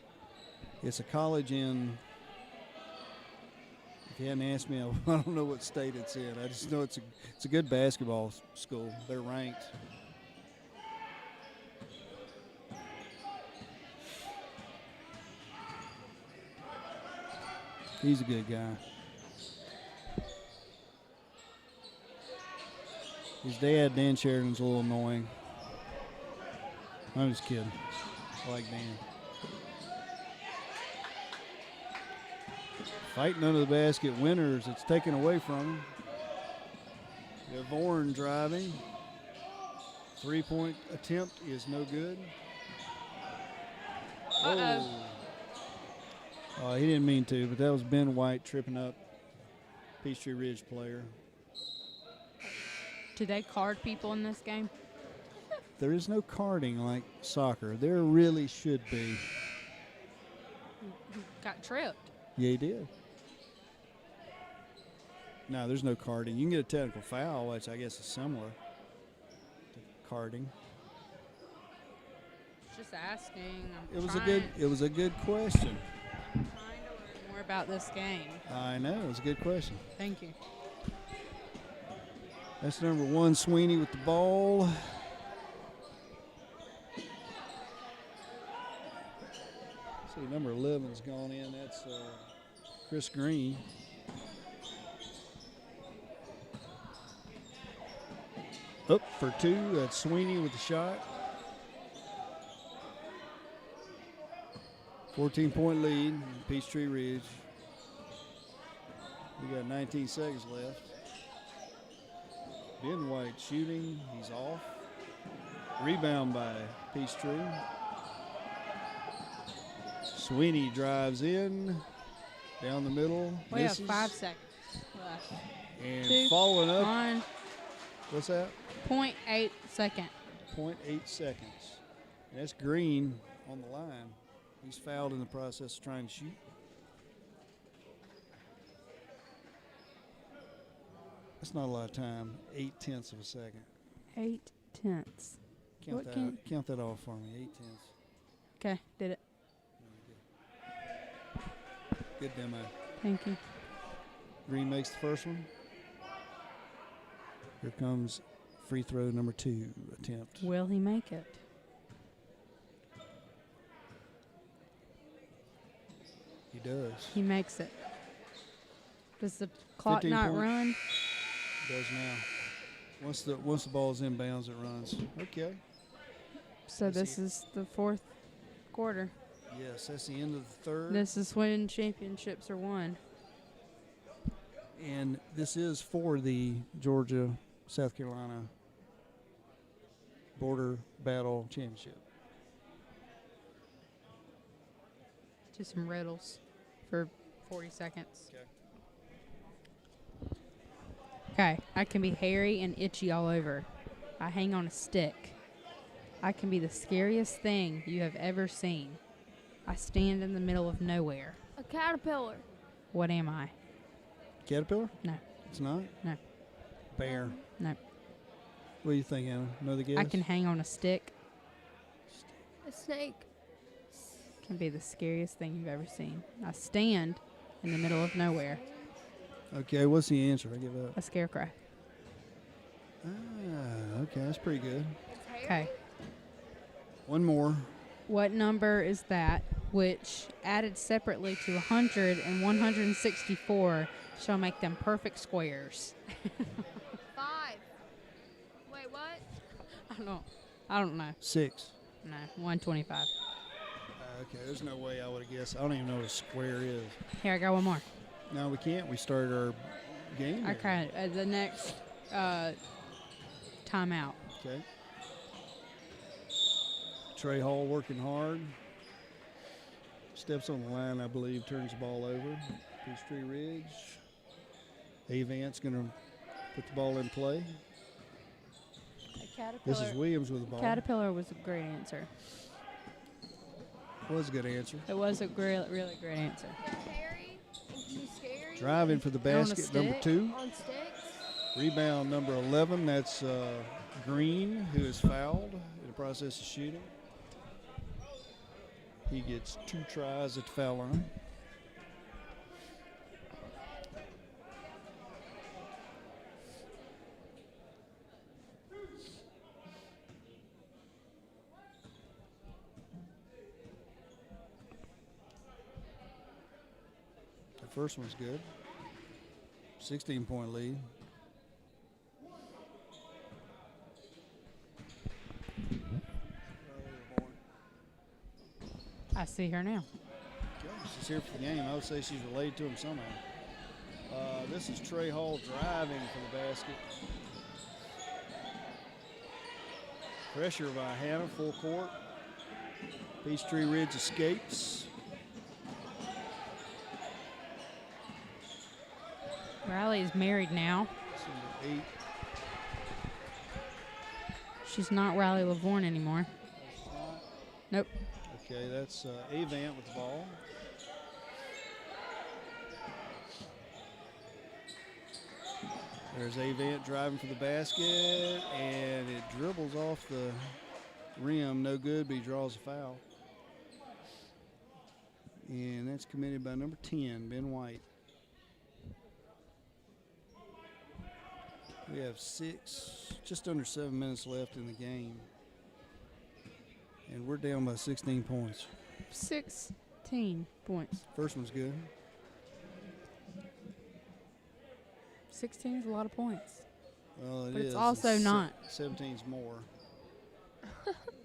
It's a college in, if you hadn't asked me, I don't know what state it's in. I just know it's a good basketball school. They're ranked. He's a good guy. His dad, Dan Sheridan's a little annoying. I'm just kidding. I like Dan. Fighting under the basket, Winters. It's taken away from him. Devorn driving. 3-point attempt is no good. Uh-oh. Oh, he didn't mean to, but that was Ben White tripping up Peachtree Ridge player. Do they card people in this game? There is no carding like soccer. There really should be. Got tripped. Yeah, he did. No, there's no carding. You can get a technical foul, which I guess is similar to carding. Just asking. It was a good question. I'm trying to learn more about this game. I know, it was a good question. Thank you. That's number 1, Sweeney with the ball. See, number 11's gone in. That's Chris Green. Up for 2. That's Sweeney with the shot. 14-point lead, Peachtree Ridge. We got 19 seconds left. Ben White shooting. He's off. Rebound by Peachtree. Sweeney drives in. Down the middle. We have misses. 5 seconds left. And 2, following up. 1, What's that? 0.8 second. 0.8 seconds. And that's Green on the line. He's fouled in the process of trying to shoot. That's not a lot of time. 0.8 of a second. 8 tenths. What can- Count that off for me. 0.8. Okay, did it. Good demo. Thank you. Green makes the first one. Here comes free throw number 2 attempt. Will he make it? He does. He makes it. Does the clock 15 not points. run? Does now. Once the ball's inbounds, it runs. Okay. So Let's this see. is the 4th quarter. Yes, that's the end of the third. This is when championships are won. And this is for the Georgia-South Carolina Border Battle Championship. Do some riddles for 40 seconds. Okay, I can be hairy and itchy all over. I hang on a stick. I can be the scariest thing you have ever seen. I stand in the middle of nowhere. A caterpillar. What am I? Caterpillar? No. It's not? No. Bear. No. What do you think, Anna? Another guess? I can hang on a stick. A snake. Can be the scariest thing you've ever seen. I stand in the middle of nowhere. Okay, what's the answer? I give up. A scarecrow. Okay, that's pretty good. It's hairy. Okay. One more. What number is that, which, added separately to 100 and 164, shall make them perfect squares? 5. Wait, what? I don't know. 6. No, 125. Okay, there's no way I would have guessed. I don't even know what a square is. Here, I got one more. No, we can't. We started our game. here. Okay, the next timeout. Okay. Trey Hall working hard. Steps on the line, I believe, turns the ball over. Peachtree Ridge. Avant's going to put the ball in play. This is Williams with the ball. Caterpillar was a great answer. Was a good answer. It was a really great answer. Harry and be scary. Driving for the On a basket, number stick. 2. On sticks. Rebound, number 11. That's Green, who is fouled in the process of shooting. He gets 2 tries at the foul line. The first one's good. 16-point lead. I see her now. Okay, she's here for the game. I would say she's related to him somehow. This is Trey Hall driving for the basket. Pressure by Hannah, full court. Peachtree Ridge escapes. Riley is married now. That's number 8. She's not Riley Lavorne anymore. Nope. Okay, that's Avant with the ball. There's Avant driving for the basket, and it dribbles off the rim. No good, but he draws a foul. And that's committed by number 10, Ben White. We have just under 7 minutes left in the game. And we're down by 16 points. 16 points. First one's good. 16 is a lot of points. Well, But it's is. also And not. 17's more.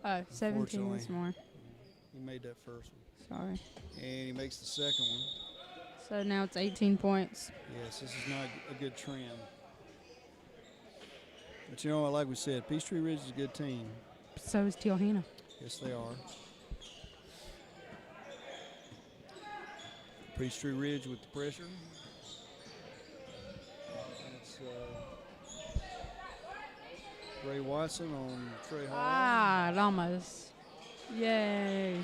17 is Unfortunately. more. He made that first one. Sorry. And he makes the second one. So now it's 18 points. Yes, this is not a good trend. But you know what, like we said, Peachtree Ridge is a good team. So is Tealhana. Yes, they are. Peachtree Ridge with the pressure. That's Ray Watson on Trey Hall. Ah, it almost. Yay.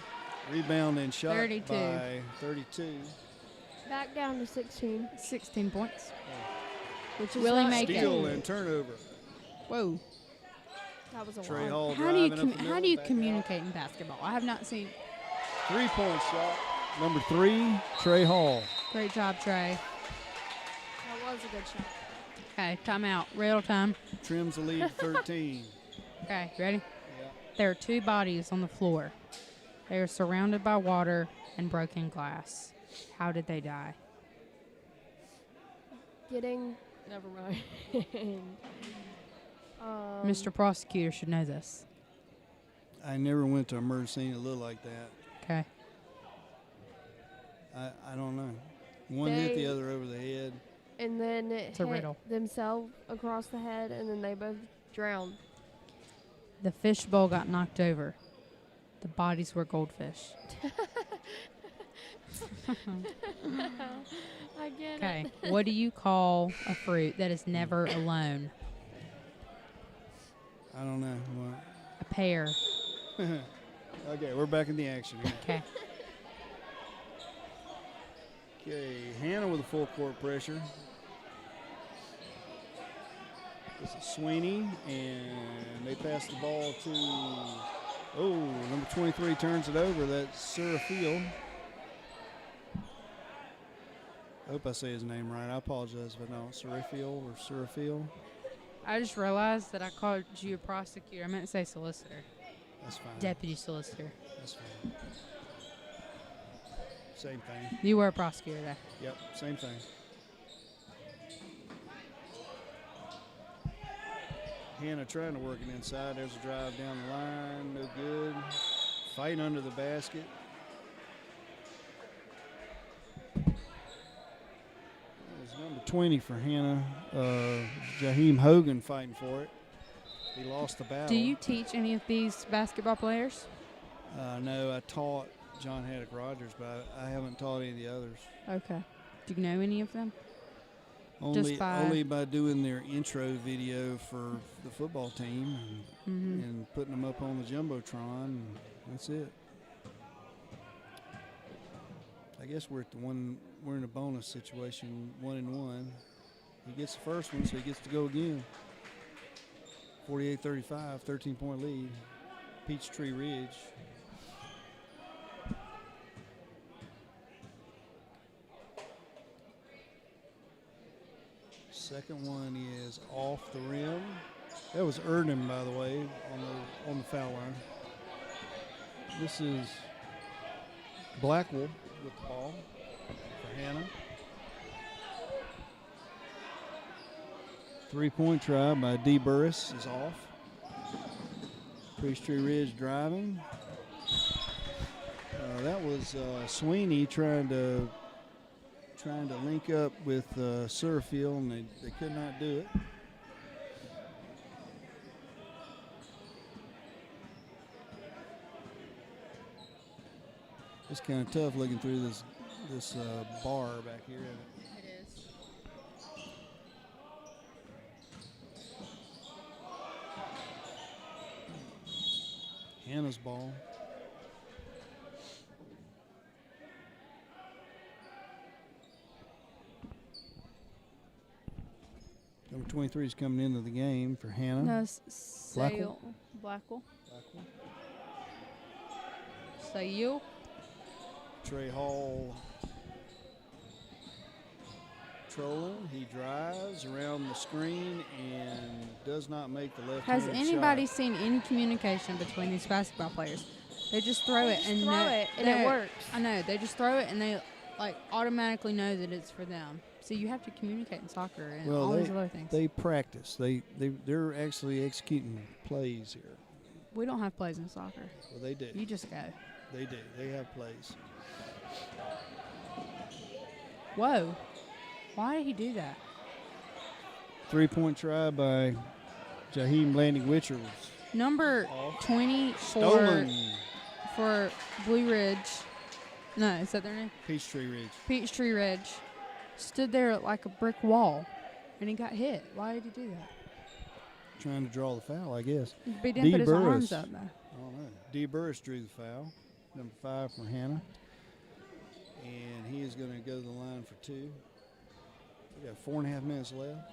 Rebound and shot 32. by 32. Back down to 16, 16 points. which is Will he not make it? Steal and turnover. Whoa. That was a Trey lot. Hall How do you driving up the how middle, do you back out. communicate in basketball? I have not seen. 3-point shot. Number 3, Trey Hall. Great job, Trey. That was a good shot. Okay, timeout. Real time. Trims the lead to 13. Okay, ready? Yeah. There are 2 bodies on the floor. They are surrounded by water and broken glass. How did they die? Never mind. Mr. Prosecutor should know this. I never went to a murder scene that looked like that. Okay. I don't know. One hit the other over the head. And then it It's a hit riddle. themselves across the head, and then they both drowned. The fishbowl got knocked over. The bodies were goldfish. I get Okay. it. What do you call a fruit that is never alone? I don't know. A pear. Okay, we're back in the action here. Okay. Okay, Hannah with a full court pressure. This is Sweeney, and they pass the ball to, number 23 turns it over. That's Sarah Field. I hope I say his name right. I apologize if I don't. Serafield or Serafield. I just realized that I called you a prosecutor. I meant to say solicitor. That's fine. Deputy solicitor. That's fine. Same thing. You were a prosecutor there. Yep, same thing. Hannah trying to work it inside. There's a drive down the line. No good. Fighting under the basket. There's number 20 for Hannah. Jaheim Hogan fighting for it. He lost the battle. Do you teach any of these basketball players? No, I taught John Haddock Rogers, but I haven't taught any of the others. Okay. Do you know any of them? Only by- only by doing their intro video for the football team and putting them up on the Jumbotron. And that's it. I guess we're in a bonus situation, 1-1. He gets the first one, so he gets to go again. 48-35, 13-point lead. Peachtree Ridge. Second one is off the rim. That was Erdem, by the way, on the foul line. This is Blackwell with the ball for Hannah. 3-point try by D. Burris is off. Peachtree Ridge driving. That was Sweeney trying to link up with Surfield, and they could not do it. It's kind of tough looking through this bar back here. It is. Hannah's ball. Number 23 is coming into the game for Hannah. No, Blackwell? Blackwell. Sayul. Trey Hall trolling. He drives around the screen and does not make the left. Has anybody shot. seen any communication between these basketball players? They just throw it and throw it and it works. I know. They just throw it and they like automatically know that it's for them. So you have to communicate in soccer and all these other things. They practice. They're actually executing plays here. We don't have plays in soccer. Well, they do. You just go. They do. They have plays. Whoa. Why did he do that? 3-point try by Jaheim Landing Witcher was Number off. 20 Stolen. for Blue Ridge. No, is that their name? Peachtree Ridge. Peachtree Ridge. Stood there like a brick wall, and he got hit. Why did he do that? Trying to draw the foul, I guess. But he didn't D. put his Burris. arms up, though. I don't know. D. Burris drew the foul. Number 5 for Hannah. And he is going to go to the line for 2. We got 4.5 minutes left.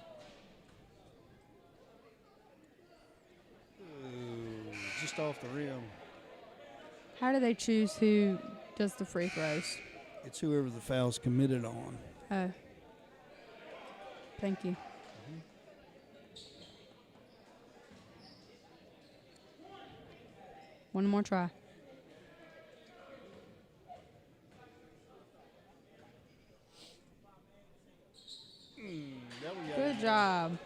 Ooh, just off the rim. How do they choose who does the free throws? It's whoever the foul's committed on. Oh. Thank you. One more try. That one got Good job.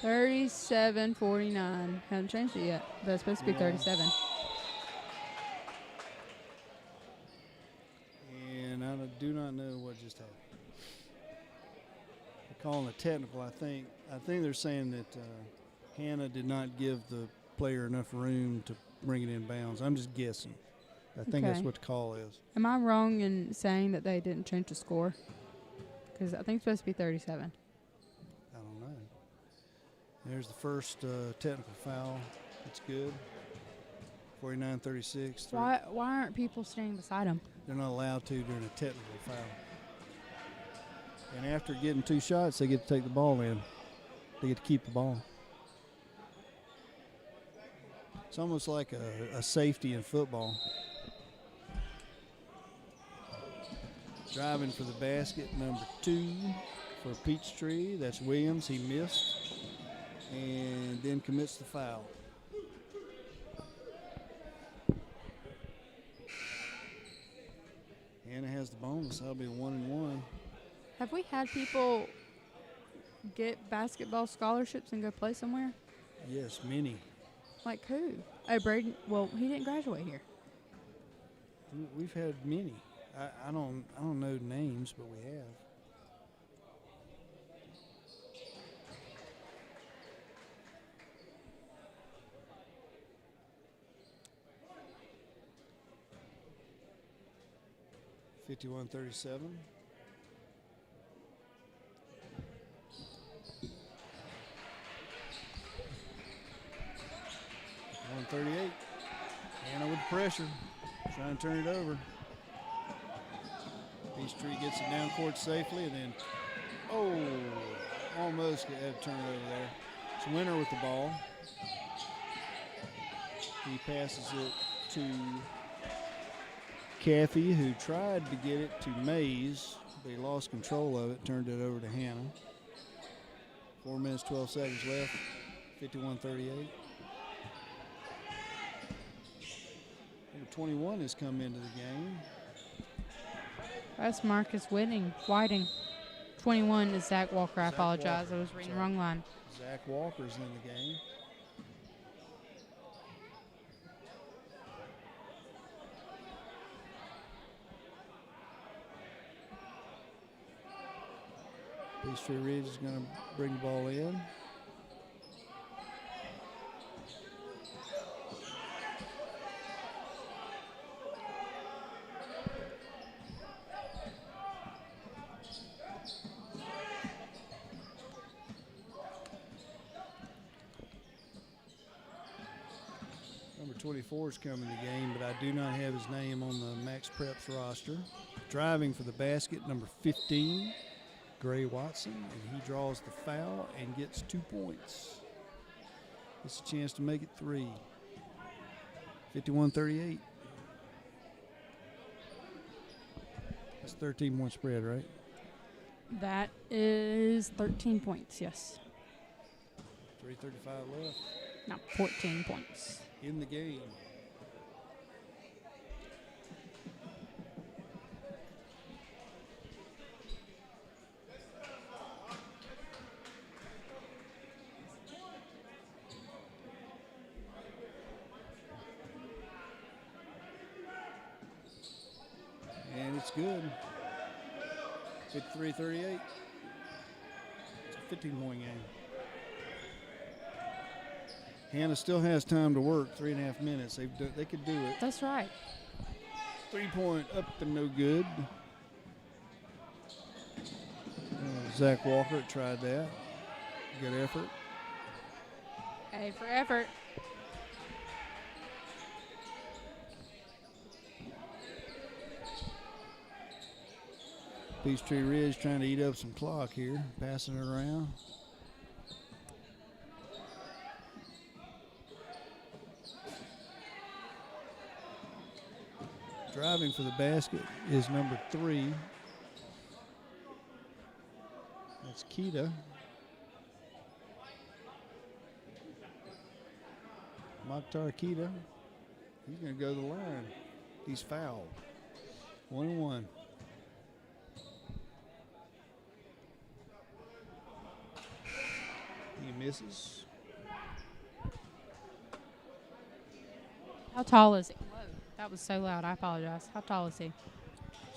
37-49. Haven't changed it yet, but it's supposed to be Yeah. 37. And I do not know what just happened. They're calling it technical, I think. I think they're saying that Hannah did not give the player enough room to bring it in bounds. I'm just guessing. I think that's Okay. what the call is. Am I wrong in saying that they didn't change the score? Because I think it's supposed to be 37. I don't know. There's the first technical foul. It's good. 49-36. Why aren't people standing beside him? They're not allowed to during a technical foul. And after getting 2 shots, they get to take the ball in. They get to keep the ball. It's almost like a safety in football. Driving for the basket, number 2 for Peachtree. That's Williams. He missed. And then commits the foul. Hannah has the bonus. That'll be 1-1. Have we had people get basketball scholarships and go play somewhere? Yes, many. Like who? Oh, Braden. Well, he didn't graduate here. We've had many. I don't know names, but we have. $51-37. 138. Hannah with pressure. Trying to turn it over. Peachtree gets it down court safely, and then, almost had to turn it over there. It's Winter with the ball. He passes it to Caffey, who tried to get it to Mays, but he lost control of it, turned it over to Hannah. 4 minutes, 12 seconds left, 51-38. Number 21 has come into the game. That's Marcus Whiting. 21 is Zach Walker. I apologize. I was reading the wrong line. Zach Walker's in the game. Peachtree Ridge is going to bring the ball in. Number 24 is coming to the game, but I do not have his name on the Max Preps roster. Driving for the basket, number 15. Gray Watson, and he draws the foul and gets 2 points. Gets a chance to make it 3. 51-38. That's 13-point spread, right? That is 13 points, yes. 3:35 left No, 14 points. in the game. And it's good. 53-38. It's a 15-point game. Hannah still has time to work. 3.5 minutes. They could do it. That's right. 3-point up and no good. Zach Walker tried that. Good effort. A for effort. Peachtree Ridge trying to eat up some clock here. Passing it around. Driving for the basket is number 3. That's Keita. Mokhtar Keita. He's going to go to the line. He's fouled. 1-1. He misses. How tall is he? Whoa, that was so loud. I apologize. How tall is he?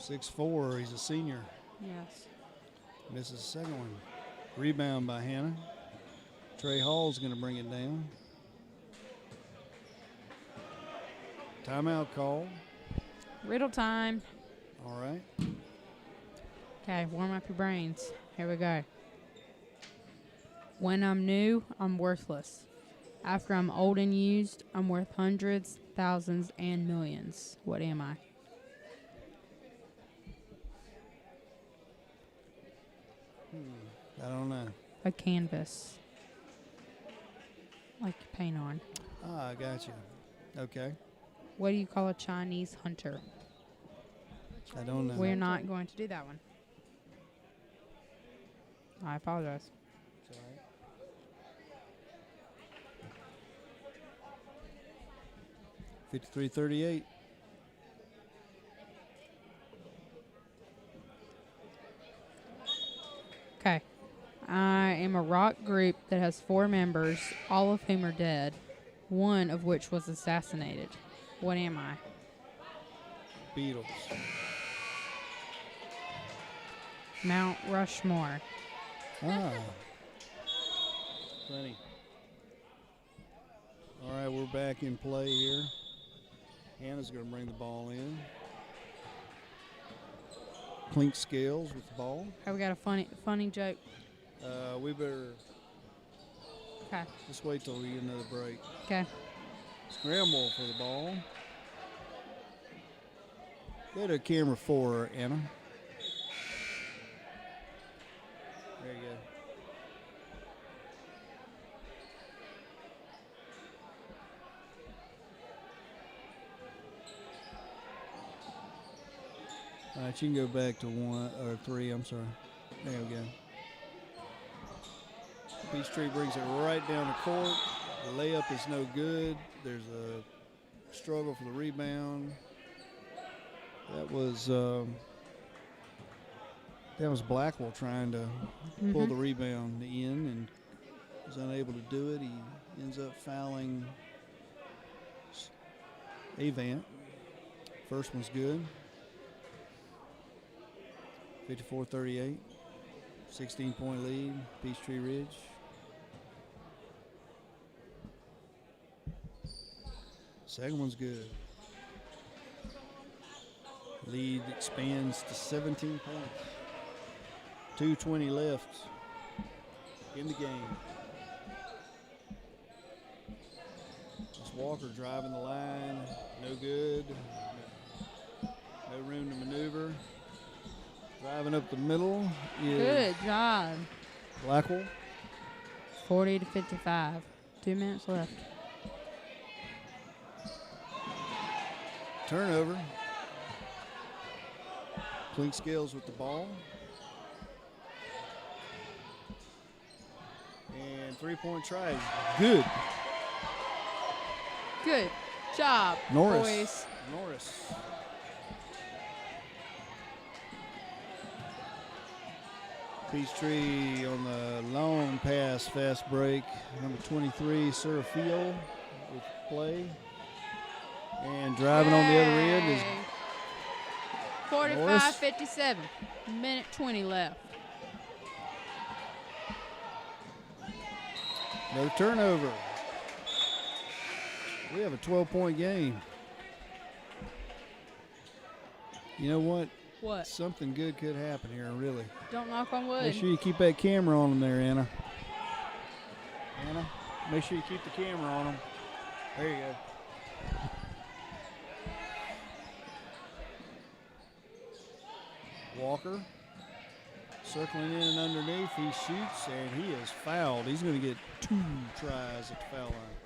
6'4". He's a senior. Yes. Misses the second one. Rebound by Hannah. Trey Hall's going to bring it down. Timeout call. Riddle time. All right. Okay, warm up your brains. Here we go. When I'm new, I'm worthless. After I'm old and used, I'm worth hundreds, thousands, and millions. What am I? I don't know. A canvas. Like you paint on. I got you. Okay. What do you call a Chinese hunter? I don't know. We're not going to do that one. I apologize. It's all right. I am a rock group that has 4 members, all of whom are dead, one of which was assassinated. What am I? Beatles. Mount Rushmore. Ah. Plenty. All right, we're back in play here. Hannah's going to bring the ball in. Clink Scales with the ball. Okay, we got a funny joke. We better Okay. just wait till we get another break. Okay. Scramble for the ball. Go to camera 4, Anna. There you go. All right, you can go back to 1 or 3. I'm sorry. There we go. Peachtree brings it right down the court. The layup is no good. There's a struggle for the rebound. That was Blackwell trying to pull the rebound in and was unable to do it. He ends up fouling Avant. First one's good. 54-38. 16-point lead, Peachtree Ridge. Second one's good. Lead expands to 17 points. 2:20 left in the game. It's Walker driving the line. No good. No room to maneuver. Driving up the middle is Good job. Blackwell. 40-55. 2 minutes left. Turnover. Clink Scales with the ball. And 3-point try is good. Good job, Norris. boys. Norris. Peachtree on the long pass, fast break. Number 23, Serafio with play. And driving on the other end is 45-57. Minute 20 left. no turnover. We have a 12-point game. You know what? What? Something good could happen here, really. Don't knock on wood. Make sure you keep that camera on them there, Anna. Anna, make sure you keep the camera on them. There you go. Walker circling in and underneath. He shoots, and he is fouled. He's going to get 2 tries at the foul line.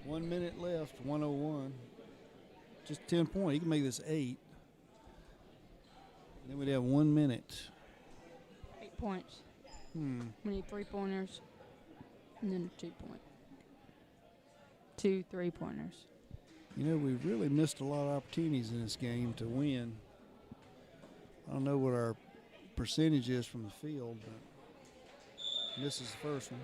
1 minute left, 1:01. Just 10 points. He can make this 8. Then we'd have 1 minute. 8 points. We need 3-pointers. And then a 2-point. 2 3-pointers. You know, we've really missed a lot of opportunities in this game to win. I don't know what our percentage is from the field, but this is the first one.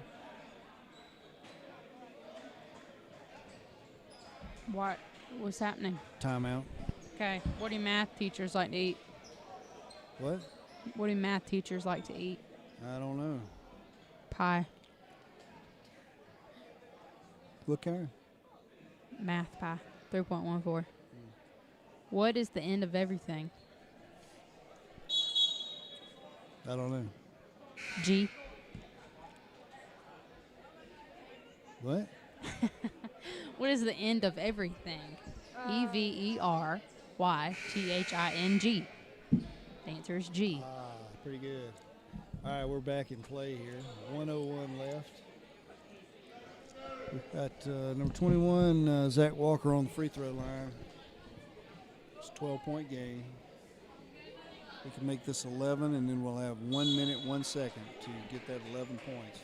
What's happening? Timeout. Okay. What do math teachers like to eat? What? What do math teachers like to eat? I don't know. Pie. What kind? Math pie. 3.14. What is the end of everything? I don't know. G. What? What is the end of everything? EVERYTHING. The answer is G. Pretty good. All right, we're back in play here. 1:01 left. We've got number 21, Zach Walker, on the free throw line. It's a 12-point game. We can make this 11, and then we'll have 1 minute, 1 second to get that 11 points.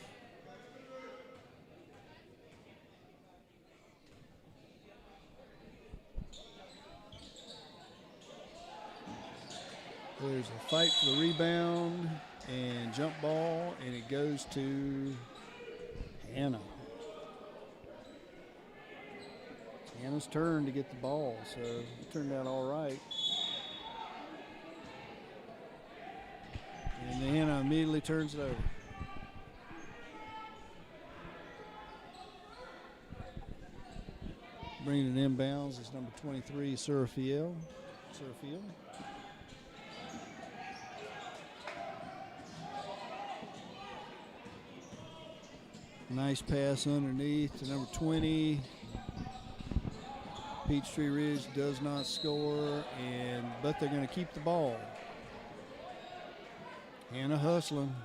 There's a fight for the rebound, and jump ball, and it goes to Hannah. It's Hannah's turn to get the ball, so it turned out all right. And Hannah immediately turns it over. Bringing it inbounds is number 23, Serafiel. Nice pass underneath to number 20. Peachtree Ridge does not score, but they're going to keep the ball. Hannah hustling.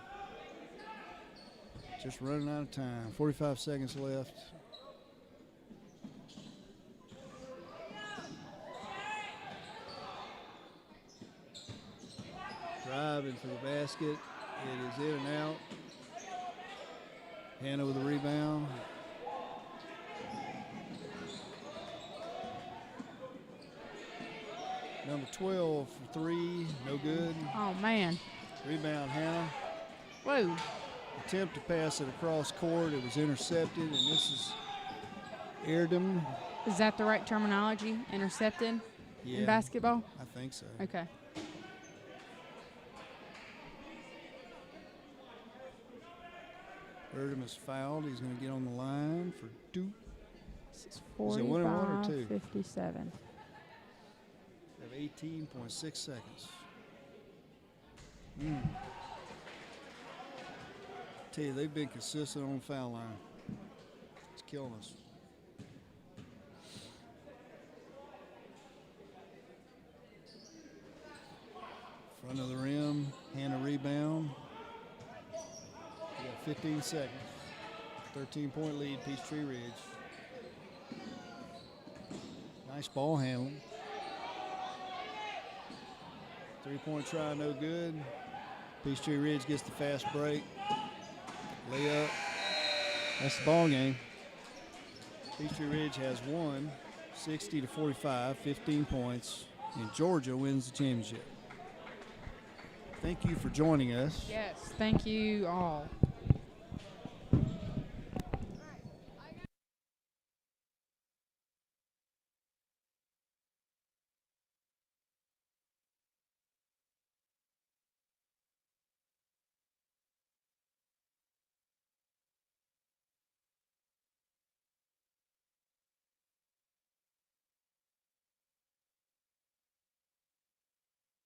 Just running out of time. 45 seconds left. Drive into the basket. It is in and out. Hannah with a rebound. Number 12 for three, no good. Oh, man. Rebound, Hannah. Whoa. Attempt to pass it across court. It was intercepted, and this is Erdem. Is that the right terminology? Intercepted Yeah, in basketball? I think so. Okay. Erdem is fouled. He's going to get on the line for two. This is Is it 1 and 1 or 2? 57. Have 18.6 seconds. Tell you, they've been consistent on the foul line. It's killing us. Front of the rim, Hannah rebound. We got 15 seconds. 13-point lead, Peachtree Ridge. Nice ball handling. 3-point try, no good. Peachtree Ridge gets the fast break. Layup. That's the ball game. Peachtree Ridge has won 60-45, 15 points, and Georgia wins the championship. Thank you for joining us. Yes, thank you all.